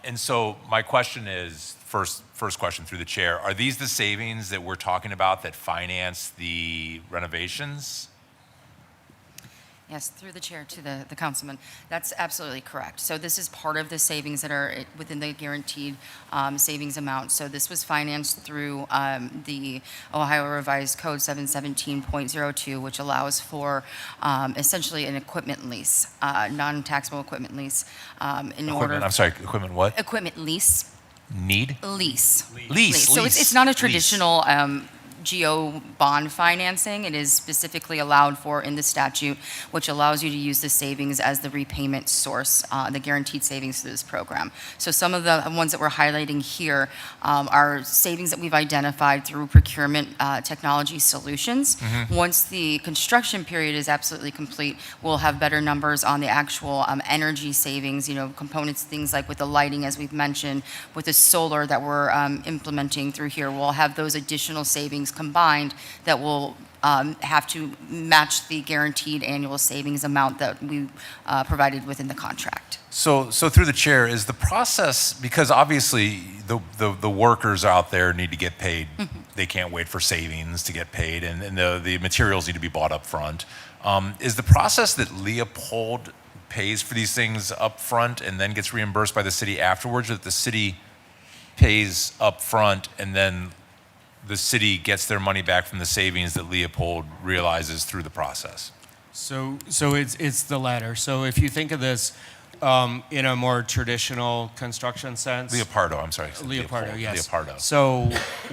And so my question is, first question through the chair, are these the savings that we're talking about that finance the renovations? Yes, through the chair to the councilman. That's absolutely correct. So this is part of the savings that are within the guaranteed savings amount. So this was financed through the Ohio Revised Code 717.02, which allows for essentially an equipment lease, non-taxable equipment lease. I'm sorry, equipment what? Equipment lease. Need? Lease. Lease. So it's not a traditional GO bond financing. It is specifically allowed for in the statute, which allows you to use the savings as the repayment source, the guaranteed savings through this program. So some of the ones that we're highlighting here are savings that we've identified through procurement technology solutions. Once the construction period is absolutely complete, we'll have better numbers on the actual energy savings, components, things like with the lighting, as we've mentioned, with the solar that we're implementing through here. We'll have those additional savings combined that will have to match the guaranteed annual savings amount that we provided within the contract. So through the chair, is the process, because obviously the workers out there need to get paid. They can't wait for savings to get paid, and the materials need to be bought up front. Is the process that Leopold pays for these things up front and then gets reimbursed by the city afterwards, or that the city pays up front and then the city gets their money back from the savings that Leopold realizes through the process? So it's the latter. So if you think of this in a more traditional construction sense. Leopardo, I'm sorry. Leopardo, yes. Leopardo. So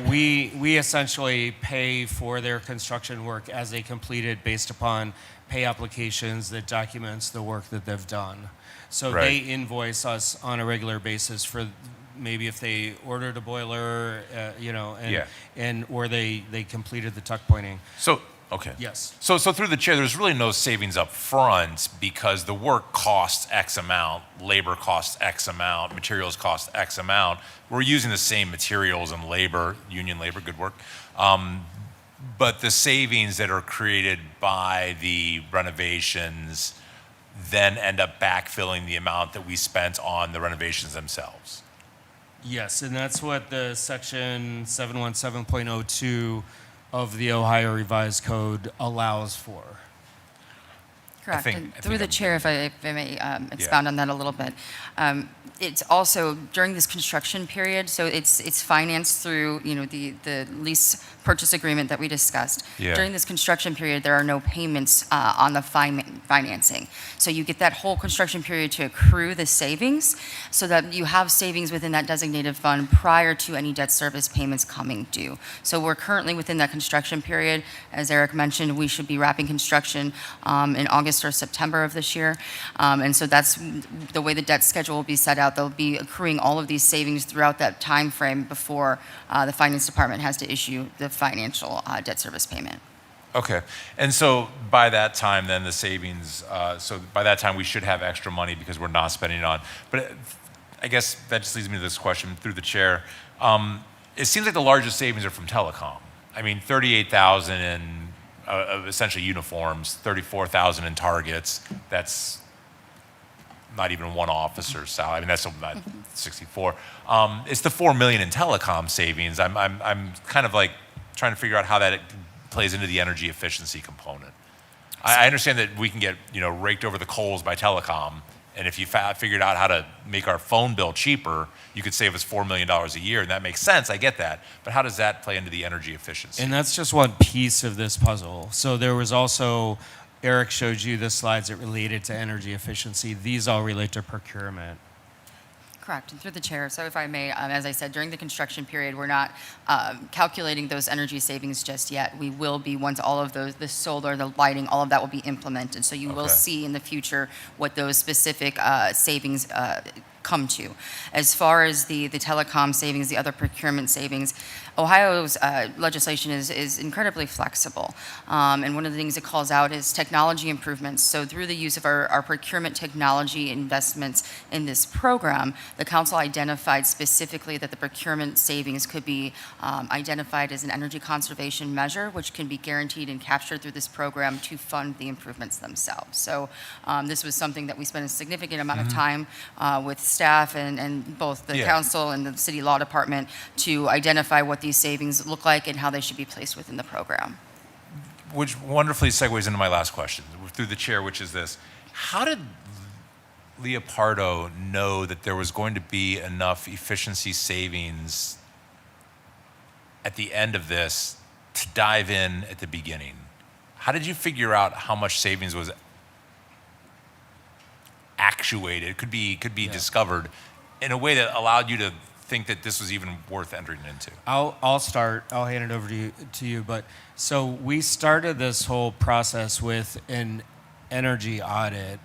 we essentially pay for their construction work as they complete it based upon pay applications that documents the work that they've done. So Right. they invoice us on a regular basis for maybe if they ordered a boiler, and or they completed the tuck pointing. So, okay. Yes. So through the chair, there's really no savings up front because the work costs X amount, labor costs X amount, materials cost X amount. We're using the same materials and labor, union labor, good work. But the savings that are created by the renovations then end up backfilling the amount that we spent on the renovations themselves. Yes, and that's what the section 717.02 of the Ohio Revised Code allows for. Correct. think- And I through think the chair, if I may expound on that a little bit. It's also during this construction period, so it's financed through the lease purchase agreement that we discussed. Yeah. During this construction period, there are no payments on the financing. So you get that whole construction period to accrue the savings so that you have savings within that designated fund prior to any debt service payments coming due. So we're currently within that construction period. As Eric mentioned, we should be wrapping construction in August or September of this year. And so that's the way the debt schedule will be set out. They'll be accruing all of these savings throughout that time frame before the finance department has to issue the financial debt service payment. Okay, and so by that time, then the savings, so by that time we should have extra money because we're not spending it on. But I guess that just leads me to this question through the chair. It seems like the largest savings are from telecom. I mean, 38,000 in essentially uniforms, 34,000 in targets. That's not even one officer's salary. I mean, that's about 64. It's the 4 million in telecom savings. I'm kind of like trying to figure out how that plays into the energy efficiency component. I understand that we can get raked over the coals by telecom, and if you figured out how to make our phone bill cheaper, you could save us $4 million a year, and that makes sense. I get that, but how does that play into the energy efficiency? And that's just one piece of this puzzle. So there was also, Eric showed you the slides that related to energy efficiency. These all relate to procurement. Correct, and through the chair. So if I may, as I said, during the construction period, we're not calculating those energy savings just yet. We will be once all of those, the solar, the lighting, all of that will be implemented. So you will see in the future what those specific savings come to. As far as the telecom savings, the other procurement savings, Ohio's legislation is incredibly flexible. And one of the things it calls out is technology improvements. So through the use of our procurement technology investments in this program, the council identified specifically that the procurement savings could be identified as an energy conservation measure, which can be guaranteed and captured through this program to fund the improvements themselves. So this was something that we spent a significant amount of time with staff and both the council and the city law department to identify what these savings look like and how they should be placed within the program. Which wonderfully segues into my last question, through the chair, which is this. How did Leopardo know that there was going to be enough efficiency savings at the end of this to dive in at the beginning? How did you figure out how much savings was actuated, could be discovered in a way that allowed you to think that this was even worth entering into? I'll start. I'll hand it over to you. But so we started this whole process with an energy audit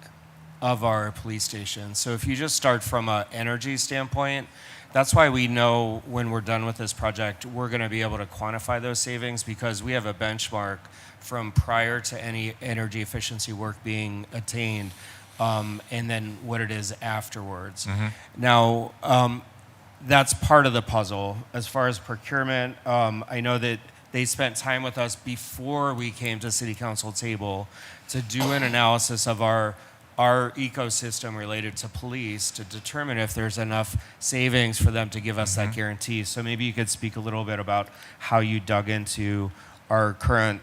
of our police station. So if you just start from an energy standpoint, that's why we know when we're done with this project, we're going to be able to quantify those savings because we have a benchmark from prior to any energy efficiency work being attained, and then what it is afterwards. Now, that's part of the puzzle. As far as procurement, I know that they spent time with us before we came to City Council table to do an analysis of our ecosystem related to police to determine if there's enough savings for them to give us that guarantee. So maybe you could speak a little bit about how you dug into our current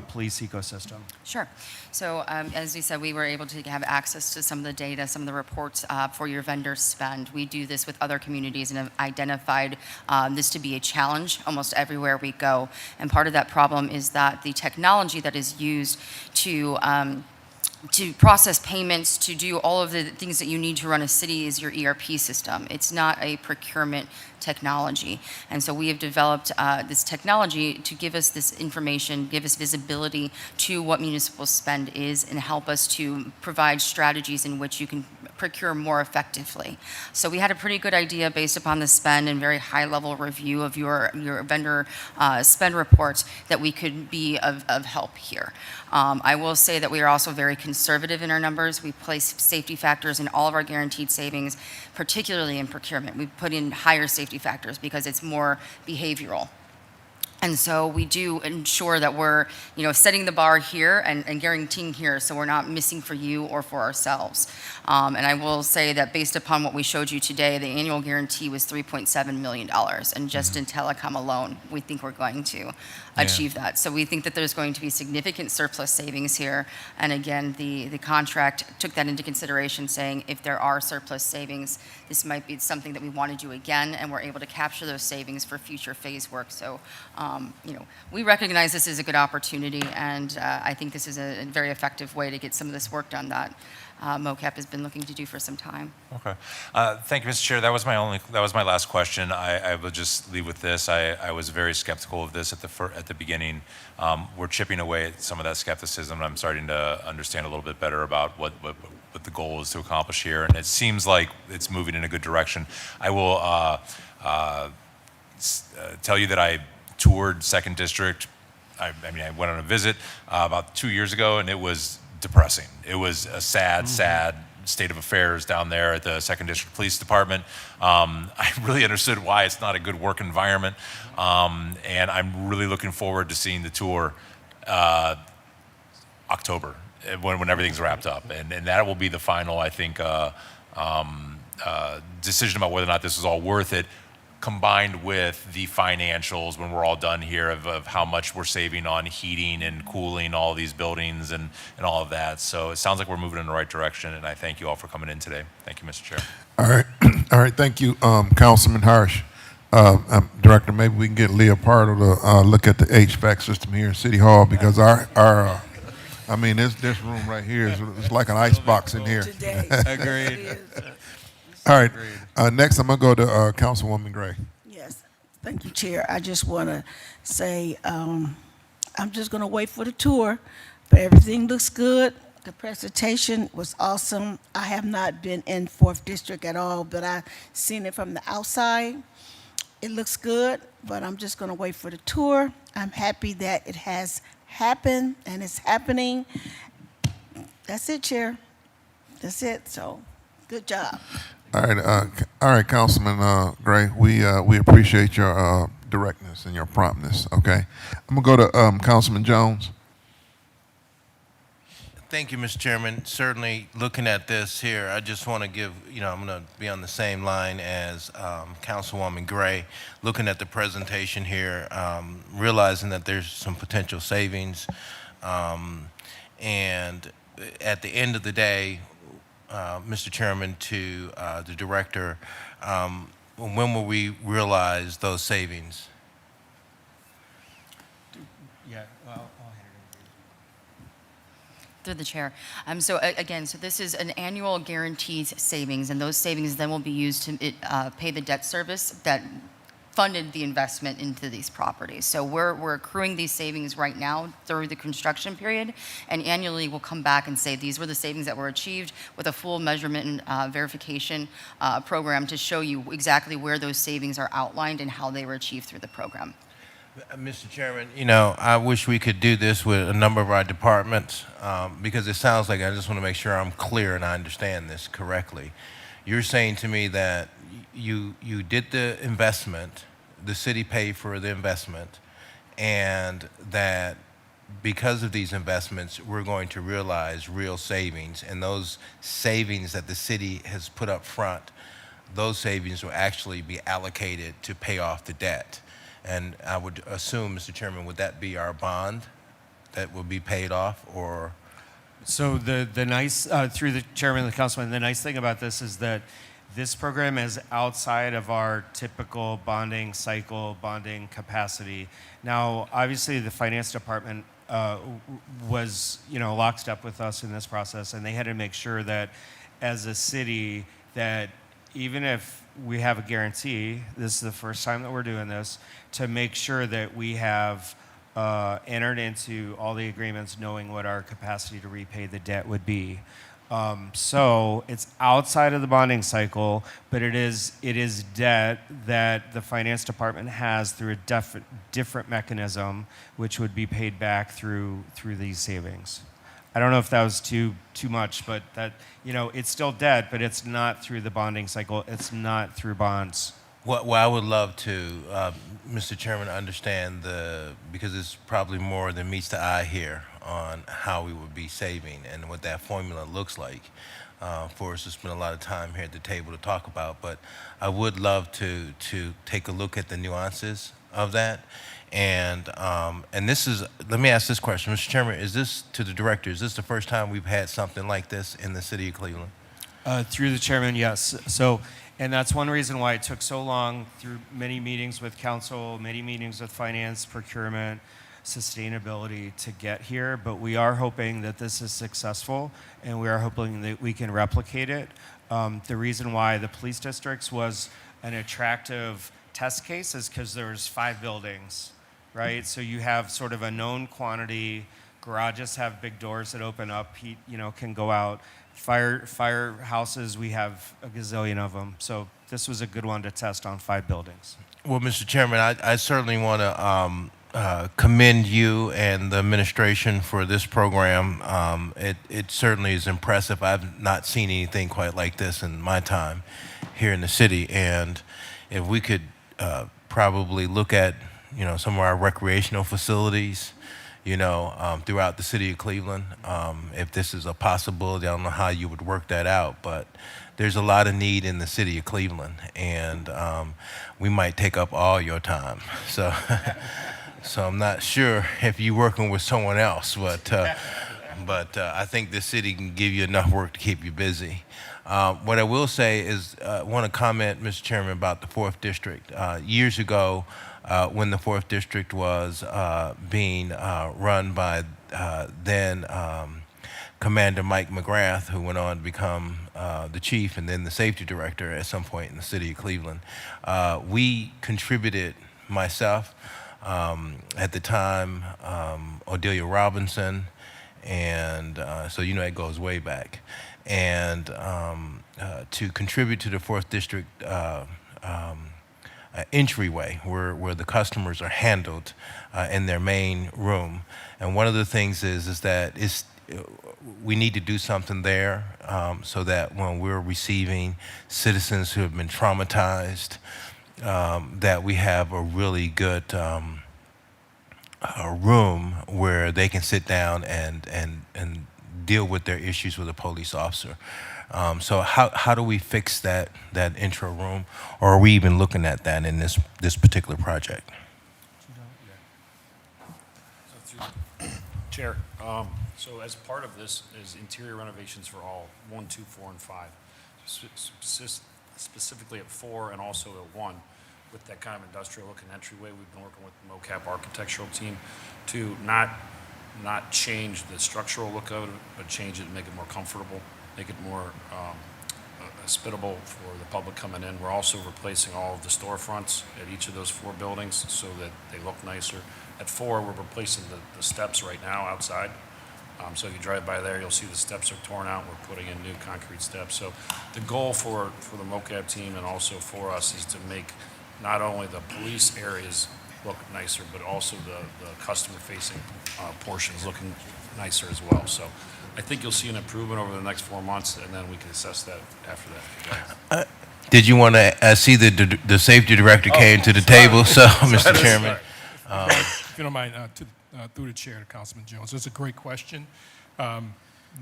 police ecosystem. Sure. So as we said, we were able to have access to some of the data, some of the reports for your vendor spend. We do this with other communities and have identified this to be a challenge almost everywhere we go. And part of that problem is that the technology that is used to process payments, to do all of the things that you need to run a city is your ERP system. It's not a procurement technology. And so we have developed this technology to give us this information, give us visibility to what municipal spend is, and help us to provide strategies in which you can procure more effectively. So we had a pretty good idea based upon the spend and very high-level review of your vendor spend reports that we could be of help here. I will say that we are also very conservative in our numbers. We place safety factors in all of our guaranteed savings, particularly in procurement. We put in higher safety factors because it's more behavioral. And so we do ensure that we're, setting the bar here and guaranteeing here so we're not missing for you or for ourselves. And I will say that based upon what we showed you today, the annual guarantee was $3.7 million. And just in telecom alone, we think we're going to achieve that. So we think that there's going to be significant surplus savings here. And again, the contract took that into consideration, saying if there are surplus savings, this might be something that we want to do again, and we're able to capture those savings for future phase work. So, we recognize this is a good opportunity, and I think this is a very effective way to get some of this work done that MOCAP has been looking to do for some time. Okay. Thank you, Mr. Chair. That was my last question. I will just leave with this. I was very skeptical of this at the beginning. We're chipping away at some of that skepticism, and I'm starting to understand a little bit better about what the goal is to accomplish here, and it seems like it's moving in a good direction. I will tell you that I toured 2nd District. I went on a visit about 2 years ago, and it was depressing. It was a sad state of affairs down there at the 2nd District Police Department. I really understood why it's not a good work environment, and I'm really looking forward to seeing the tour October when everything's wrapped up, and that will be the final, I think, decision about whether or not this is all worth it, combined with the financials when we're all done here of how much we're saving on heating and cooling all these buildings and all of that. So it sounds like we're moving in the right direction, and I thank you all for coming in today. Thank you, Mr. Chair. All right. All right. Thank you, Councilman Harsh. Director, maybe we can get Leopardo to look at the HVAC system here in City Hall, because this room right here is like an ice box in here. Agreed. All right. Next, I'm going to go to Councilwoman Gray. Yes, thank you, Chair. I just want to say I'm just going to wait for the tour, but everything looks good. The presentation was awesome. I have not been in 4th District at all, but I've seen it from the outside, It looks good, but I'm just going to wait for the tour. I'm happy that it has happened and it's happening. That's it, Chair. That's it. So, good job. All right, Councilman Gray. We appreciate your directness and your promptness. Okay, I'm gonna go to Councilman Jones. Thank you, Mr. Chairman. Certainly, looking at this here, I just want to give, I'm going to be on the same line as Councilwoman Gray, looking at the presentation here, realizing that there's some potential savings. And at the end of the day, Mr. Chairman, to the director, when will we realize those savings? Yeah, Through the chair. So this is an annual guaranteed savings, and those savings then will be used to pay the debt service that funded the investment into these properties. So we're accruing these savings right now through the construction period, and annually we'll come back and say these were the savings that were achieved with a full measurement and verification program to show you exactly where those savings are outlined and how they were achieved through the program. Mr. Chairman, I wish we could do this with a number of our departments because it sounds like, I just want to make sure I'm clear and I understand this correctly. You're saying to me that you did the investment, the city paid for the investment, and that because of these investments, we're going to realize real savings, and those savings that the city has put up front, those savings will actually be allocated to pay off the debt. And I would assume, Mr. Chairman, would that be our bond that will be paid off, or? So the nice, through the chairman and the councilman, the nice thing about this is that this program is outside of our typical bonding cycle, bonding capacity. Now, obviously, the finance department was, lockstep with us in this process, and they had to make sure that as a city that even if we have a guarantee, this is the first time that we're doing this, to make sure that we have entered into all the agreements knowing what our capacity to repay the debt would be. So it's outside of the bonding cycle, but it is debt that the finance department has through a different mechanism, which would be paid back through these savings. I don't know if that was too much, but that, it's still debt, but it's not through the bonding cycle. It's not through bonds. Well, I would love to, Mr. Chairman, understand because it's probably more than meets the eye here on how we would be saving and what that formula looks like for us to spend a lot of time here at the table to talk about. But I would love to take a look at the nuances of that. And this is, let me ask this question, Mr. Chairman, is this, to the director, is this the first time we've had something like this in the city of Cleveland? Through the chairman, yes. So, and that's one reason why it took so long through many meetings with council, many meetings with finance, procurement, sustainability to get here. But we are hoping that this is successful, and we are hoping that we can replicate it. The reason why the police districts was an attractive test case is because there's 5 buildings. Right, so you have sort of a known quantity. Garages have big doors that open up. Heat, can go out. Firehouses, we have a gazillion of them. So this was a good one to test on 5 buildings. Well, Mr. Chairman, I certainly want to commend you and the administration for this program. It certainly is impressive. I've not seen anything quite like this in my time here in the city. And if we could probably look at some of our recreational facilities, throughout the city of Cleveland. If this is a possibility, I don't know how you would work that out, but there's a lot of need in the city of Cleveland, and we might take up all your time. So, so I'm not sure if you're working with someone else, but I think the city can give you enough work to keep you busy. What I will say is, I want to comment, Mr. Chairman, about the 4th District. Years ago, when the 4th District was being run by then Commander Mike McGrath, who went on to become the chief and then the safety director at some point in the city of Cleveland, we contributed, myself, at the time, Odelia Robinson, and so it goes way back, and to contribute to the 4th District entryway where the customers are handled in their main room. And one of the things is that we need to do something there so that when we're receiving citizens who have been traumatized, that we have a really good room where they can sit down and deal with their issues with a police officer. So how do we fix that intro room, or are we even looking at that in this particular project? Chair, so as part of this is interior renovations for all 1, 2, 4, and 5. Specifically at 4 and also at 1, with that kind of industrial looking entryway. We've been working with the mocap architectural team to not change the structural look of it, but change it and make it more comfortable, make it more hospitable for the public coming in. We're also replacing all of the storefronts at each of those 4 buildings so that they look nicer. At 4, we're replacing the steps right now outside. So if you drive by there, you'll see the steps are torn out. We're putting in new concrete steps. So the goal for the mocap team and also for us is to make not only the police areas look nicer, but also the customer-facing portions looking nicer as well. So I think you'll see an improvement over the next 4 months, and then we can assess that after that. Did you want to see the safety director came to the table? So, Mr. Chairman. If you don't mind, through the chair to Councilman Jones, that's a great question.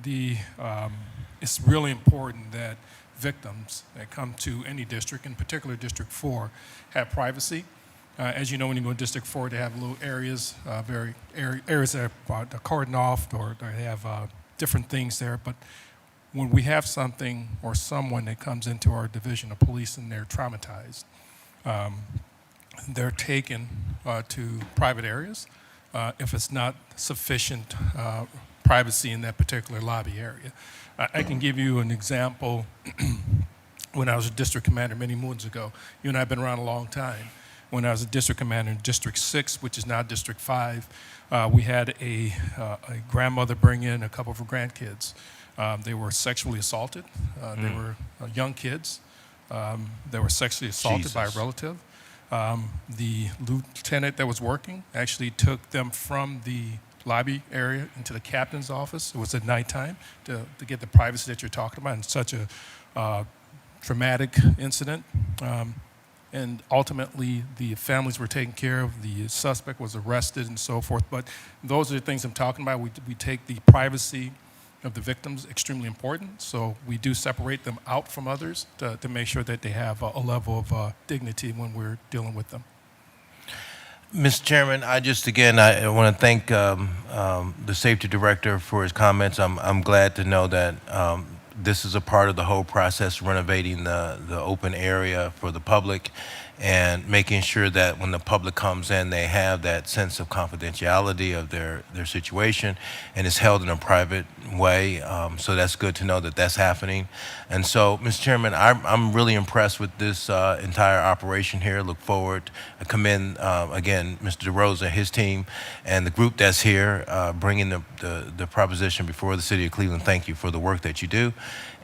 It's really important that victims that come to any district, in particular District 4, have privacy. As you know, when you go to District 4, they have little areas, areas that are cordoned off, or they have different things there. But when we have something or someone that comes into our division of police and they're traumatized, they're taken to private areas if it's not sufficient privacy in that particular lobby area. I can give you an example. When I was a district commander many moons ago, you and I have been around a long time. When I was a district commander in District 6, which is now District 5, we had a grandmother bring in a couple of her grandkids. They were sexually assaulted. They were young kids. They were sexually assaulted by a relative. The lieutenant that was working actually took them from the lobby area into the captain's office. It was at nighttime to get the privacy that you're talking about in such a traumatic incident. And ultimately, the families were taken care of. The suspect was arrested and so forth. But those are the things I'm talking about. We take the privacy of the victims extremely important. So we do separate them out from others to make sure that they have a level of dignity when we're dealing with them. Mr. Chairman, I want to thank the safety director for his comments. I'm glad to know that this is a part of the whole process, renovating the open area for the public and making sure that when the public comes in, they have that sense of confidentiality of their situation, and it's held in a private way. So that's good to know that that's happening. And so, Mr. Chairman, I'm really impressed with this entire operation here. Look forward. I commend, again, Mr. DeRosa, his team, and the group that's here, bringing the proposition before the city of Cleveland. Thank you for the work that you do.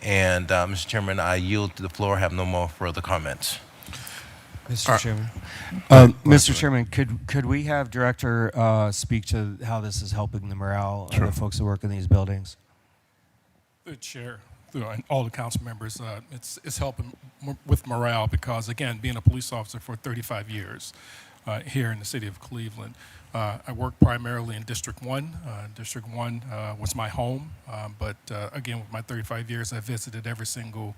And, Mr. Chairman, I yield to the floor. I have no more further comments. Mr. Chairman. Mr. Chairman, could we have Director speak to how this is helping the morale of the folks that work in these buildings? The chair, and all the council members, it's helping with morale because, again, being a police officer for 35 years here in the city of Cleveland, I work primarily in District 1. District 1 was my home, but again, with my 35 years, I visited every single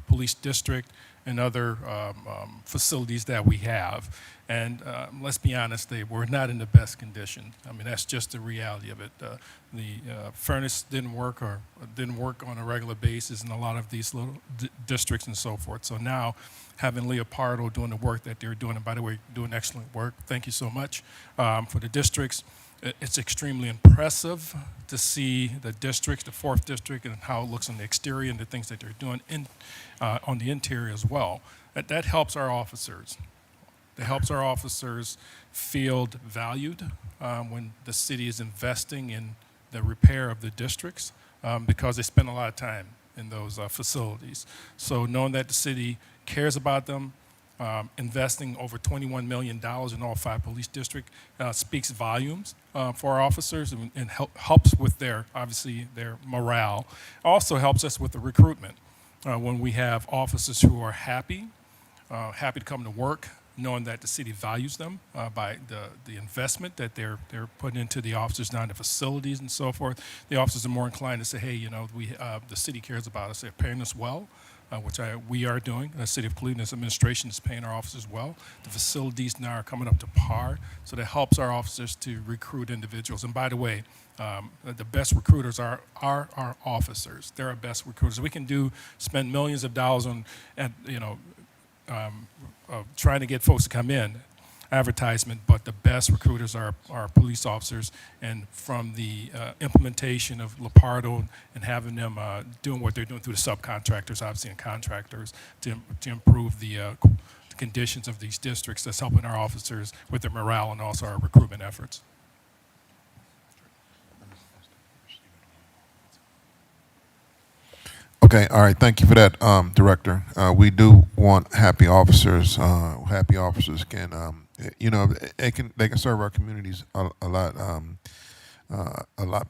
police district and other facilities that we have. And let's be honest, they were not in the best condition. I mean, that's just the reality of it. The furnace didn't work on a regular basis in a lot of these little districts and so forth. So now having Leopardo doing the work that they're doing, and by the way, doing excellent work, thank you so much, for the districts. It's extremely impressive to see the districts, the 4th district, and how it looks on the exterior and the things that they're doing on the interior as well. That helps our officers. It helps our officers feel valued when the city is investing in the repair of the districts because they spend a lot of time in those facilities. So knowing that the city cares about them, investing over $21 million in all 5 police districts speaks volumes for our officers and helps with obviously their morale. Also helps us with the recruitment. When we have officers who are happy to come to work, knowing that the city values them by the investment that they're putting into the officers, now in the facilities and so forth, the officers are more inclined to say, hey, the city cares about us. They're paying us well, which we are doing. The City of Cleveland's administration is paying our officers well. The facilities now are coming up to par, so that helps our officers to recruit individuals. And by the way, the best recruiters are our officers. They're our best recruiters. We can spend millions of dollars on, trying to get folks to come in, advertisement, but the best recruiters are police officers. And from the implementation of Leopardo and having them doing what they're doing through the subcontractors, obviously, and contractors to improve the conditions of these districts, that's helping our officers with their morale and also our recruitment efforts. Okay, all right, thank you for that, Director. We do want happy officers. Happy officers can, they can serve our communities a lot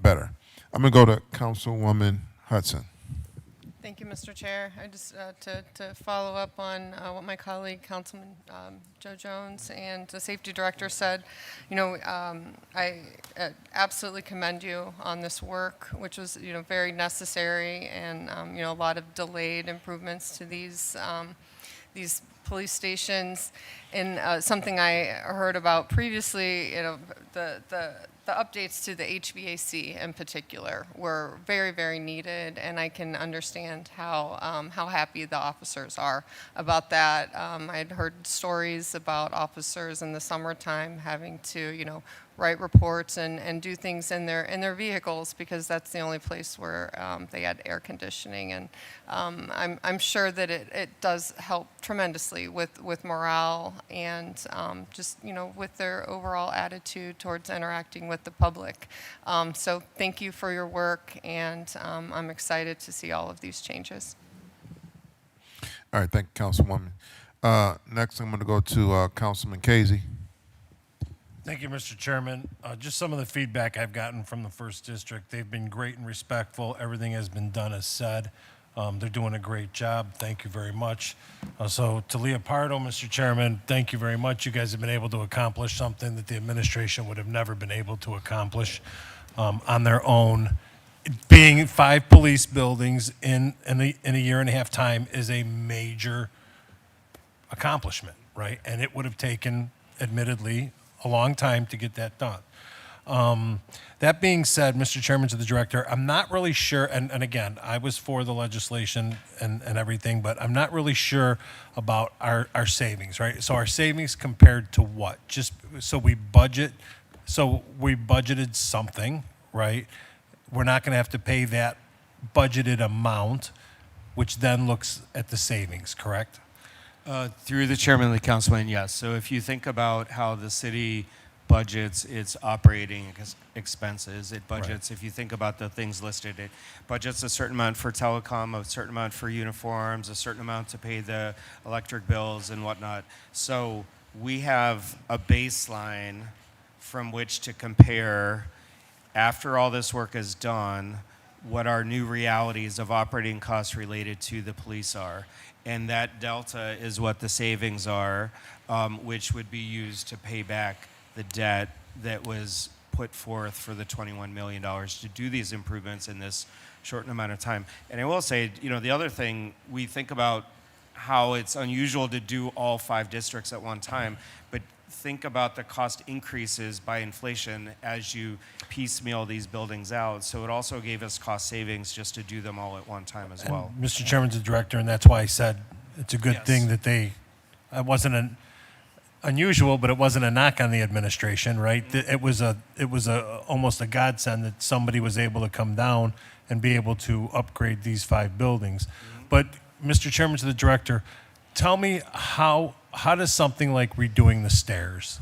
better. I'm gonna go to Councilwoman Hudson. Thank you, Mr. Chair. I just, to follow up on what my colleague, Councilman Joe Jones and the Safety Director said, I absolutely commend you on this work, which was, very necessary, and, a lot of delayed improvements to these police stations. And something I heard about previously, the updates to the HVAC in particular were very, very needed, and I can understand how happy the officers are about that. I'd heard stories about officers in the summertime having to, write reports and do things in their vehicles, because that's the only place where they had air conditioning. And I'm sure that it does help tremendously with morale and just with their overall attitude towards interacting with the public. So thank you for your work, and I'm excited to see all of these changes. All right, thank you, Councilwoman. Next, I'm going to go to Councilman Casey. Thank you, Mr. Chairman. Just some of the feedback I've gotten from the first district. They've been great and respectful. Everything has been done as said. They're doing a great job. Thank you very much. So to Leopardo, Mr. Chairman, thank you very much. You guys have been able to accomplish something that the administration would have never been able to accomplish on their own. Being 5 police buildings in a year and a half time is a major accomplishment, right? And it would have taken, admittedly, a long time to get that done. That being said, Mr. Chairman, to the Director, I'm not really sure, and again, I was for the legislation and everything, but I'm not really sure about our savings, right? So our savings compared to what? So we budgeted something, right? We're not going to have to pay that budgeted amount, which then looks at the savings, correct? Through the chairman of the councilman, yes. So if you think about how the city budgets its operating expenses, it budgets, if you think about the things listed, it budgets a certain amount for telecom, a certain amount for uniforms, a certain amount to pay the electric bills and whatnot. So we have a baseline from which to compare, after all this work is done, what our new realities of operating costs related to the police are. And that delta is what the savings are, which would be used to pay back the debt that was put forth for the $21 million to do these improvements in this short amount of time. And I will say, the other thing, we think about how it's unusual to do all 5 districts at one time, but think about the cost increases by inflation as you piecemeal these buildings out. So it also gave us cost savings just to do them all at one time as well. Mr. Chairman's the Director, and that's why I said it's a good thing that it wasn't unusual, but it wasn't a knock on the administration, right? It was almost a godsend that somebody was able to come down and be able to upgrade these 5 buildings. But Mr. Chairman, to the Director, tell me how does something like redoing the stairs,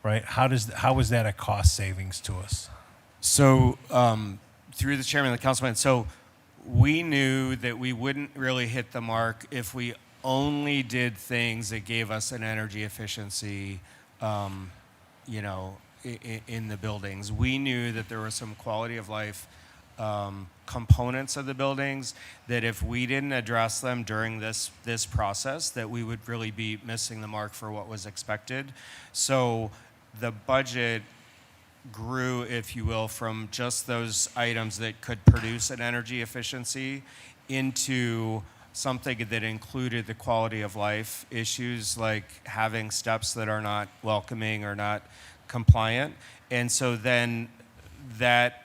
right? How is that a cost savings to us? So through the chairman of the councilman, so we knew that we wouldn't really hit the mark if we only did things that gave us an energy efficiency, in the buildings. We knew that there were some quality of life components of the buildings that if we didn't address them during this process, that we would really be missing the mark for what was expected. So the budget grew, if you will, from just those items that could produce an energy efficiency into something that included the quality of life issues, like having steps that are not welcoming or not compliant. And so then that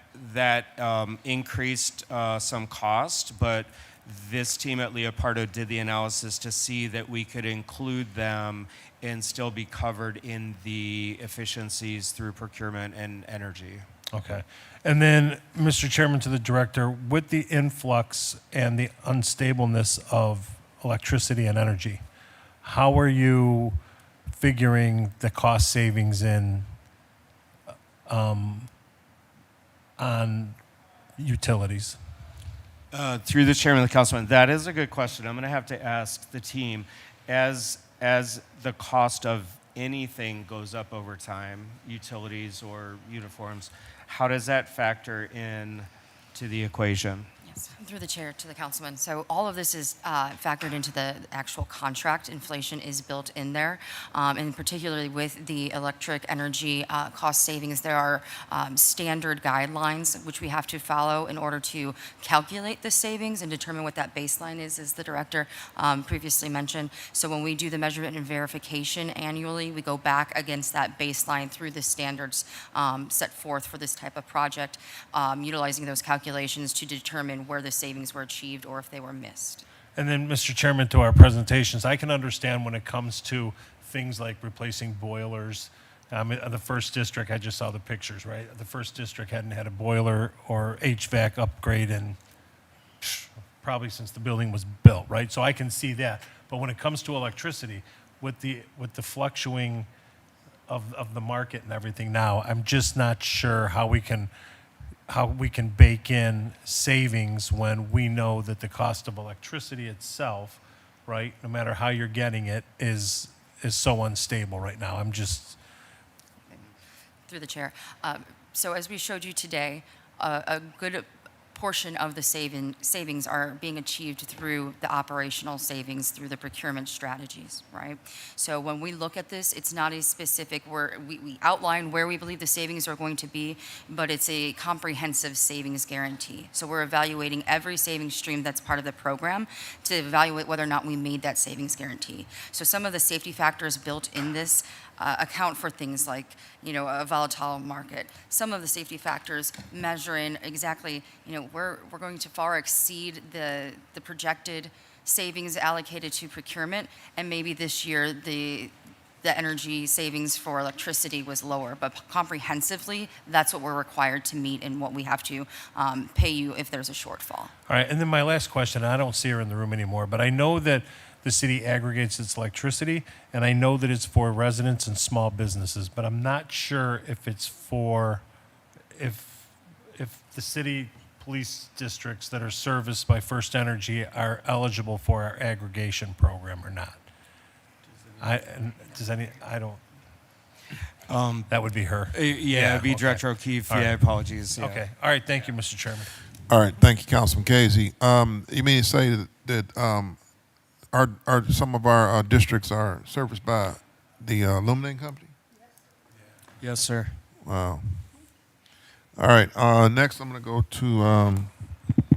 increased some cost, but this team at Leopardo did the analysis to see that we could include them and still be covered in the efficiencies through procurement and energy. Okay. And then, Mr. Chairman, to the director, with the influx and the unstableness of electricity and energy, how are you figuring the cost savings in on utilities? Through the chairman of the councilman, that is a good question. I'm going to have to ask the team. As the cost of anything goes up over time, utilities or uniforms, how does that factor in to the equation? Yes, through the chair to the councilman. So all of this is factored into the actual contract. Inflation is built in there, and particularly with the electric energy cost savings, there are standard guidelines which we have to follow in order to calculate the savings and determine what that baseline is, as the director previously mentioned. So when we do the measurement and verification annually, we go back against that baseline through the standards set forth for this type of project, utilizing those calculations to determine where the savings were achieved or if they were missed. And then, Mr. Chairman, to our presentations, I can understand when it comes to things like replacing boilers. The first district, I just saw the pictures, right? The first district hadn't had a boiler or HVAC upgrade in probably since the building was built, right? So I can see that. But when it comes to electricity, with the fluctuating of the market and everything now, I'm just not sure how we can bake in savings when we know that the cost of electricity itself, right, no matter how you're getting it, is so unstable right now. I'm just... Through the chair. So as we showed you today, a good portion of the savings are being achieved through the operational savings through the procurement strategies, right? So when we look at this, it's not a specific, we outline where we believe the savings are going to be, but it's a comprehensive savings guarantee. So we're evaluating every savings stream that's part of the program to evaluate whether or not we made that savings guarantee. So some of the safety factors built in this account for things like, a volatile market. Some of the safety factors measure in exactly, we're going to far exceed the projected savings allocated to procurement, and maybe this year the energy savings for electricity was lower, but comprehensively, that's what we're required to meet and what we have to pay you if there's a shortfall. All right, and then my last question, and I don't see her in the room anymore, but I know that the city aggregates its electricity, and I know that it's for residents and small businesses, but I'm not sure if it's for, if the city police districts that are serviced by First Energy are eligible for our aggregation program or not. That would be her. Yeah, it'd be Director O'Keefe. All right. Yeah, apologies. Yeah. Okay. All right. Thank you, Mr. Chairman. All right, thank you, Councilman Casey. You mean to say that some of our districts are serviced by the illuminating company? Yes, sir. Wow. All right, next I'm going to go to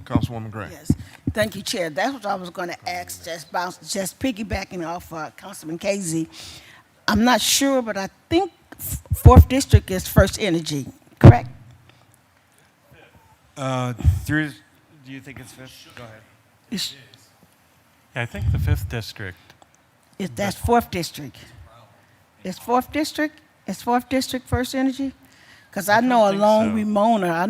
Councilwoman Gray. Yes, thank you, Chair. That's what I was going to ask, just piggybacking off Councilman Casey. I'm not sure, but I think 4th District is First Energy, correct? Do you think it's fifth? Go ahead. Yeah, I think the 5th district. That's 4th District. Is 4th District? Is 4th District First Energy? Because I know along Ramona,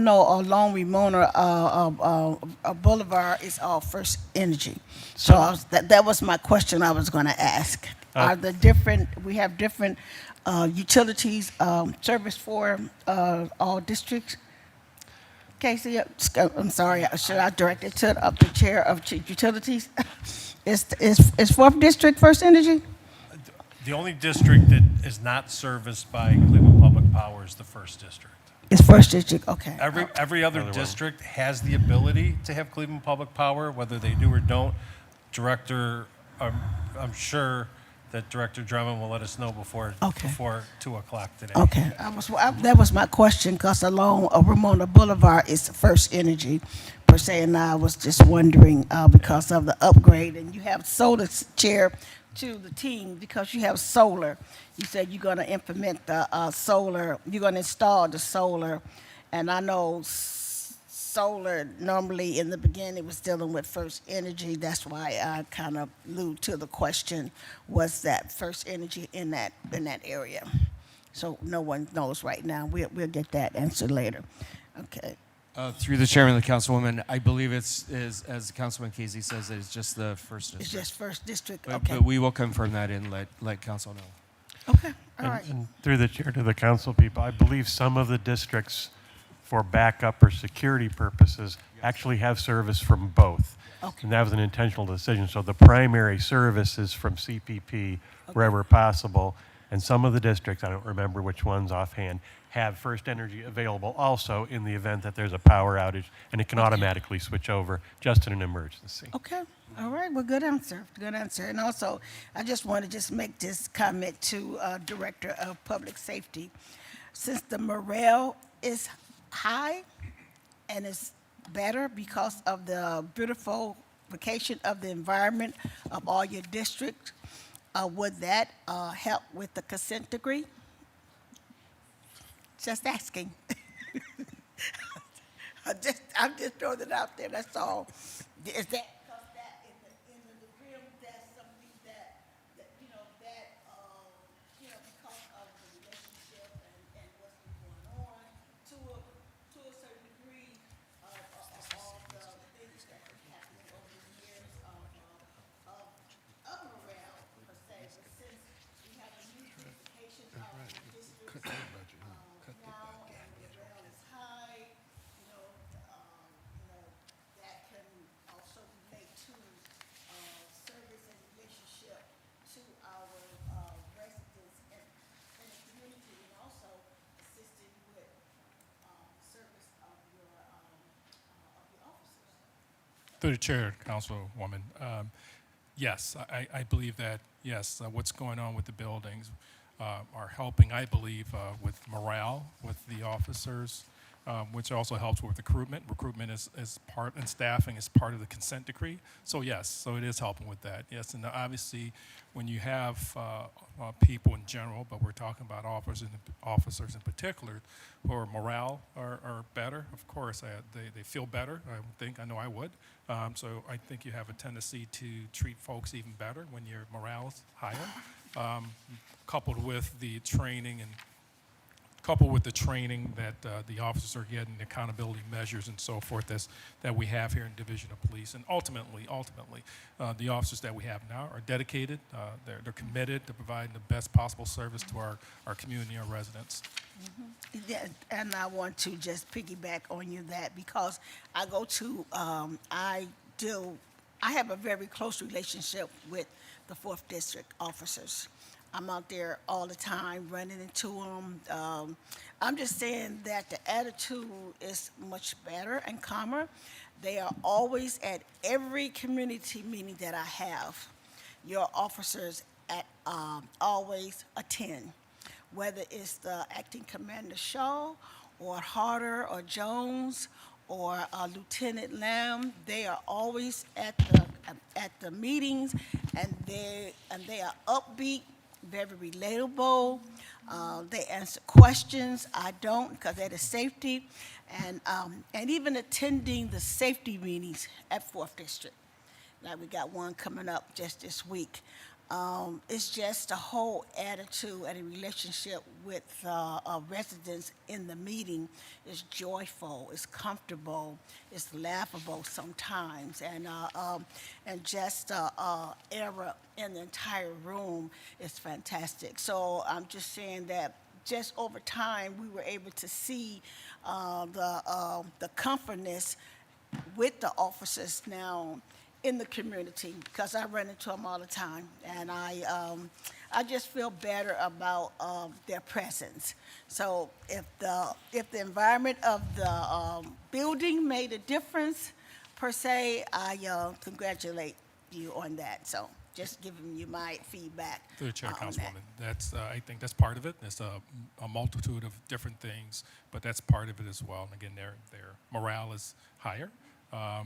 Boulevard is all First Energy. So that was my question I was going to ask. Are the different, we have different utilities service for all districts? Casey, I'm sorry, should I direct it to the chair of utilities? Is Fourth District First Energy? The only district that is not serviced by Cleveland Public Power is the first district. It's First District, okay. Every other district has the ability to have Cleveland Public Power, whether they do or don't. Director, I'm sure that Director Drummond will let us know before 2 o'clock today. Okay, that was my question, because along Ramona Boulevard is First Energy per se, and I was just wondering because of the upgrade, and you have solar, Chair, to the team, because you have solar. You said you're going to implement the solar, you're going to install the solar, and I know solar normally in the beginning was dealing with First Energy. That's why I kind of allude to the question, was that First Energy in that area? So no one knows right now. We'll get that answer later. Okay. Through the chairman, the councilwoman, I believe as Councilman Casey says, it's just the first district. It's just First District, But, okay. but we will confirm that and let council know. Okay, all right. And through the chair to the council people, I believe some of the districts, for backup or security purposes, actually have service from both. Okay. And that was an intentional decision. So the primary service is from CPP wherever possible. And some of the districts, I don't remember which ones offhand, have First Energy available also in the event that there's a power outage, and it can automatically switch over just in an emergency. Okay, all right, well, good answer, good answer. And also, I just want to just make this comment to Director of Public Safety. Since the morale is high and is better because of the beautification of the environment of all your districts, would that help with the consent decree? Just asking. I'm just throwing it out there, that's all. Is that, because that in the decree, that's something that because of the relationship and what's been going on, to a certain degree of all the things that have happened over the years of morale, per se. But since we have a new beautification of the district now, and the morale is high, that can also relate to service and relationship to our residents in the community, and also assisting with service of your officers. Through the chair, Councilwoman, yes, I believe that, yes, what's going on with the buildings are helping, I believe, with morale with the officers, which also helps with recruitment. Recruitment is part, and staffing is part of the consent decree. So yes, so it is helping with that. Yes, and obviously, when you have people in general, but we're talking about officers in particular, who morale are better. Of course, they feel better. I know I would. So I think you have a tendency to treat folks even better when your morale is higher, coupled with the training that the officers are getting, the accountability measures and so forth that we have here in Division of Police. And ultimately, the officers that we have now are dedicated. They're committed to providing the best possible service to our community, our residents. Mm-hmm. Yeah, and I want to just piggyback on you that, because I go to, I have a very close relationship with the 4th District officers. I'm out there all the time running into them. I'm just saying that the attitude is much better and calmer. They are always at every community meeting that I have. Your officers always attend, whether it's the Acting Commander Shaw or Harder or Jones or Lieutenant Lamb. They are always at the meetings, and they are upbeat, very relatable. They answer questions. I don't, because that is safety, and even attending the safety meetings at 4th District. Like we got one coming up just this week. It's just a whole attitude and a relationship with residents in the meeting is joyful, it's comfortable, it's laughable sometimes, and just era in the entire room is fantastic. So I'm just saying that just over time we were able to see the comfortness with the officers now. in the community, because I run into them all the time, and I just feel better about their presence. So if the environment of the building made a difference, per se, I congratulate you on that. So just giving you my feedback Through the chair, on that. Councilwoman, that's, I think that's part of it. There's a multitude of different things, but that's part of it as well. And again, their morale is higher. I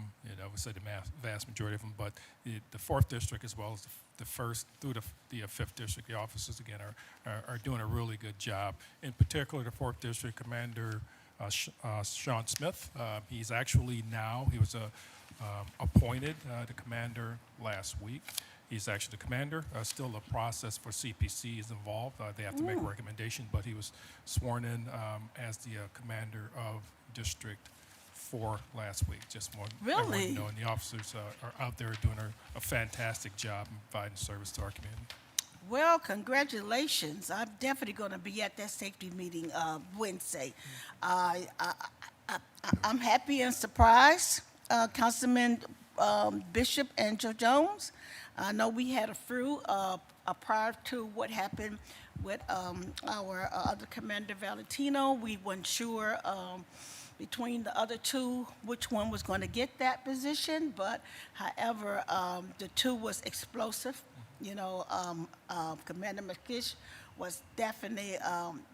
would say the vast majority of them, but the 4th District as well as the 1st through the 5th District, the officers again are doing a really good job. In particular, the 4th District Commander Sean Smith, he's actually now, he was appointed the commander last week. He's actually the commander. Still a process for CPC is involved. They have to make a recommendation, but he was sworn in as the commander of District 4 last week. Just want everyone to know, and the officers are out there doing a fantastic job in providing service to our community. Well, congratulations. I'm definitely going to be at that safety meeting Wednesday. I'm happy and surprised, Councilman Bishop and Joe Jones. I know we had a few prior to what happened with our other Commander Valentino. We weren't sure between the other two which one was going to get that position, but however, the two was explosive. Commander McKish was definitely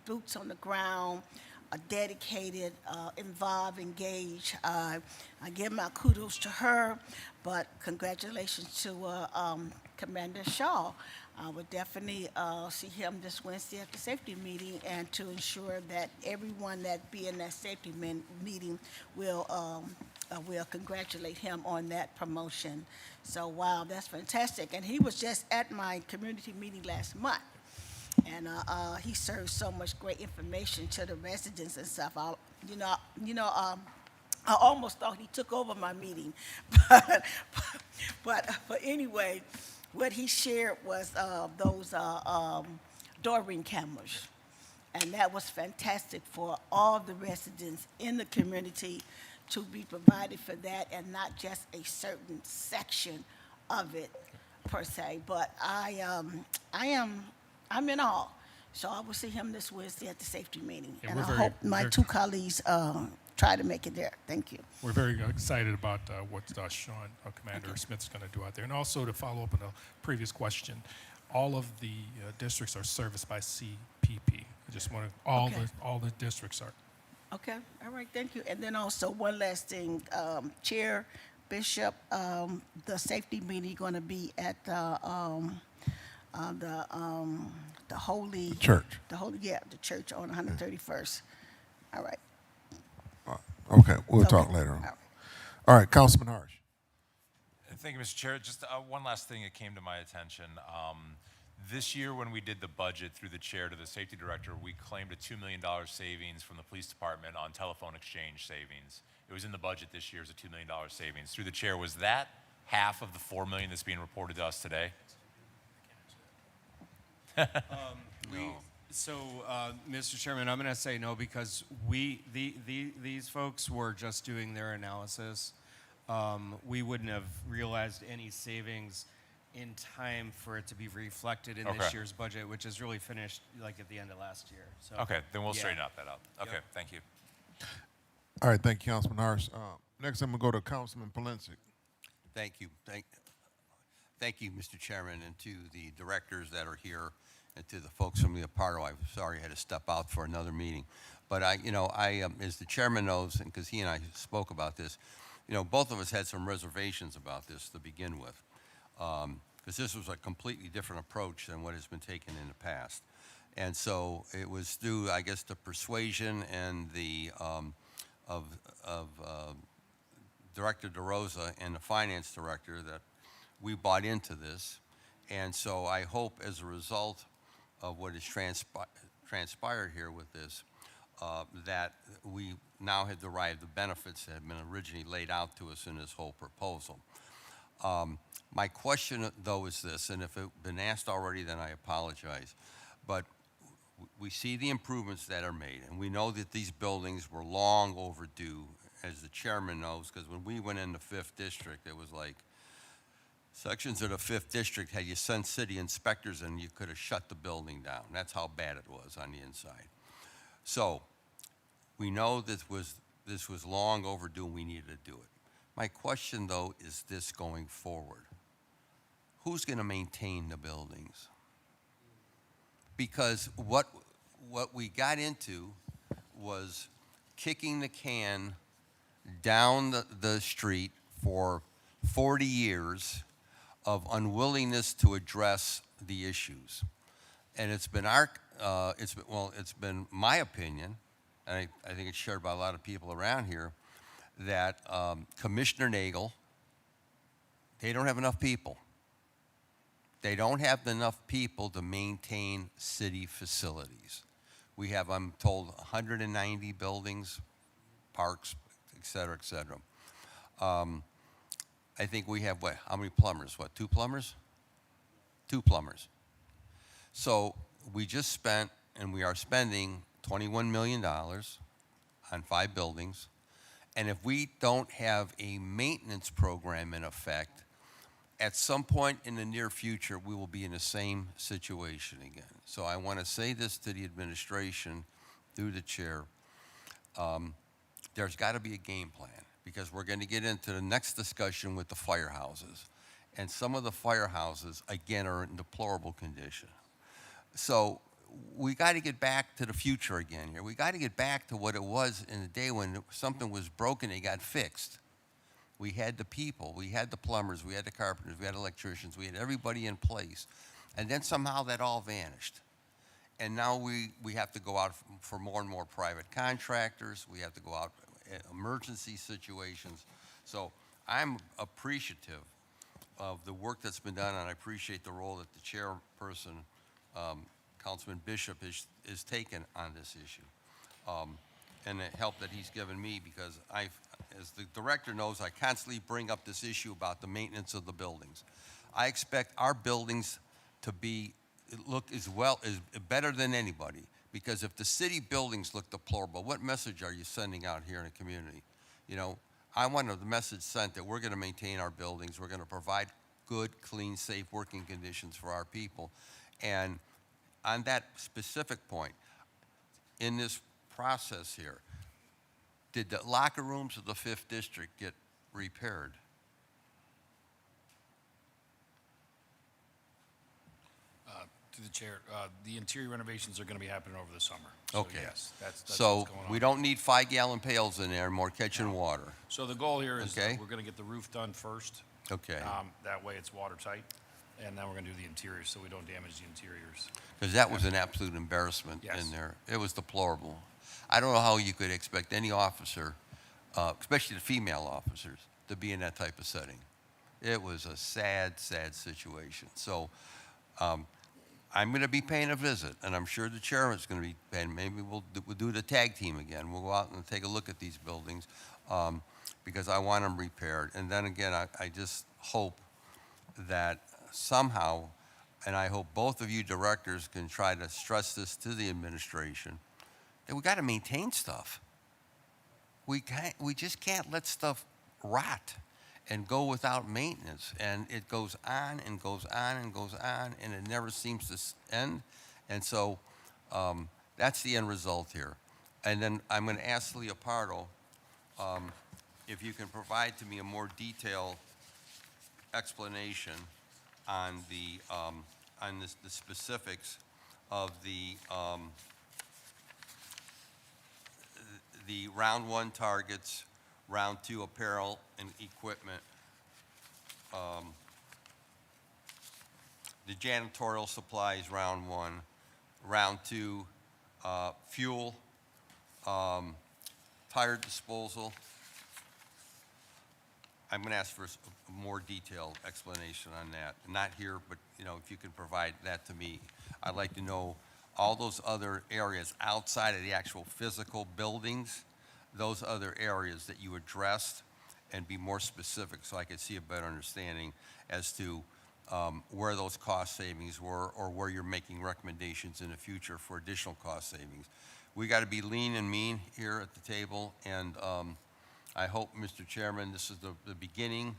boots on the ground, dedicated, involved, engaged. I give my kudos to her, but congratulations to Commander Shaw. I would definitely see him this Wednesday at the safety meeting, and to ensure that everyone that be in that safety meeting will congratulate him on that promotion. So, wow, that's fantastic. And he was just at my community meeting last month. And he served so much great information to the residents and stuff. I almost thought he took over my meeting, but anyway, what he shared was those door ring cameras, and that was fantastic for all the residents in the community to be provided for that, and not just a certain section of it per se. But I'm in awe. So I will see him this Wednesday at the safety meeting. Yeah, and I we're hope my two colleagues try to make it there. Thank you. We're very excited about what Sean, Commander Smith, is going to do out there. And also, to follow up on a previous question, all of the districts are serviced by CPP. I just want to, all the districts are. Okay, all right, thank you. And then also one last thing, Chair, Bishop, the safety meeting going to be at the Holy Church. The church on 131st. All right. Okay, we'll talk later on. All right, Councilman Harsh. Thank you, Mr. Chair. Just one last thing that came to my attention. This year, when we did the budget through the chair to the safety director, we claimed a $2 million savings from the police department on telephone exchange savings. It was in the budget this year as a $2 million savings. Through the chair, was that half of the $4 million that's being reported to us today? Mr. Chairman, I'm going to say no, because these folks were just doing their analysis. We wouldn't have realized any savings in time for it to be reflected in this year's budget, which is really finished like at the end of last year. So, okay, then we'll straighten out that out. Okay, thank you. All right, thank you, Councilman Harsh. Next, I'm going to go to Councilman Polensik. Thank you. Thank you, Mr. Chairman, and to the directors that are here, and to the folks from Leopardo. I'm sorry I had to step out for another meeting. But as the chairman knows, and because he and I spoke about this, both of us had some reservations about this to begin with, because this was a completely different approach than what has been taken in the past. And so it was through, I guess, the persuasion and the of Director DeRosa and the finance director that we bought into this. And so I hope, as a result of what has transpired here with this, that we now have derived the benefits that have been originally laid out to us in this whole proposal. My question, though, is this, and if it's been asked already, then I apologize, but we see the improvements that are made, and we know that these buildings were long overdue, as the chairman knows, because when we went in the 5th District, it was like sections of the 5th District had you send city inspectors and you could have shut the building down. That's how bad it was on the inside. So we know this was long overdue and we needed to do it. My question, though, is this going forward. Who's going to maintain the buildings? Because what we got into was kicking the can down the street for 40 years of unwillingness to address the issues. And it's been it's been my opinion, and I think it's shared by a lot of people around here, that Commissioner Nagel, they don't have enough people. They don't have enough people to maintain city facilities. We have, I'm told, 190 buildings, parks, et cetera, et cetera. I think we have, what, how many plumbers? What, 2 plumbers? 2 plumbers. So we just spent, and we are spending $21 million on 5 buildings. And if we don't have a maintenance program in effect, at some point in the near future, we will be in the same situation again. So I want to say this to the administration, through the chair. There's got to be a game plan, because we're going to get into the next discussion with the firehouses. And some of the firehouses, again, are in deplorable condition. So we got to get back to the future again here. We got to get back to what it was in the day when something was broken, it got fixed. We had the people, we had the plumbers, we had the carpenters, we had electricians, we had everybody in place. And then somehow that all vanished. And now we have to go out for more and more private contractors. We have to go out in emergency situations. So I'm appreciative of the work that's been done, and I appreciate the role that the chairperson, Councilman Bishop, is taken on this issue. And the help that he's given me, because as the director knows, I constantly bring up this issue about the maintenance of the buildings. I expect our buildings to look as better than anybody, because if the city buildings look deplorable, what message are you sending out here in the community? You know, I want the message sent that we're going to maintain our buildings, we're going to provide good, clean, safe working conditions for our people. And on that specific point, in this process here, did the locker rooms of the 5th District get repaired? To the chair, the interior renovations are going to be happening over the summer. So Okay. yes, that's So what's going on. we don't need 5-gallon pails in there, more catching water. So the goal here is Okay. that we're going to get the roof done first. Okay. That way it's watertight, and then we're going to do the interior so we don't damage the interiors. Because that was an absolute embarrassment Yes. in there. It was deplorable. I don't know how you could expect any officer, especially the female officers, to be in that type of setting. It was a sad, sad situation. So I'm going to be paying a visit, and I'm sure the chairman's going to be paying. Maybe we'll do the tag team again. We'll go out and take a look at these buildings because I want them repaired. And then again, I just hope that somehow, and I hope both of you directors can try to stress this to the administration, that we got to maintain stuff. We just can't let stuff rot and go without maintenance. And it goes on and goes on and goes on, and it never seems to end. And so that's the end result here. And then I'm going to ask Leopardo if you can provide to me a more detailed explanation on the specifics of the round 1 targets, round 2 apparel and equipment, the janitorial supplies, round 1, round 2, fuel, tire disposal. I'm going to ask for a more detailed explanation on that. Not here, but if you can provide that to me. I'd like to know all those other areas outside of the actual physical buildings, those other areas that you addressed, and be more specific so I could see a better understanding as to where those cost savings were, or where you're making recommendations in the future for additional cost savings. We got to be lean and mean here at the table, and I hope, Mr. Chairman, this is the beginning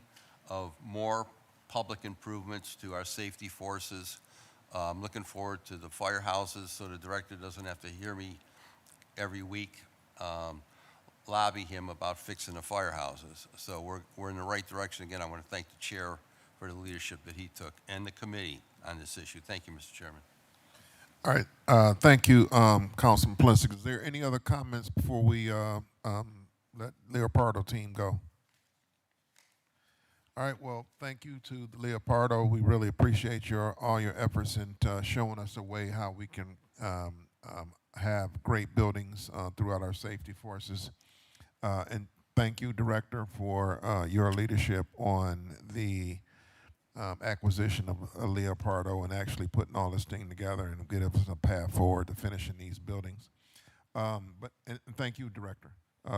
of more public improvements to our safety forces. I'm looking forward to the firehouses, so the director doesn't have to hear me every week lobby him about fixing the firehouses. So we're in the right direction. Again, I want to thank the chair for the leadership that he took and the committee on this issue. Thank you, Mr. Chairman. All right, thank you, Councilman Plinsick. Is there any other comments before we let Leopardo team go? All right, well, thank you to the Leopardo. We really appreciate all your efforts in showing us a way how we can have great buildings throughout our safety forces. And thank you, Director, for your leadership on the acquisition of Leopardo and actually putting all this thing together and get us a path forward to finishing these buildings. And thank you, Director,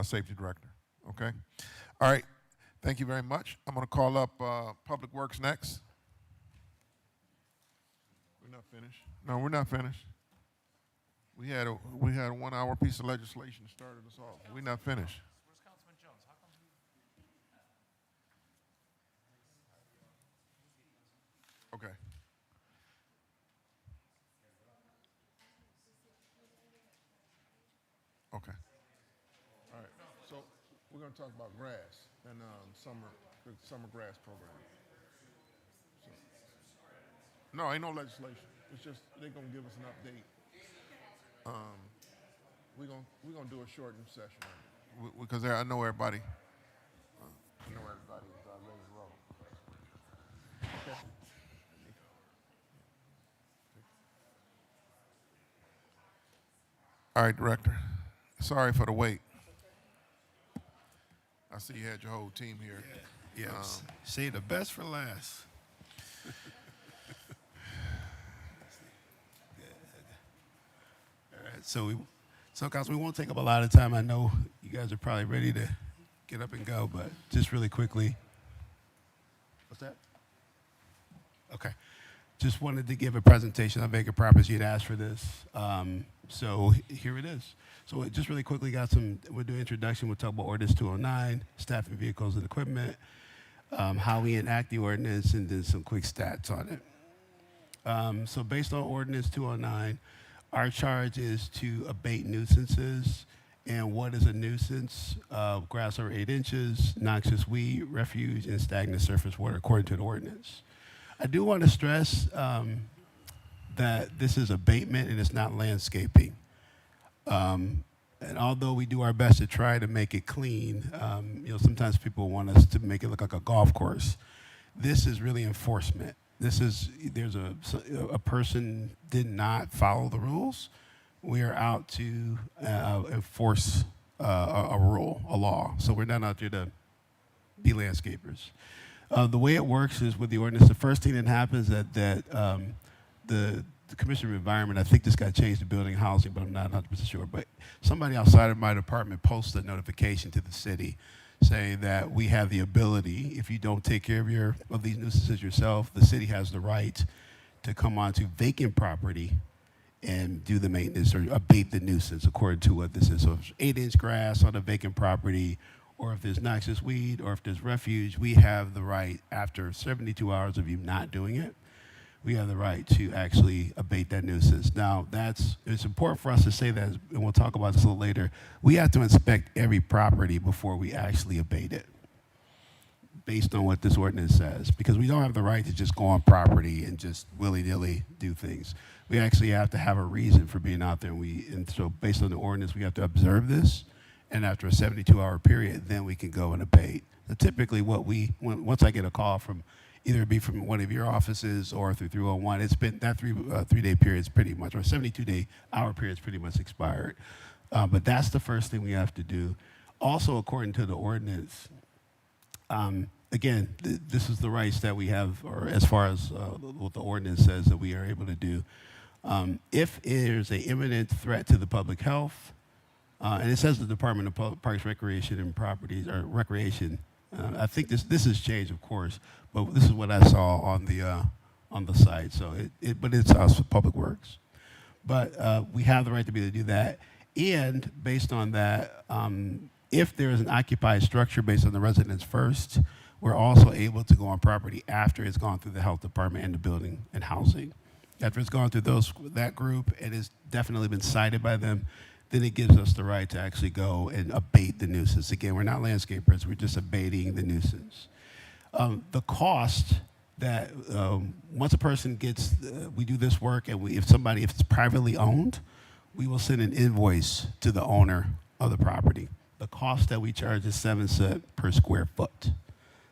Safety Director. Okay. All right. Thank you very much. I'm going to call up Public Works next. We're not finished. No, we're not finished. We had a 1 hour piece of legislation that started us off. We're not finished. Where's Councilman Jones? How come Okay. Okay. All right. So we're going to talk about grass and the summer grass program. So, no, ain't no legislation. It's just they're going to give us an update. We're gonna do a shortened session because I know everybody. I know everybody is ready to roll. Okay. All right, Director. Sorry for the wait. I see you had your whole team here. Yes. Say the best for last. All right. So, Council, we won't take up a lot of time. I know you guys are probably ready to get up and go, but just really quickly. What's that? Okay. Just wanted to give a presentation on vacant properties. You'd asked for this. So here it is. So just really quickly we'll do an introduction. We'll talk about Ordinance 209, staffing vehicles and equipment, how we enact the ordinance, and then some quick stats on it. So based on Ordinance 209, our charge is to abate nuisances. And what is a nuisance? Grass over 8 inches, noxious weed, refuge, and stagnant surface water, according to the ordinance. I do want to stress that this is abatement and it's not landscaping. And although we do our best to try to make it clean, sometimes people want us to make it look like a golf course. This is really enforcement. There's a person did not follow the rules. We are out to enforce a rule, a law. So we're not out there to be landscapers. The way it works is with the ordinance, the first thing that happens is that the Commissioner of Environment, I think this got changed to Building and Housing, but I'm not 100% sure, but somebody outside of my department posted a notification to the city saying that we have the ability, if you don't take care of these nuisances yourself, the city has the right to come onto vacant property and do the maintenance or abate the nuisance according to what this is. So if it's 8-inch grass on a vacant property, or if there's noxious weed, or if there's refuge, we have the right, after 72 hours of you not doing it, we have the right to actually abate that nuisance. Now, it's important for us to say that, and we'll talk about this a little later. We have to inspect every property before we actually abate it, based on what this ordinance says, because we don't have the right to just go on property and just willy-nilly do things. We actually have to have a reason for being out there, and so based on the ordinance, we have to observe this, and after a 72-hour period, then we can go and abate. So typically, once I get a call from either be from one of your offices or through 301, it's been that three-day period is pretty much, or 72-hour period is pretty much expired. But that's the first thing we have to do. Also, according to the ordinance, again, this is the rights that we have, or as far as what the ordinance says that we are able to do. If there's an imminent threat to the public health, and it says the Department of Parks, Recreation, and Properties, or Recreation. I think this has changed, of course, but this is what I saw on the site. So but it's us, Public Works. But we have the right to be able to do that. And based on that, if there is an occupied structure based on the residence first, we're also able to go on property after it's gone through the health department and the building and housing. After it's gone through that group and it's definitely been cited by them, then it gives us the right to actually go and abate the nuisance. Again, we're not landscapers, we're just abating the nuisance. The cost that once a person gets, we do this work, and if it's privately owned, we will send an invoice to the owner of the property. The cost that we charge is 7 cents per square foot.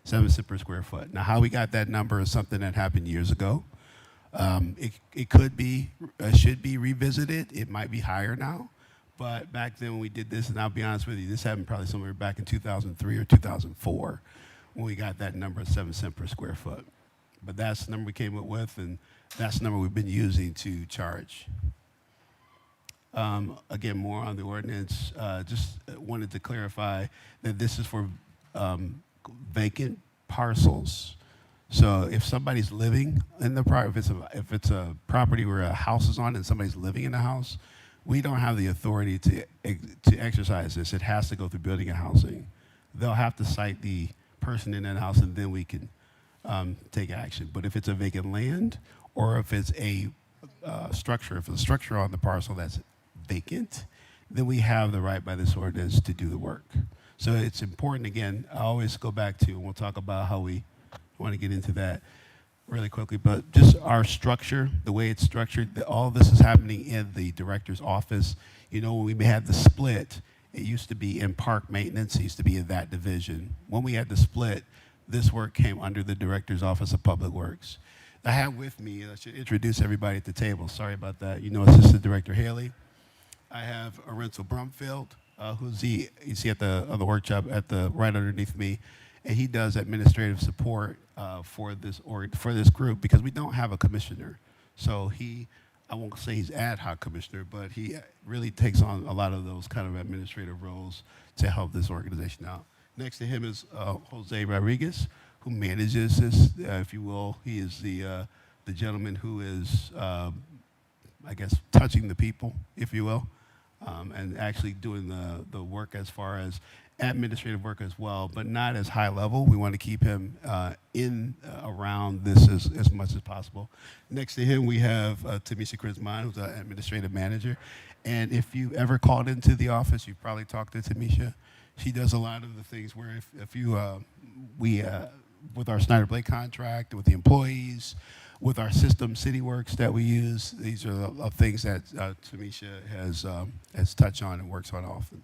7 cents per square foot. Now, how we got that number is something that happened years ago. It could be, should be revisited. It might be higher now. But back then when we did this, and I'll be honest with you, this happened probably somewhere back in 2003 or 2004 when we got that number of 7 cents per square foot. But that's the number we came up with, and that's the number we've been using to charge. Again, more on the ordinance. Just wanted to clarify that this is for vacant parcels. So if somebody's living in the property, if it's a property where a house is on and somebody's living in the house, we don't have the authority to exercise this. It has to go through building and housing. They'll have to cite the person in that house, and then we can take action. But if it's a vacant land, or if it's a structure, if it's a structure on the parcel that's vacant, then we have the right by this ordinance to do the work. So it's important, again, I always go back to, and we'll talk about how we want to get into that really quickly, but just our structure, the way it's structured, all this is happening in the director's office. You know, when we had the split, it used to be in park maintenance, it used to be in that division. When we had the split, this work came under the director's office of public works. I have with me, I should introduce everybody at the table, sorry about that. You know, Assistant Director Haley. I have Arenzo Brumfield, who's you see at the workshop right underneath me, and he does administrative support for this group because we don't have a commissioner. So I won't say he's ad hoc commissioner, but he really takes on a lot of those kind of administrative roles to help this organization out. Next to him is Jose Rodriguez, who manages this, if you will. He is the gentleman who is, I guess, touching the people, if you will, and actually doing the work as far as administrative work as well, but not as high level. We want to keep him around this as much as possible. Next to him, we have Tamisha Krisman, who's an administrative manager. And if you ever called into the office, you've probably talked to Tamisha. She does a lot of the things where with our Snyder Blake contract, with the employees, with our system, CityWorks that we use, these are the things that Tamisha has touched on and works on often.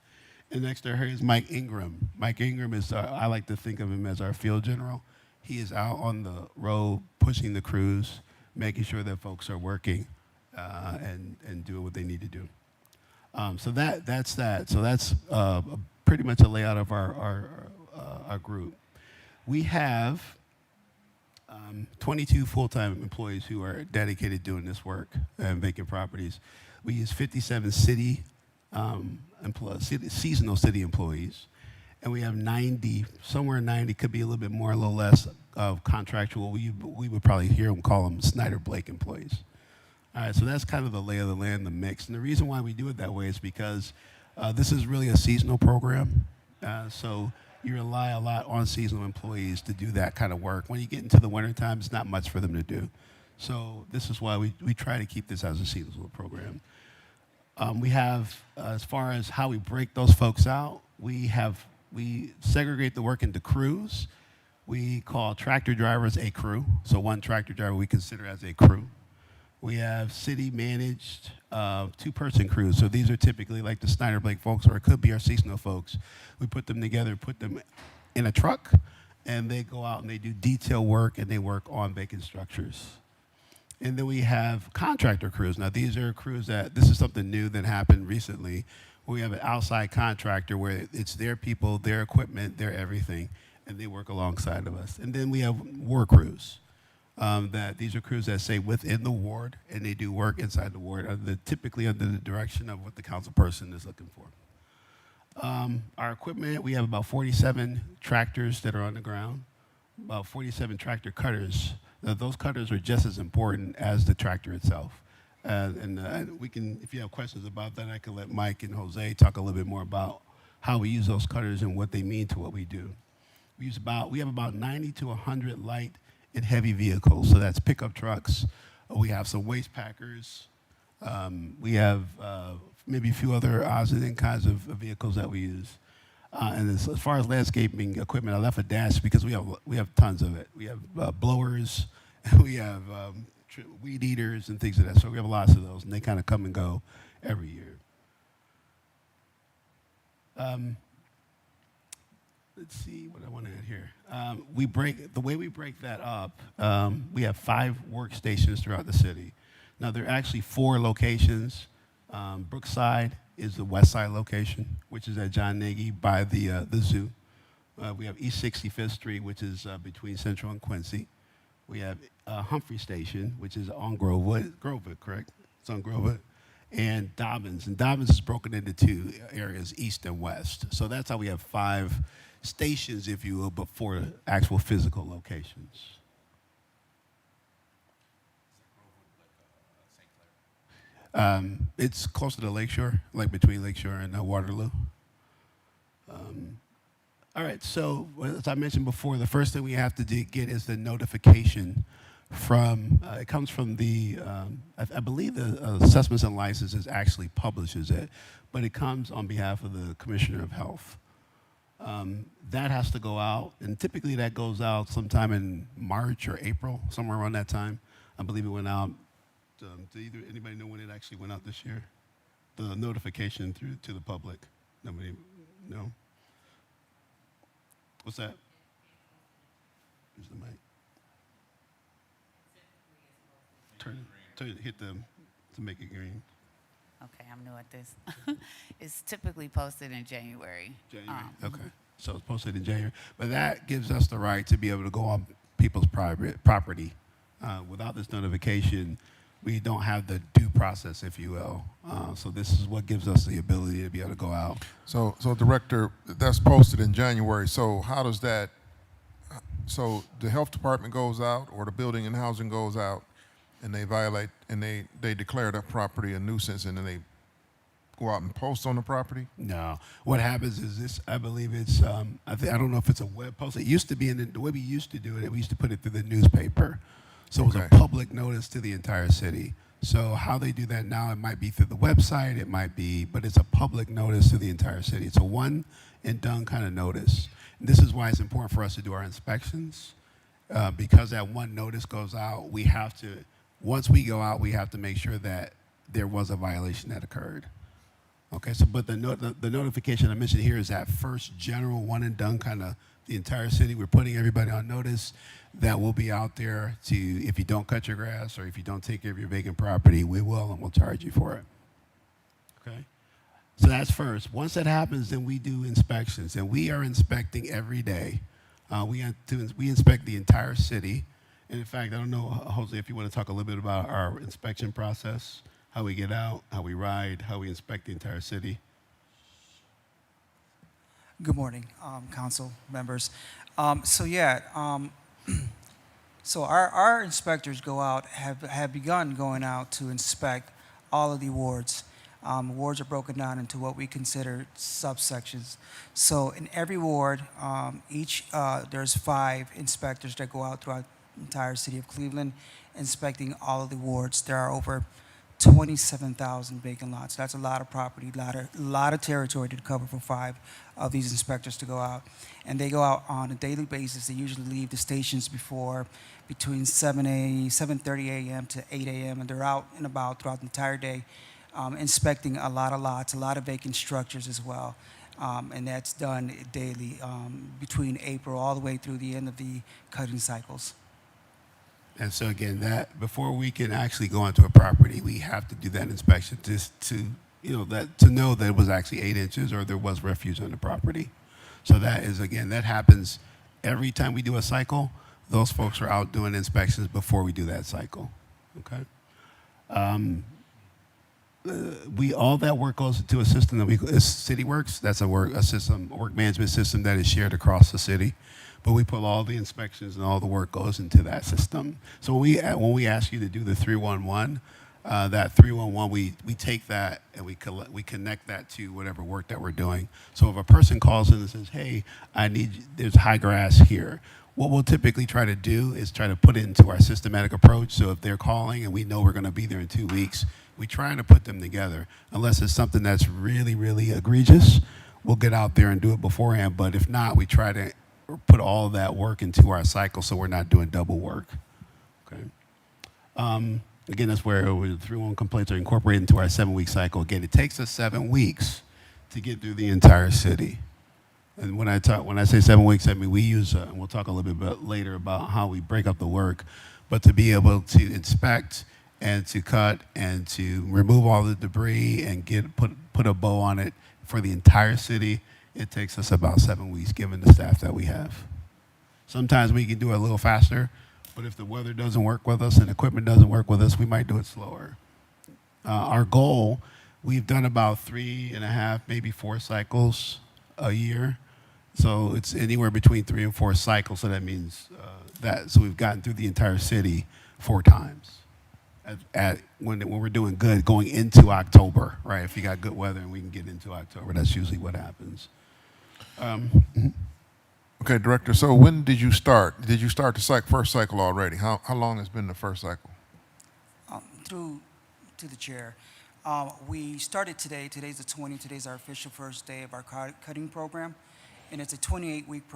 And next to her is Mike Ingram. Mike Ingram is, I like to think of him as our field general. He is out on the road pushing the crews, making sure that folks are working and doing what they need to do. So that's that. So that's pretty much a layout of our group. We have 22 full-time employees who are dedicated doing this work and vacant properties. We use 57 seasonal city employees, and we have 90, somewhere 90, could be a little bit more, a little less, of contractual. We would probably hear them call them Snyder Blake employees. All right, so that's kind of the lay of the land, the mix. And the reason why we do it that way is because this is really a seasonal program. So you rely a lot on seasonal employees to do that kind of work. When you get into the wintertime, it's not much for them to do. So this is why we try to keep this as a seasonal program. We have, as far as how we break those folks out, we segregate the work into crews. We call tractor drivers a crew. So one tractor driver we consider as a crew. We have city-managed two-person crews. So these are typically like the Snyder Blake folks, or it could be our seasonal folks. We put them together, put them in a truck, and they go out and they do detail work, and they work on vacant structures. And then we have contractor crews. Now, these are crews this is something new that happened recently, where we have an outside contractor where it's their people, their equipment, their everything, and they work alongside of us. And then we have war crews. These are crews that stay within the ward, and they do work inside the ward, typically under the direction of what the council person is looking for. Our equipment, we have about 47 tractors that are on the ground, about 47 tractor cutters. Now, those cutters are just as important as the tractor itself. And we can, if you have questions about that, I can let Mike and Jose talk a little bit more about how we use those cutters and what they mean to what we do. we have about 90 to 100 light and heavy vehicles. So that's pickup trucks. We have some waste packers. We have maybe a few other odds and kinds of vehicles that we use. And as far as landscaping equipment, I left a dash because we have tons of it. We have blowers, we have weed eaters and things like that. So we have lots of those, and they kind of come and go every year. Let's see what I want to add here. The way we break that up, we have 5 workstations throughout the city. Now, there are actually 4 locations. Brookside is the west side location, which is at John Nagy by the zoo. We have East 65th Street, which is between Central and Quincy. We have Humphrey Station, which is on Grovewood, correct? It's on Grovewood. And Dobbins. And Dobbins is broken into 2 areas, east and west. So that's how we have 5 stations, if you will, but 4 actual physical locations. It's close to the Lakeshore, like between Lakeshore and Waterloo. All right, so as I mentioned before, the first thing we have to get is the notification from, it comes from the, I believe the Assessments and Licenses actually publishes it, but it comes on behalf of the Commissioner of Health. That has to go out, and typically that goes out sometime in March or April, somewhere around that time. I believe it went out. Anybody know when it actually went out this year? The notification through to the public. Nobody, no. What's that? Use the mic. Hit them to make it green. Okay, I'm new at this. It's typically posted in January. Okay, so it's posted in January. But that gives us the right to be able to go on people's private property. Without this notification, we don't have the due process, if you will. So this is what gives us the ability to be able to go out. So Director, that's posted in January. So how does that, so the health department goes out or the building and housing goes out and they violate, and they declare that property a nuisance, and then they go out and post on the property? No. What happens is this, I believe it's, I don't know if it's a web post. It used to be, the way we used to do it, we used to put it through the newspaper. So it was a public notice to the entire city. So how they do that now, it might be through the website, it might be, but it's a public notice to the entire city. It's a one and done kind of notice. And this is why it's important for us to do our inspections, because that one notice goes out, we have to, once we go out, we have to make sure that there was a violation that occurred. Okay, so but the notification I mentioned here is that first general one and done kind of the entire city. We're putting everybody on notice that we'll be out there to, if you don't cut your grass or if you don't take care of your vacant property, we will, and we'll charge you for it. Okay, so that's first. Once that happens, then we do inspections, and we are inspecting every day. We inspect the entire city. And in fact, I don't know, Jose, if you want to talk a little bit about our inspection process, how we get out, how we ride, how we inspect the entire city. Good morning, council members. So our inspectors go out, have begun going out to inspect all of the wards. Wards are broken down into what we consider subsections. So in every ward, there's 5 inspectors that go out throughout the entire city of Cleveland, inspecting all of the wards. There are over 27,000 vacant lots. That's a lot of property, a lot of territory to cover for 5 of these inspectors to go out. And they go out on a daily basis. They usually leave the stations between 7:30 a.m. to 8 a.m. and they're out and about throughout the entire day, inspecting a lot of lots, a lot of vacant structures as well. And that's done daily between April all the way through the end of the cutting cycles. And so again, that before we can actually go onto a property, we have to do that inspection just to, to know that it was actually 8 inches or there was refuse on the property. So that is, again, that happens every time we do a cycle. Those folks are out doing inspections before we do that cycle. Okay. All that work goes into a system that it's CityWorks. That's a work management system that is shared across the city. But we put all the inspections and all the work goes into that system. So when we ask you to do the 311, that 311, we take that and we connect that to whatever work that we're doing. So if a person calls in and says, hey, there's high grass here, what we'll typically try to do is try to put it into our systematic approach. So if they're calling and we know we're going to be there in 2 weeks, we try to put them together. Unless it's something that's really, really egregious, we'll get out there and do it beforehand. But if not, we try to put all of that work into our cycle so we're not doing double work. Okay. Again, that's where the 311 complaints are incorporated into our 7-week cycle. Again, it takes us 7 weeks to get through the entire city. And when I say 7 weeks, I mean we use, and we'll talk a little bit about later about how we break up the work, but to be able to inspect and to cut and to remove all the debris and put a bow on it for the entire city, it takes us about 7 weeks given the staff that we have. Sometimes we can do it a little faster, but if the weather doesn't work with us and equipment doesn't work with us, we might do it slower. Our goal, we've done about 3.5, maybe 4 cycles a year. So it's anywhere between 3 and 4 cycles. So that means so we've gotten through the entire city 4 times. When we're doing good, going into October, right? If you got good weather and we can get into October, that's usually what happens. Okay, Director, so when did you start? Did you start the first cycle already? How long has been the first cycle? To the chair. We started today. Today's the 20th. Today's our official first day of our cutting program. And it's a 28-week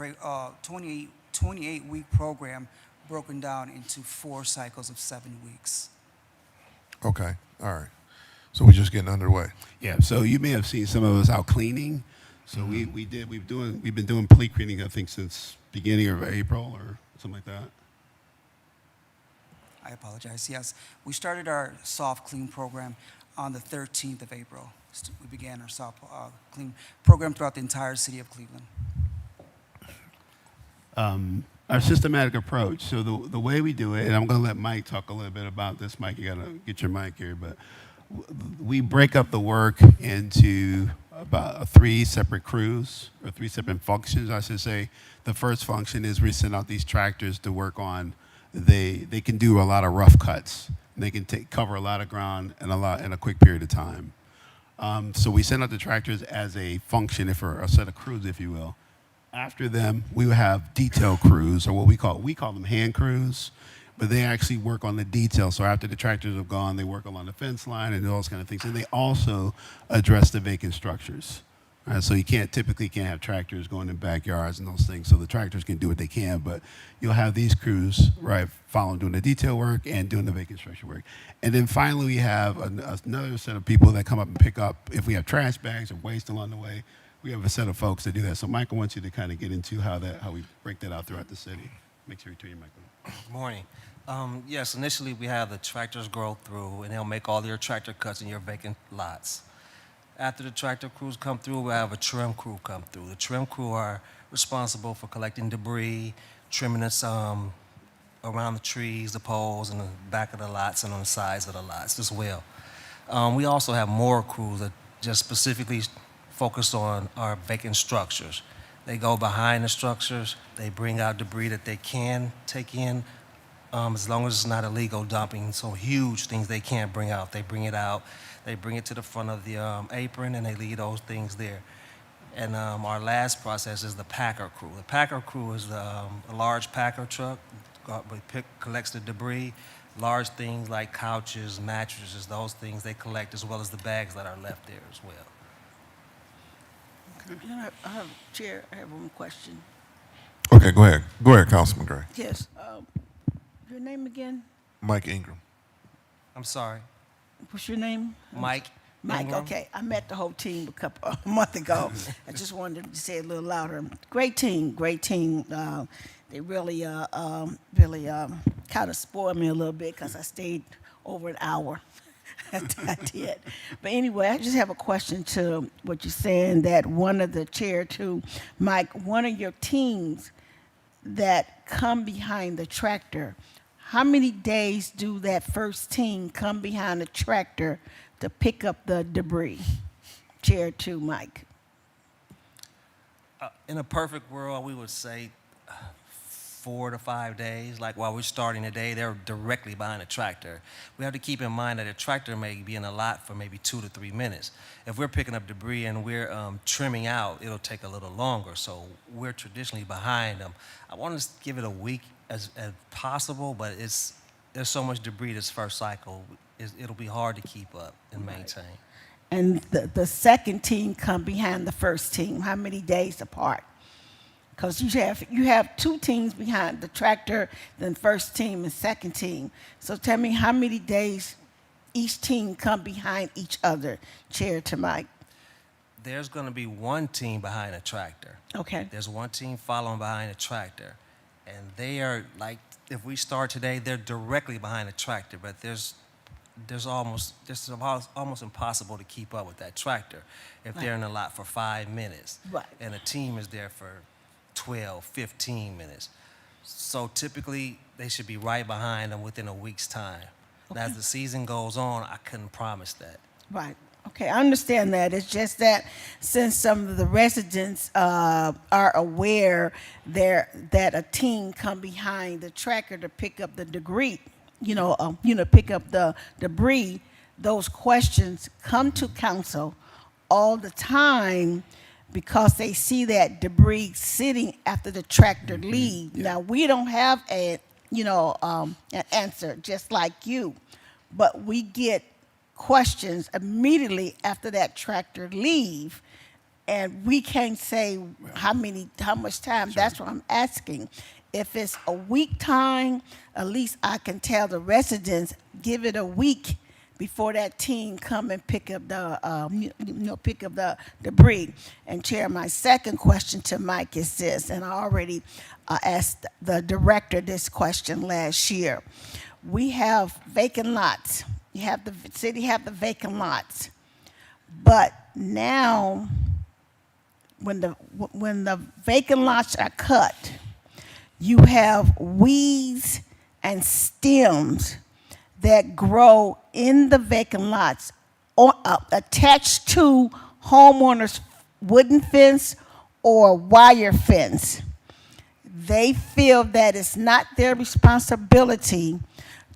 program broken down into 4 cycles of 7 weeks. Okay, all right. So we're just getting underway. Yeah, so you may have seen some of us out cleaning. So we've been doing plea cleaning, I think, since beginning of April or something like that. I apologize. Yes, we started our soft clean program on the 13th of April. We began our soft clean program throughout the entire city of Cleveland. Our systematic approach. So the way we do it, and I'm going to let Mike talk a little bit about this. Mike, you got to get your mic here, but we break up the work into about 3 separate crews, or 3 separate functions, I should say. The first function is we send out these tractors to work on. They can do a lot of rough cuts. They can cover a lot of ground in a quick period of time. So we send out the tractors as a function, for a set of crews, if you will. After them, we will have detail crews, or what we call them hand crews, but they actually work on the detail. So after the tractors have gone, they work along the fence line and those kind of things. And they also address the vacant structures. So you typically can't have tractors going in backyards and those things. So the tractors can do what they can, but you'll have these crews, right, following doing the detail work and doing the vacant structure work. And then finally, we have another set of people that come up and pick up if we have trash bags or waste along the way. We have a set of folks that do that. So Michael wants you to kind of get into how we break that out throughout the city. Make sure you turn your mic on. Good morning. Yes, initially we have the tractors go through and they'll make all your tractor cuts in your vacant lots. After the tractor crews come through, we have a trim crew come through. The trim crew are responsible for collecting debris, trimming us around the trees, the poles, and the back of the lots and on the sides of the lots as well. We also have more crews that just specifically focus on our vacant structures. They go behind the structures, they bring out debris that they can take in, as long as it's not illegal dumping. So huge things they can't bring out, they bring it out. They bring it to the front of the apron and they leave those things there. And our last process is the packer crew. The packer crew is a large packer truck, collects the debris, large things like couches, mattresses, those things they collect, as well as the bags that are left there as well. Chair, I have one question. Okay, go ahead. Go ahead, Councilman Gray. Yes. Your name again? Mike Ingram. I'm sorry. What's your name? Mike. Mike, Ingram. okay. I met the whole team a month ago. I just wanted to say it a little louder. Great team, great team. They really kind of spoiled me a little bit because I stayed over an hour. I did. But anyway, I just have a question to what you're saying, that one of the chair to Mike, one of your teams that come behind the tractor, how many days do that first team come behind the tractor to pick up the debris? Chair to Mike. In a perfect world, we would say 4 to 5 days. Like while we're starting today, they're directly behind a tractor. We have to keep in mind that a tractor may be in a lot for maybe 2 to 3 minutes. If we're picking up debris and we're trimming out, it'll take a little longer. So we're traditionally behind them. I want to give it a week as possible, but there's so much debris this first cycle, it'll be hard to keep up and maintain. And the second team come behind the first team, how many days apart? Because you have two teams behind the tractor, then first team and second team. So tell me how many days each team come behind each other, Chair to Mike. There's going to be one team behind a tractor. Okay. There's one team following behind a tractor. And they are like, if we start today, they're directly behind a tractor, but this is almost impossible to keep up with that tractor if they're in a lot for 5 minutes. Right. And a team is there for 12, 15 minutes. So typically, they should be right behind them within a week's time. Okay. And as the season goes on, I couldn't promise that. Right. Okay, I understand that. It's just that since some of the residents are aware that a team come behind the tractor to pick up the debris, pick up the debris, those questions come to council all the time because they see that debris sitting after the tractor leaves. Yeah. Now, we don't have an answer just like you, but we get questions immediately after that tractor leave, and we can't say how much time. Sure. That's what I'm asking. If it's a week time, at least I can tell the residents, give it a week before that team come and pick up the debris. And Chair, my second question to Mike is this, and I already asked the director this question last year. We have vacant lots. The city have the vacant lots, but now when the vacant lots are cut, you have weeds and stems that grow in the vacant lots attached to homeowners' wooden fence or wire fence. They feel that it's not their responsibility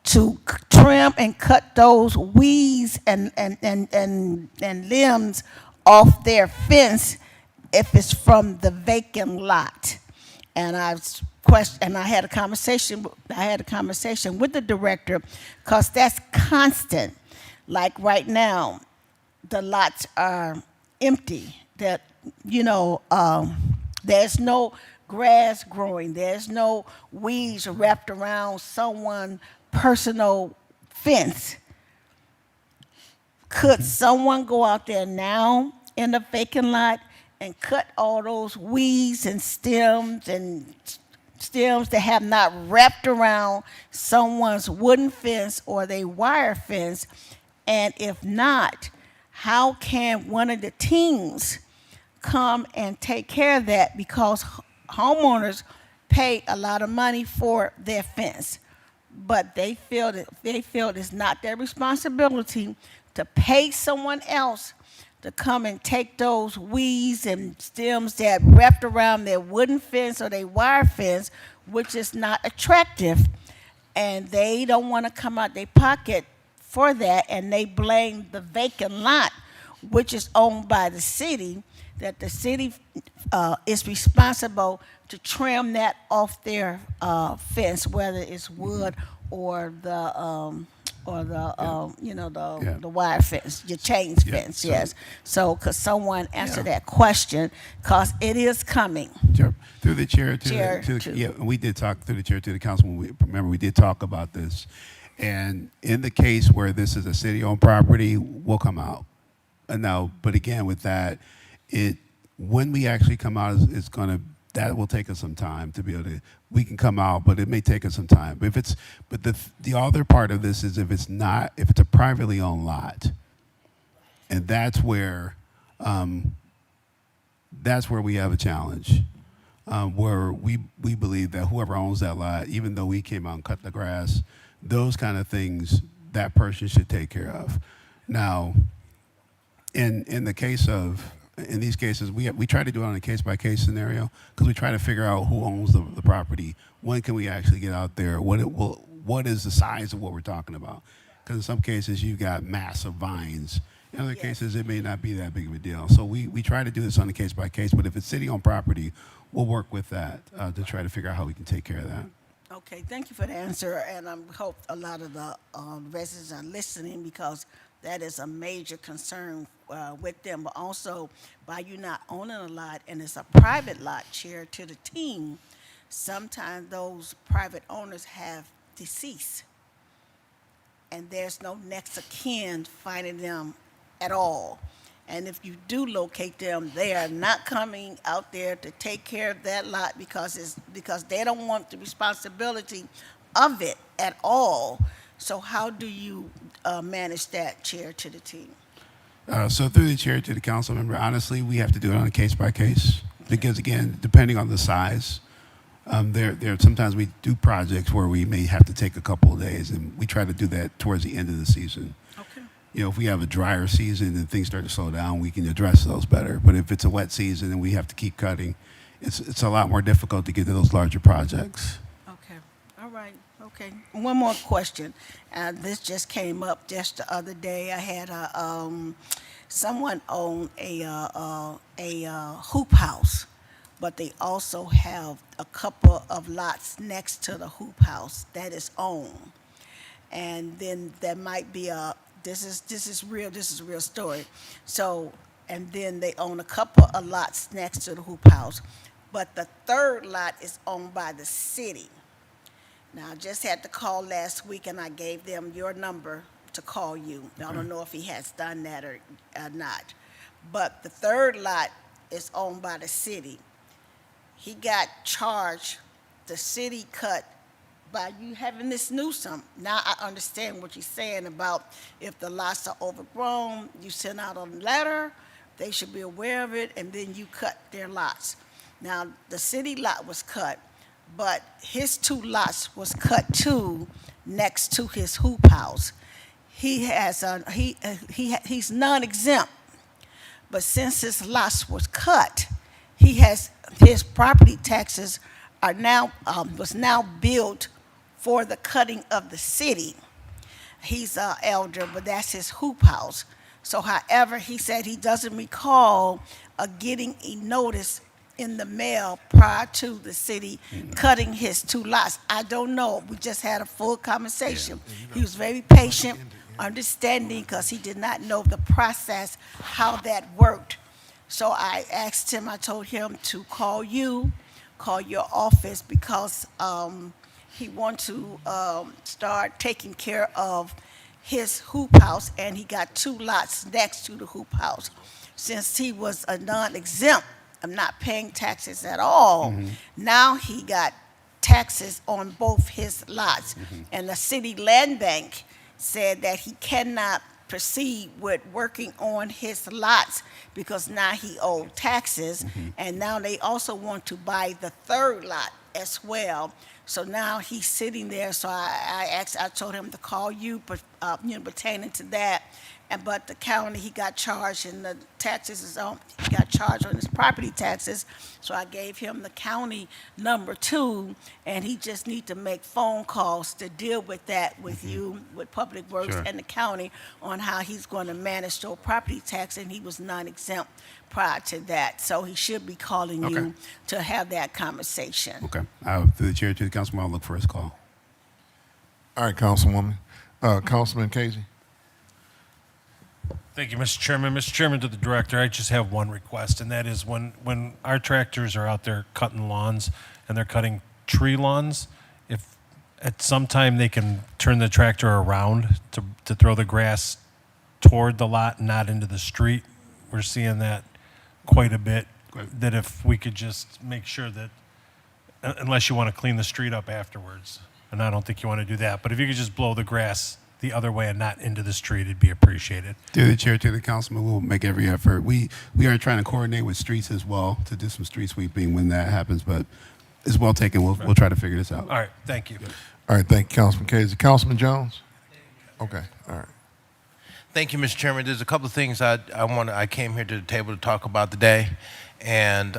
to trim and cut those weeds and limbs off their fence if it's from the vacant lot. And I had a conversation with the director, because that's constant. Like right now, the lots are empty. That there's no grass growing. There's no weeds wrapped around someone's personal fence. Could someone go out there now in a vacant lot and cut all those weeds and stems that have not wrapped around someone's wooden fence or their wire fence? And if not, how can one of the teams come and take care of that? Because homeowners pay a lot of money for their fence, but they feel it's not their responsibility to pay someone else to come and take those weeds and stems that wrapped around their wooden fence or their wire fence, which is not attractive, and they don't want to come out their pocket for that, and they blame the vacant lot, which is owned by the city, that the city is responsible to trim that off their fence, whether it's wood or the wire fence, your chain fence. Yes. So could someone answer that question? Because it is coming. Sure. Through the chair we did talk through the chair to the councilman. Remember, we did talk about this, and in the case where this is a city-owned property, we'll come out. Now, but again, with that, when we actually come out, that will take us some time to be able to. We can come out, but it may take us some time. But the other part of this is if it's a privately owned lot, and that's where we have a challenge, where we believe that whoever owns that lot, even though we came out and cut the grass, those kind of things that person should take care of. Now, in the case of in these cases, we try to do it on a case-by-case scenario because we try to figure out who owns the property. When can we actually get out there? What is the size of what we're talking about? Because in some cases, you've got massive vines. In other cases, it may not be that big of a deal. So we try to do this on a case-by-case, but if it's city-owned property, we'll work with that to try to figure out how we can take care of that. Okay, thank you for the answer, and I hope a lot of the residents are listening because that is a major concern with them. But also, by you not owning a lot and it's a private lot, Chair, to the team, sometimes those private owners have deceased, and there's no next of kin finding them at all. And if you do locate them, they are not coming out there to take care of that lot because they don't want the responsibility of it at all. So how do you manage that, Chair, to the team? So through the chair to the council member, honestly, we have to do it on a case-by-case because, again, depending on the size, sometimes we do projects where we may have to take a couple of days, and we try to do that towards the end of the season. Okay. You know, if we have a drier season and things start to slow down, we can address those better. But if it's a wet season and we have to keep cutting, it's a lot more difficult to get to those larger projects. Okay, all right, okay. One more question. This just came up just the other day. I had someone owned a hoop house, but they also have a couple of lots next to the hoop house that is owned. And then there might be this is a real story. So, and then they own a couple of lots next to the hoop house, but the third lot is owned by the city. Now, I just had to call last week, and I gave them your number to call you. I don't know if he has done that or not. But the third lot is owned by the city. He got charged, the city cut by you having this nuisance. Now I understand what you're saying about if the lots are overgrown, you send out a letter, they should be aware of it, and then you cut their lots. Now, the city lot was cut, but his two lots was cut too next to his hoop house. He has he's non-exempt, but since his lots was cut, his property taxes are now was now billed for the cutting of the city. He's an elder, but that's his hoop house. So, however, he said he doesn't recall getting a notice in the mail prior to the city cutting his two lots. I don't know. We just had a full conversation. He was very patient, understanding, because he did not know the process, how that worked. So I asked him, I told him to call you, call your office, because he wants to start taking care of his hoop house, and he got two lots next to the hoop house. Since he was a non-exempt, I'm not paying taxes at all, now he got taxes on both his lots. And the city land bank said that he cannot proceed with working on his lots because now he owed taxes, and now they also want to buy the third lot as well. So now he's sitting there. So I told him to call you, but pertaining to that. But the county, he got charged, and the taxes is on. He got charged on his property taxes. So I gave him the county number too, and he just need to make phone calls to deal with that with you, with Public Works and the county, on how he's going to manage your property tax. And he was non-exempt prior to that, so he should be calling you to have that conversation. Okay. Through the chair to the councilman, I'll look for his call. All right, Councilwoman. Councilman Casey. Thank you, Mr. Chairman. Mr. Chairman, to the director, I just have one request, and that is when our tractors are out there cutting lawns and they're cutting tree lawns, if at some time they can turn the tractor around to throw the grass toward the lot and not into the street. We're seeing that quite a bit, that if we could just make sure that, unless you want to clean the street up afterwards, and I don't think you want to do that, but if you could just blow the grass the other way and not into the street, it'd be appreciated. Through the chair to the councilman, we'll make every effort. We are trying to coordinate with streets as well to do some street sweeping when that happens, but it's well taken. We'll try to figure this out. All right, thank you. All right, thank you, Councilman Casey. Councilman Jones? Okay, all right. Thank you, Mr. Chairman. There's a couple of things I came here to the table to talk about today, and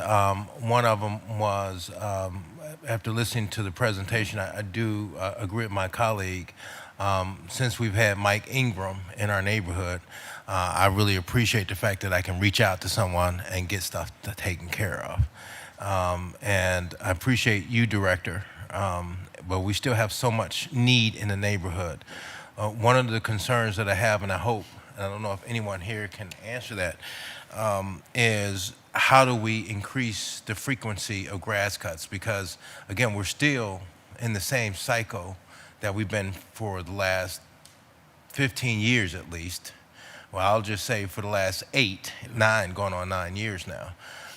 one of them was after listening to the presentation, I do agree with my colleague. Since we've had Mike Ingram in our neighborhood, I really appreciate the fact that I can reach out to someone and get stuff taken care of. And I appreciate you, Director, but we still have so much need in the neighborhood. One of the concerns that I have, and I hope, and I don't know if anyone here can answer that, is how do we increase the frequency of grass cuts? Because, again, we're still in the same cycle that we've been for the last 15 years at least. Well, I'll just say for the last 8, 9, going on 9 years now.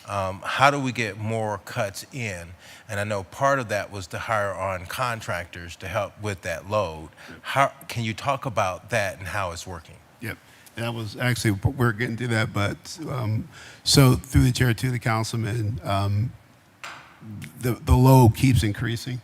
How do we get more cuts in? And I know part of that was to hire on contractors to help with that load. How can you talk about that and how it's working? Yep. That was actually, we're getting to that, but so through the chair to the councilman, the load keeps increasing,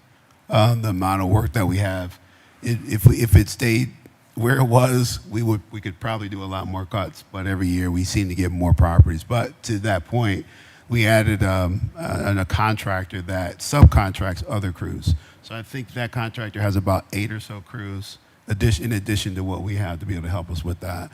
the amount of work that we have. If it stayed where it was, we could probably do a lot more cuts, but every year we seem to get more properties. But to that point, we added a contractor that subcontracts other crews. So I think that contractor has about 8 or so crews in addition to what we have to be able to help us with that.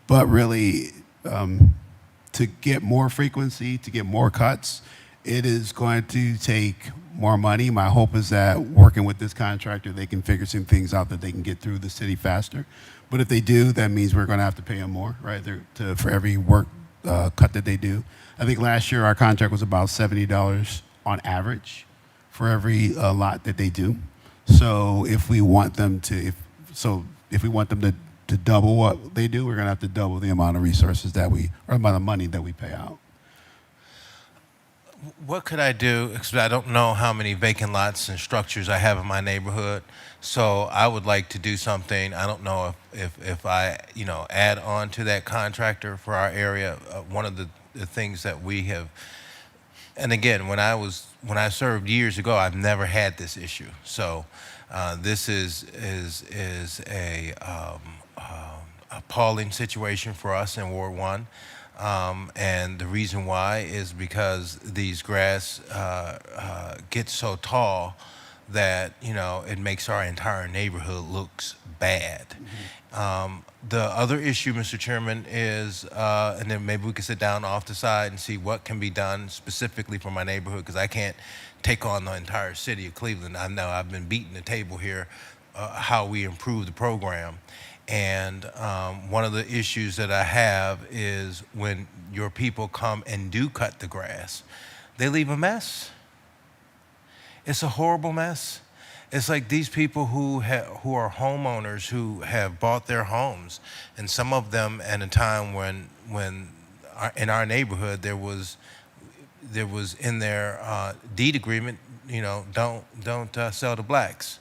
But really, to get more frequency, to get more cuts, it is going to take more money. My hope is that working with this contractor, they can figure some things out that they can get through the city faster. But if they do, that means we're going to have to pay them more, right, for every work cut that they do. I think last year our contract was about $70 on average for every lot that they do. So if we want them to, if we want them to double what they do, we're going to have to double the amount of resources or amount of money that we pay out. What could I do? Because I don't know how many vacant lots and structures I have in my neighborhood. So I would like to do something. I don't know if I, add on to that contractor for our area. One of the things that we have, and again, when I served years ago, I've never had this issue. So this is a appalling situation for us in Ward 1. And the reason why is because these grass get so tall that it makes our entire neighborhood looks bad. The other issue, Mr. Chairman, is, and then maybe we could sit down off the side and see what can be done specifically for my neighborhood, because I can't take on the entire city of Cleveland. I know I've been beating the table here, how we improve the program. And one of the issues that I have is when your people come and do cut the grass, they leave a mess. It's a horrible mess. It's like these people who are homeowners who have bought their homes, and some of them at a time when in our neighborhood there was in their deed agreement, don't sell to blacks.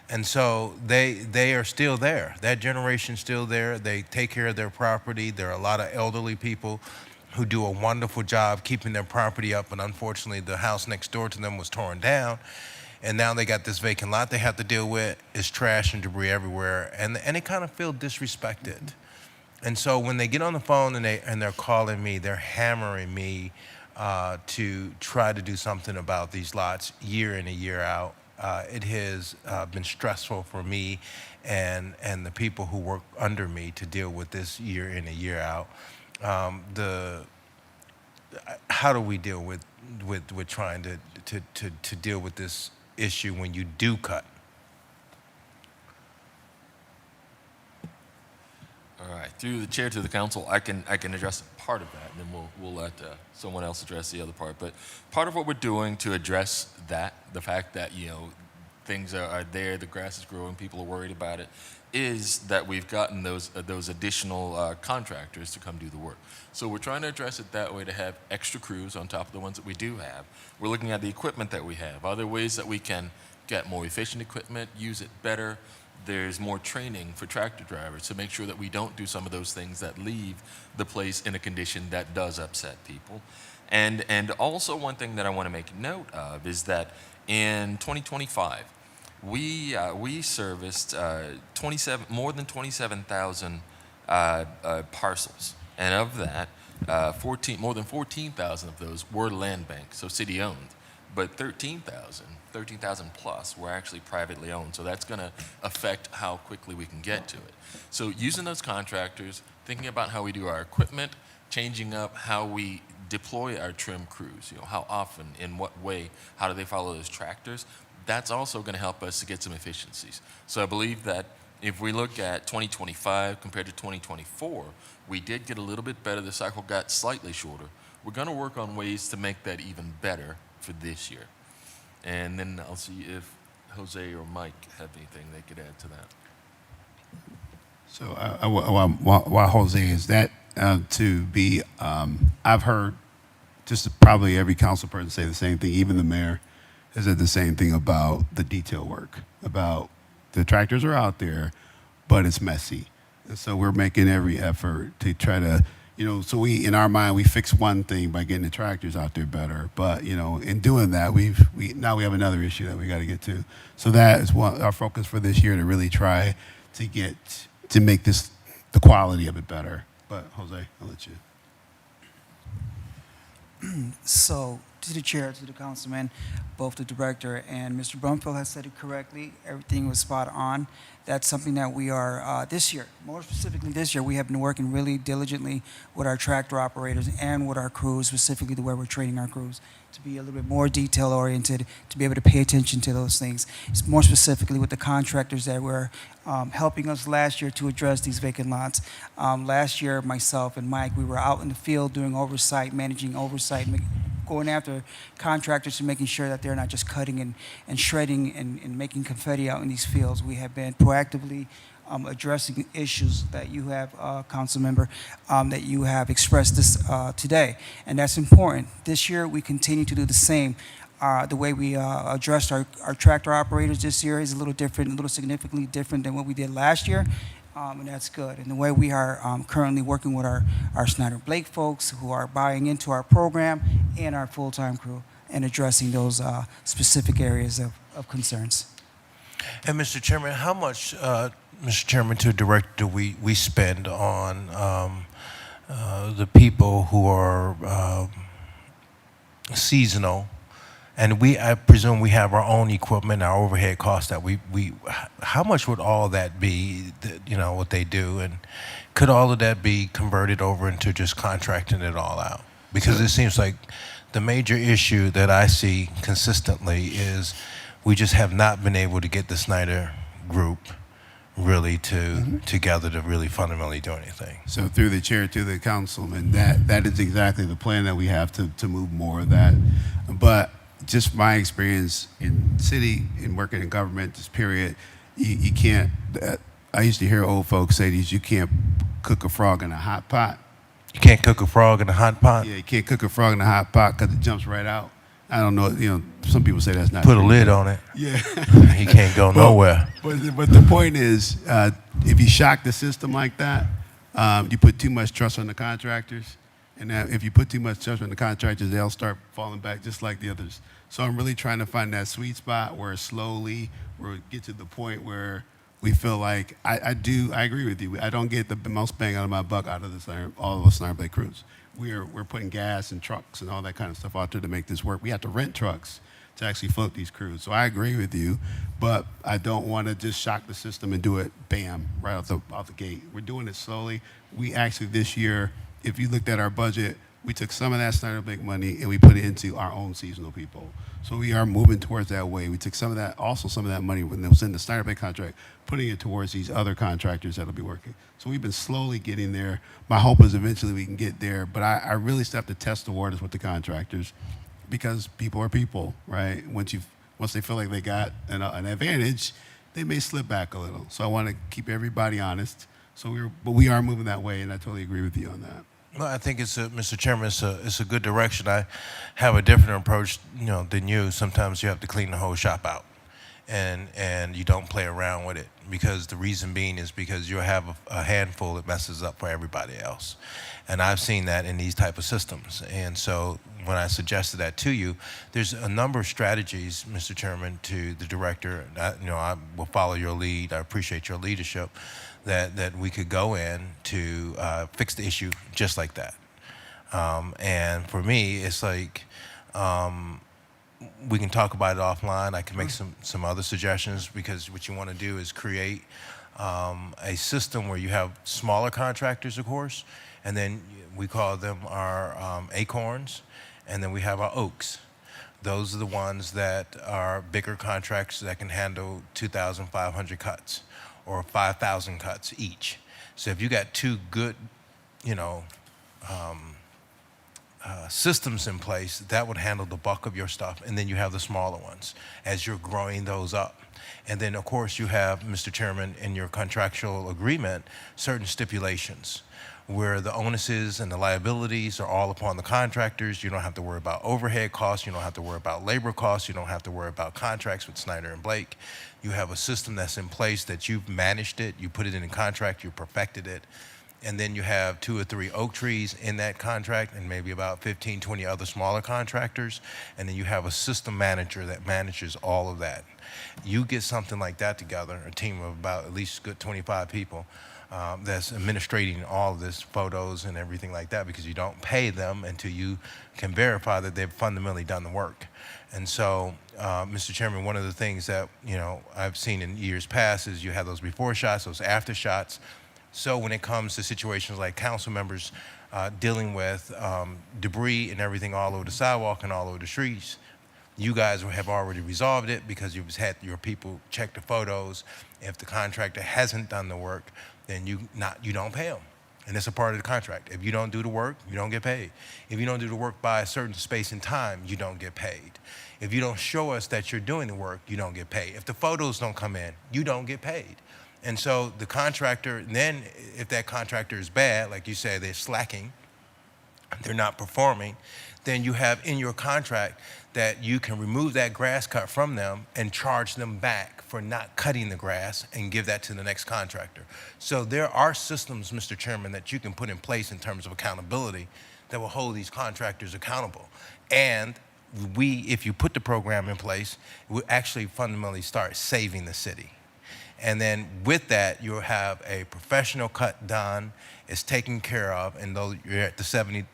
And so they are still there. That generation's still there. They take care of their property. There are a lot of elderly people who do a wonderful job keeping their property up, and unfortunately the house next door to them was torn down. And now they got this vacant lot they have to deal with. It's trash and debris everywhere, and they kind of feel disrespected. And so when they get on the phone and they're calling me, they're hammering me to try to do something about these lots year in and year out. It has been stressful for me and the people who work under me to deal with this year in and year out. How do we deal with trying to deal with this issue when you do cut? All right, through the chair to the council, I can address part of that, and then we'll let someone else address the other part. But part of what we're doing to address that, the fact that things are there, the grass is growing, people are worried about it, is that we've gotten those additional contractors to come do the work. So we're trying to address it that way, to have extra crews on top of the ones that we do have. We're looking at the equipment that we have, other ways that we can get more efficient equipment, use it better. There's more training for tractor drivers to make sure that we don't do some of those things that leave the place in a condition that does upset people. And also one thing that I want to make note of is that in 2025, we serviced more than 27,000 parcels. And of that, more than 14,000 of those were land bank, so city owned. But 13,000 plus were actually privately owned. So that's going to affect how quickly we can get to it. So using those contractors, thinking about how we do our equipment, changing up how we deploy our trim crews, how often, in what way, how do they follow those tractors, that's also going to help us to get some efficiencies. So I believe that if we look at 2025 compared to 2024, we did get a little bit better. The cycle got slightly shorter. We're going to work on ways to make that even better for this year. And then I'll see if Jose or Mike have anything they could add to that. So while Jose is that to be, I've heard just probably every council person say the same thing. Even the mayor has said the same thing about the detail work, about the tractors are out there, but it's messy. And so we're making every effort to try to, so we, in our mind, we fix one thing by getting the tractors out there better. But, in doing that, now we have another issue that we got to get to. So that is our focus for this year, to really try to make this, the quality of it better. But Jose, I'll let you. So, to the chair, to the councilman, both the director and Mr. Brumfield has said it correctly. Everything was spot on. That's something that we are, this year, more specifically this year, we have been working really diligently with our tractor operators and with our crews, specifically the way we're training our crews, to be a little bit more detail-oriented, to be able to pay attention to those things. It's more specifically with the contractors that were helping us last year to address these vacant lots. Last year, myself and Mike, we were out in the field doing oversight, managing oversight, going after contractors and making sure that they're not just cutting and shredding and making confetti out in these fields. We have been proactively addressing issues that you have, council member, that you have expressed this today, and that's important. This year, we continue to do the same. The way we addressed our tractor operators this year is a little different, a little significantly different than what we did last year, and that's good. And the way we are currently working with our Snyder Blake folks who are buying into our program and our full-time crew and addressing those specific areas of concerns. And Mr. Chairman, how much, Mr. Chairman, to direct do we spend on the people who are seasonal? And I presume we have our own equipment, our overhead costs that how much would all that be, what they do? And could all of that be converted over into just contracting it all out? Because it seems like the major issue that I see consistently is we just have not been able to get the Snyder group really together to really fundamentally do anything. So through the chair to the councilman, that is exactly the plan that we have to move more of that. But just my experience in city and working in government, this period, you can't, I used to hear old folks say these, you can't cook a frog in a hot pot. You can't cook a frog in a hot pot? Yeah, you can't cook a frog in a hot pot because it jumps right out. I don't know, some people say that's not Put true. a lid on it. Yeah. He can't go nowhere. But the point is, if you shock the system like that, you put too much trust on the contractors. And if you put too much trust on the contractors, they'll start falling back just like the others. So I'm really trying to find that sweet spot where slowly we'll get to the point where we feel like, I agree with you. I don't get the most bang out of my buck out of all of us Snyder Blake crews. We're putting gas and trucks and all that kind of stuff out there to make this work. We have to rent trucks to actually float these crews. So I agree with you, but I don't want to just shock the system and do it, bam, right out the gate. We're doing it slowly. We actually this year, if you looked at our budget, we took some of that Snyder Blake money and we put it into our own seasonal people. So we are moving towards that way. We took some of that money when it was in the Snyder Blake contract, putting it towards these other contractors that'll be working. So we've been slowly getting there. My hope is eventually we can get there, but I really still have to test the waters with the contractors because people are people, right? Once they feel like they got an advantage, they may slip back a little. So I want to keep everybody honest. But we are moving that way, and I totally agree with you on that. Well, I think Mr. Chairman, it's a good direction. I have a different approach, than you. Sometimes you have to clean the whole shop out, and you don't play around with it because the reason being is because you have a handful that messes up for everybody else, and I've seen that in these type of systems. And so when I suggested that to you, there's a number of strategies, Mr. Chairman, to the director. I will follow your lead. I appreciate your leadership. that we could go in to fix the issue just like that. And for me, it's like we can talk about it offline. I can make some other suggestions, because what you want to do is create a system where you have smaller contractors, of course, and then we call them our acorns, and then we have our oaks. Those are the ones that are bigger contracts that can handle 2,500 cuts or 5,000 cuts each. So if you got two good, systems in place, that would handle the bulk of your stuff. And then you have the smaller ones as you're growing those up. And then, of course, you have, Mr. Chairman, in your contractual agreement, certain stipulations where the onuses and the liabilities are all upon the contractors. You don't have to worry about overhead costs. You don't have to worry about labor costs. You don't have to worry about contracts with Snyder and Blake. You have a system that's in place that you've managed it. You put it in a contract. You perfected it. And then you have 2 or 3 oak trees in that contract, and maybe about 15, 20 other smaller contractors. And then you have a system manager that manages all of that. You get something like that together, a team of about at least good 25 people that's administrating all of this, photos and everything like that, because you don't pay them until you can verify that they've fundamentally done the work. And so, Mr. Chairman, one of the things that I've seen in years past is you have those before shots, those after shots. So when it comes to situations like council members dealing with debris and everything all over the sidewalk and all over the streets, you guys have already resolved it because you've had your people check the photos. If the contractor hasn't done the work, then you don't pay them. And it's a part of the contract. If you don't do the work, you don't get paid. If you don't do the work by a certain space and time, you don't get paid. If you don't show us that you're doing the work, you don't get paid. If the photos don't come in, you don't get paid. And so the contractor, then if that contractor is bad, like you say, they're slacking, they're not performing, then you have in your contract that you can remove that grass cut from them and charge them back for not cutting the grass and give that to the next contractor. So there are systems, Mr. Chairman, that you can put in place in terms of accountability that will hold these contractors accountable. And if you put the program in place, we actually fundamentally start saving the city. And then with that, you'll have a professional cut done, it's taken care of, and though you're at the $70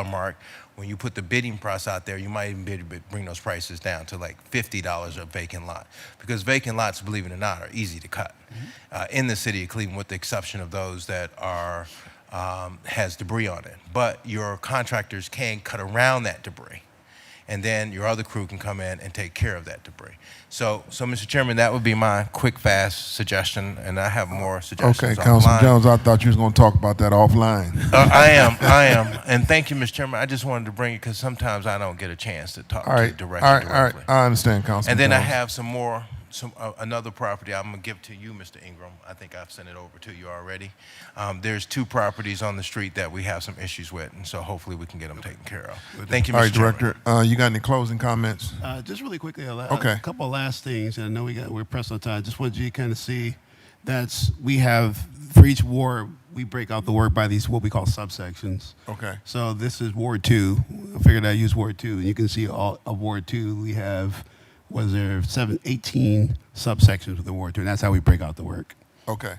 mark, when you put the bidding price out there, you might even be able to bring those prices down to like $50 a vacant lot. Because vacant lots, believe it or not, are easy to cut in the city of Cleveland, with the exception of those that are has debris on it. But your contractors can cut around that debris, and then your other crew can come in and take care of that debris. So Mr. Chairman, that would be my quick, fast suggestion, and I have more suggestions. Okay, Councilman offline. Jones, I thought you was going to talk about that offline. I am, and thank you, Mr. Chairman. I just wanted to bring it because sometimes I don't get a chance to talk to the director directly. I understand, Councilman And then I Jones. have some more, another property I'm gonna give to you, Mr. Ingram. I think I've sent it over to you already. There's 2 properties on the street that we have some issues with, and so hopefully we can get them taken care of. Thank you, Mr. All right, Chairman. Director, you got any closing comments? Just really quickly, Okay. a couple of last things, and I know we're pressed on time. Just wanted you to kind of see we have, for each ward, we break out the work by these, what we call subsections. Okay. So this is Ward 2. I figured I'd use Ward 2. And you can see all of Ward 2, we have, 18 subsections within Ward 2, and that's how we break out the work. Okay.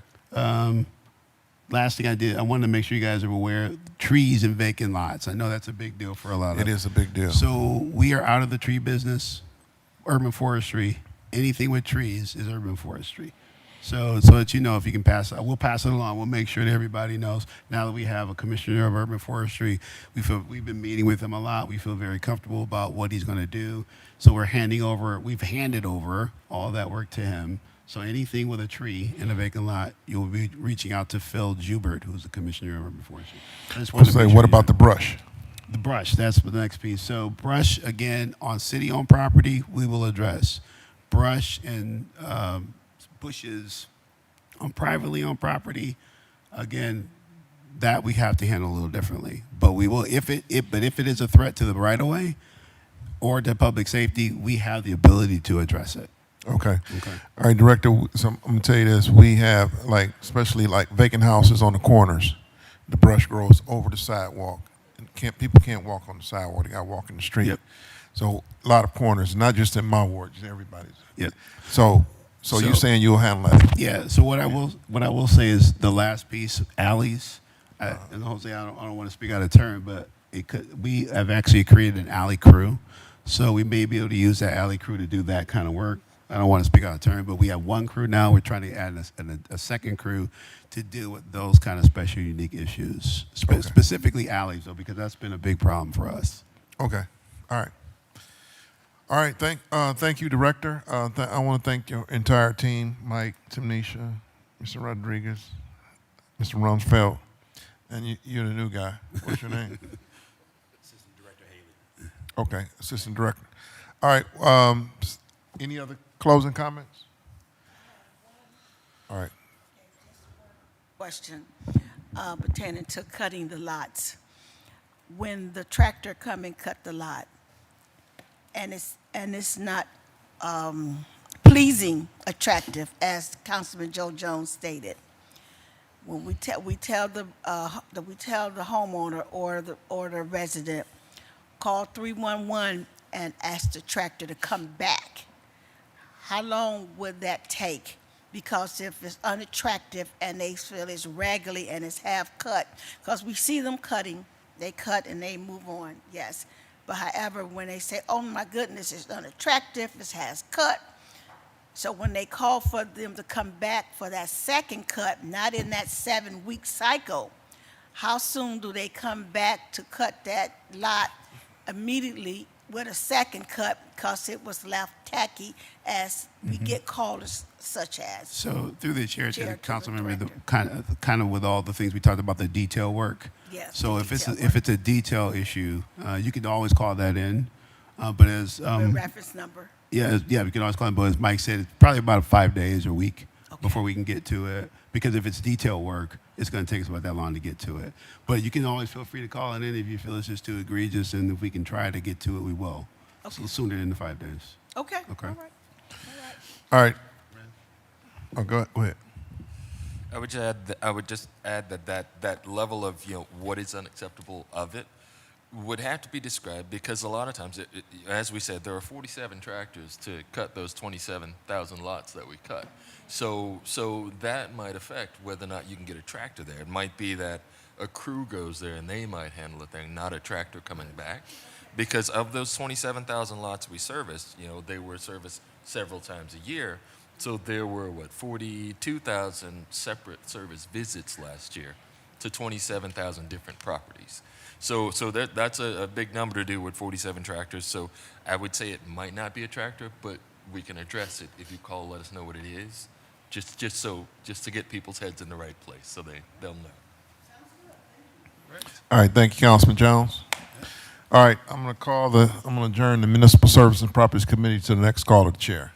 Last thing I wanted to make sure you guys are aware, trees and vacant lots. I know that's a big deal for a lot of. It is a big deal. So we are out of the tree business, urban forestry. Anything with trees is urban forestry. So that you know, if you can pass it, we'll pass it along. We'll make sure that everybody knows. Now that we have a commissioner of urban forestry, we've been meeting with him a lot. We feel very comfortable about what he's going to do. So we've handed over all that work to him. So anything with a tree in a vacant lot, you'll be reaching out to Phil Joubert, who's the commissioner of urban forestry. What about the brush? The brush, that's the next piece. So brush, again, on city-owned property, we will address. Brush and bushes on privately owned property, again, that we have to handle a little differently. But we will, if it is a threat to the right-of-way or to public safety, we have the ability to address it. Okay. All right, Director, so I'm going to tell you this. We have, especially vacant houses on the corners. The brush grows over the sidewalk. And people can't walk on the sidewalk. They got to walk in the street. Yep. So a lot of corners, not just in my ward, just everybody's. Yep. So So you're saying you'll handle that? Yeah. So what I will say is the last piece, alleys. And Jose, I don't want to speak out of turn, but we have actually created an alley crew, so we may be able to use that alley crew to do that kind of work. I don't want to speak out of turn, but we have one crew now. We're trying to add a second crew to deal with those kind of special, unique issues, specifically alleys, though, because that's been a big problem for us. Okay. All right. All right. Thank you, Director. I want to thank your entire team, Mike, Timnisha, Mr. Rodriguez, Mr. Rumsfeld, and you're the new guy. What's your name? Assistant Director Haley. Okay, Assistant Director. All right. Any other closing comments? All right. Question pertaining to cutting the lots. When the tractor come and cut the lot, and it's not pleasing, attractive, as Councilman Joe Jones stated, when we tell the homeowner or the resident, call 311 and ask the tractor to come back. How long would that take? Because if it's unattractive and they feel it's raggedy and it's half cut, because we see them cutting, they cut and they move on, yes. But however, when they say, oh my goodness, it's unattractive, it has cut. So when they call for them to come back for that second cut, not in that 7-week cycle, how soon do they come back to cut that lot immediately with a second cut because it was left tacky, as we get callers such as? So through the chair to the council member, kind of with all the things we talked about, the detail work. Yes. So if it's a detail issue, you can always call that in. But as The reference number. yeah, we can always call it. But as Mike said, it's probably about 5 days or a week before we can get to it. Because if it's detail work, it's going to take us about that long to get to it. But you can always feel free to call it in if you feel it's just too egregious, and if we can try to get to it, we will. Okay. So sooner than the 5 days. Okay. Okay. All right. All right. Oh, go ahead. I would just add that level of what is unacceptable of it would have to be described, because a lot of times, as we said, there are 47 tractors to cut those 27,000 lots that we cut. So that might affect whether or not you can get a tractor there. It might be that a crew goes there and they might handle the thing, not a tractor coming back. Because of those 27,000 lots we serviced, they were serviced several times a year. So there were, 42,000 separate service visits last year to 27,000 different properties. So that's a big number to do with 47 tractors. So I would say it might not be a tractor, but we can address it if you call, let us know what it is, just to get people's heads in the right place so they'll know. All right, thank you, Councilman Jones. All right, I'm going to adjourn the Municipal Services and Properties Committee to the next call of the chair.